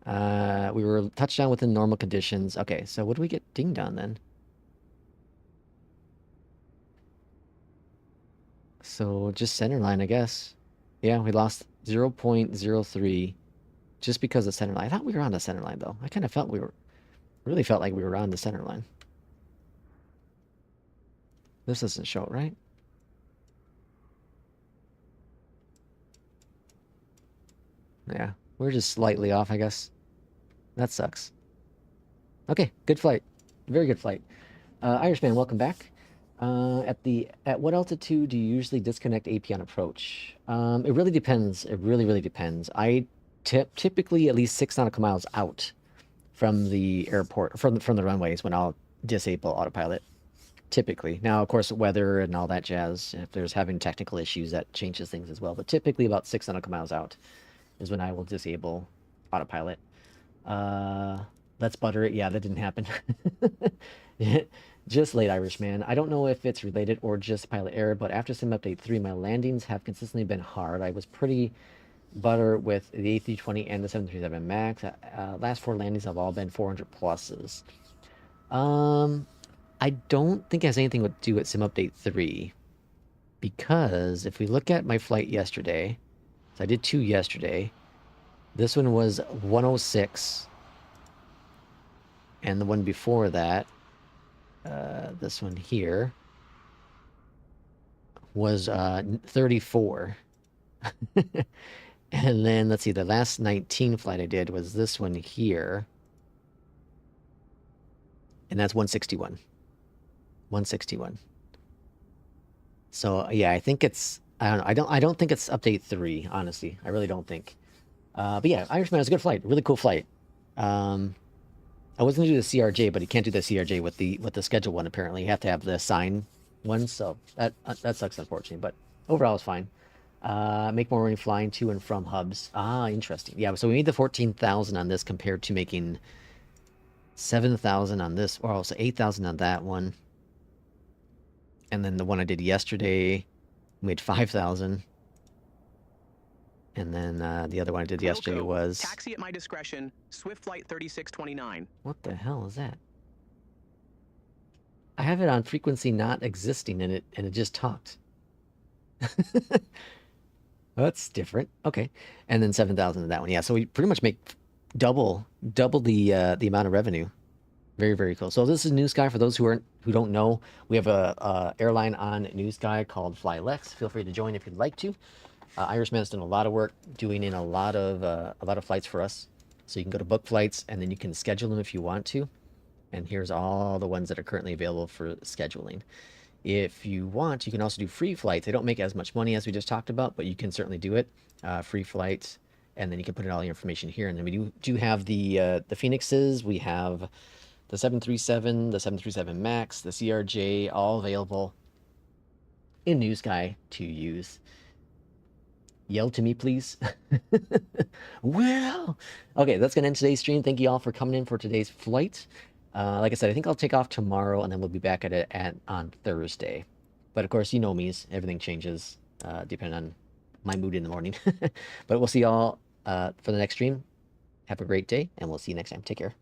We were touchdown within normal conditions. Okay, so what do we get dinged on then? So, just centerline, I guess. Yeah, we lost 0.03 just because of centerline. I thought we were on the centerline, though. I kind of felt really felt like we were on the centerline. This doesn't show it, right? Yeah, we're just slightly off, I guess. That sucks. Okay, good flight. Very good flight. Irishman, welcome back. At what altitude do you usually disconnect AP on approach? It really depends. It really depends. I typically at least 6 nautical miles out from the airport, from the runways when I'll disable autopilot. Typically. Now, of course, weather and all that jazz, if there's having technical issues, that changes things as well. But typically about 6 nautical miles out is when I will disable autopilot. Let's butter it. Yeah, that didn't happen. Just late, Irishman. I don't know if it's related or just pilot error, but after Sim Update 3, my landings have consistently been hard. I was pretty butter with the A320 and the 737 MAX. Last 4 landings have all been 400 pluses. I don't think it has anything to do with Sim Update 3, because if we look at my flight yesterday, So I did 2 yesterday. This one was 106. And the one before that, this one here, was 34. And then, let's see, the last 19 flight I did was this one here. And that's 161. 161. So, yeah, I think it's... I don't know. I don't think it's update 3, honestly. I really don't think. But yeah, Irishman was a good flight. Really cool flight. I was going to do the CRJ, but you can't do the CRJ with the schedule one, apparently. You have to have the sign one, so that sucks, unfortunately. But overall, it's fine. Make more money flying to and from hubs. Ah, interesting. Yeah, so we made the 14,000 on this compared to making 7,000 on this, or also 8,000 on that one. And then the one I did yesterday made 5,000. And then the other one I did yesterday was... Taxi at my discretion, Swift Flight 3629. What the hell is that? I have it on frequency not existing in it, and it just talked. That's different. Okay. And then 7,000 in that one. Yeah, so we pretty much make double the amount of revenue. Very, very cool. So this is New Sky. For those who don't know, we have a airline on New Sky called FlyLex. Feel free to join if you'd like to. Irishman's done a lot of work doing in a lot of flights for us. So you can go to book flights, and then you can schedule them if you want to. And here's all the ones that are currently available for scheduling. If you want, you can also do free flights. They don't make as much money as we just talked about, but you can certainly do it. Free flights, and then you can put in all your information here. And then we do have the FENIXes. We have the 737, the 737 MAX, the CRJ, all available in New Sky to use. Yell to me, please. Well, okay, that's going to end today's stream. Thank you all for coming in for today's flight. Like I said, I think I'll take off tomorrow, and then we'll be back at it on Thursday. But of course, you know me, everything changes depending on my mood in the morning. But we'll see y'all for the next stream. Have a great day, and we'll see you next time. Take care.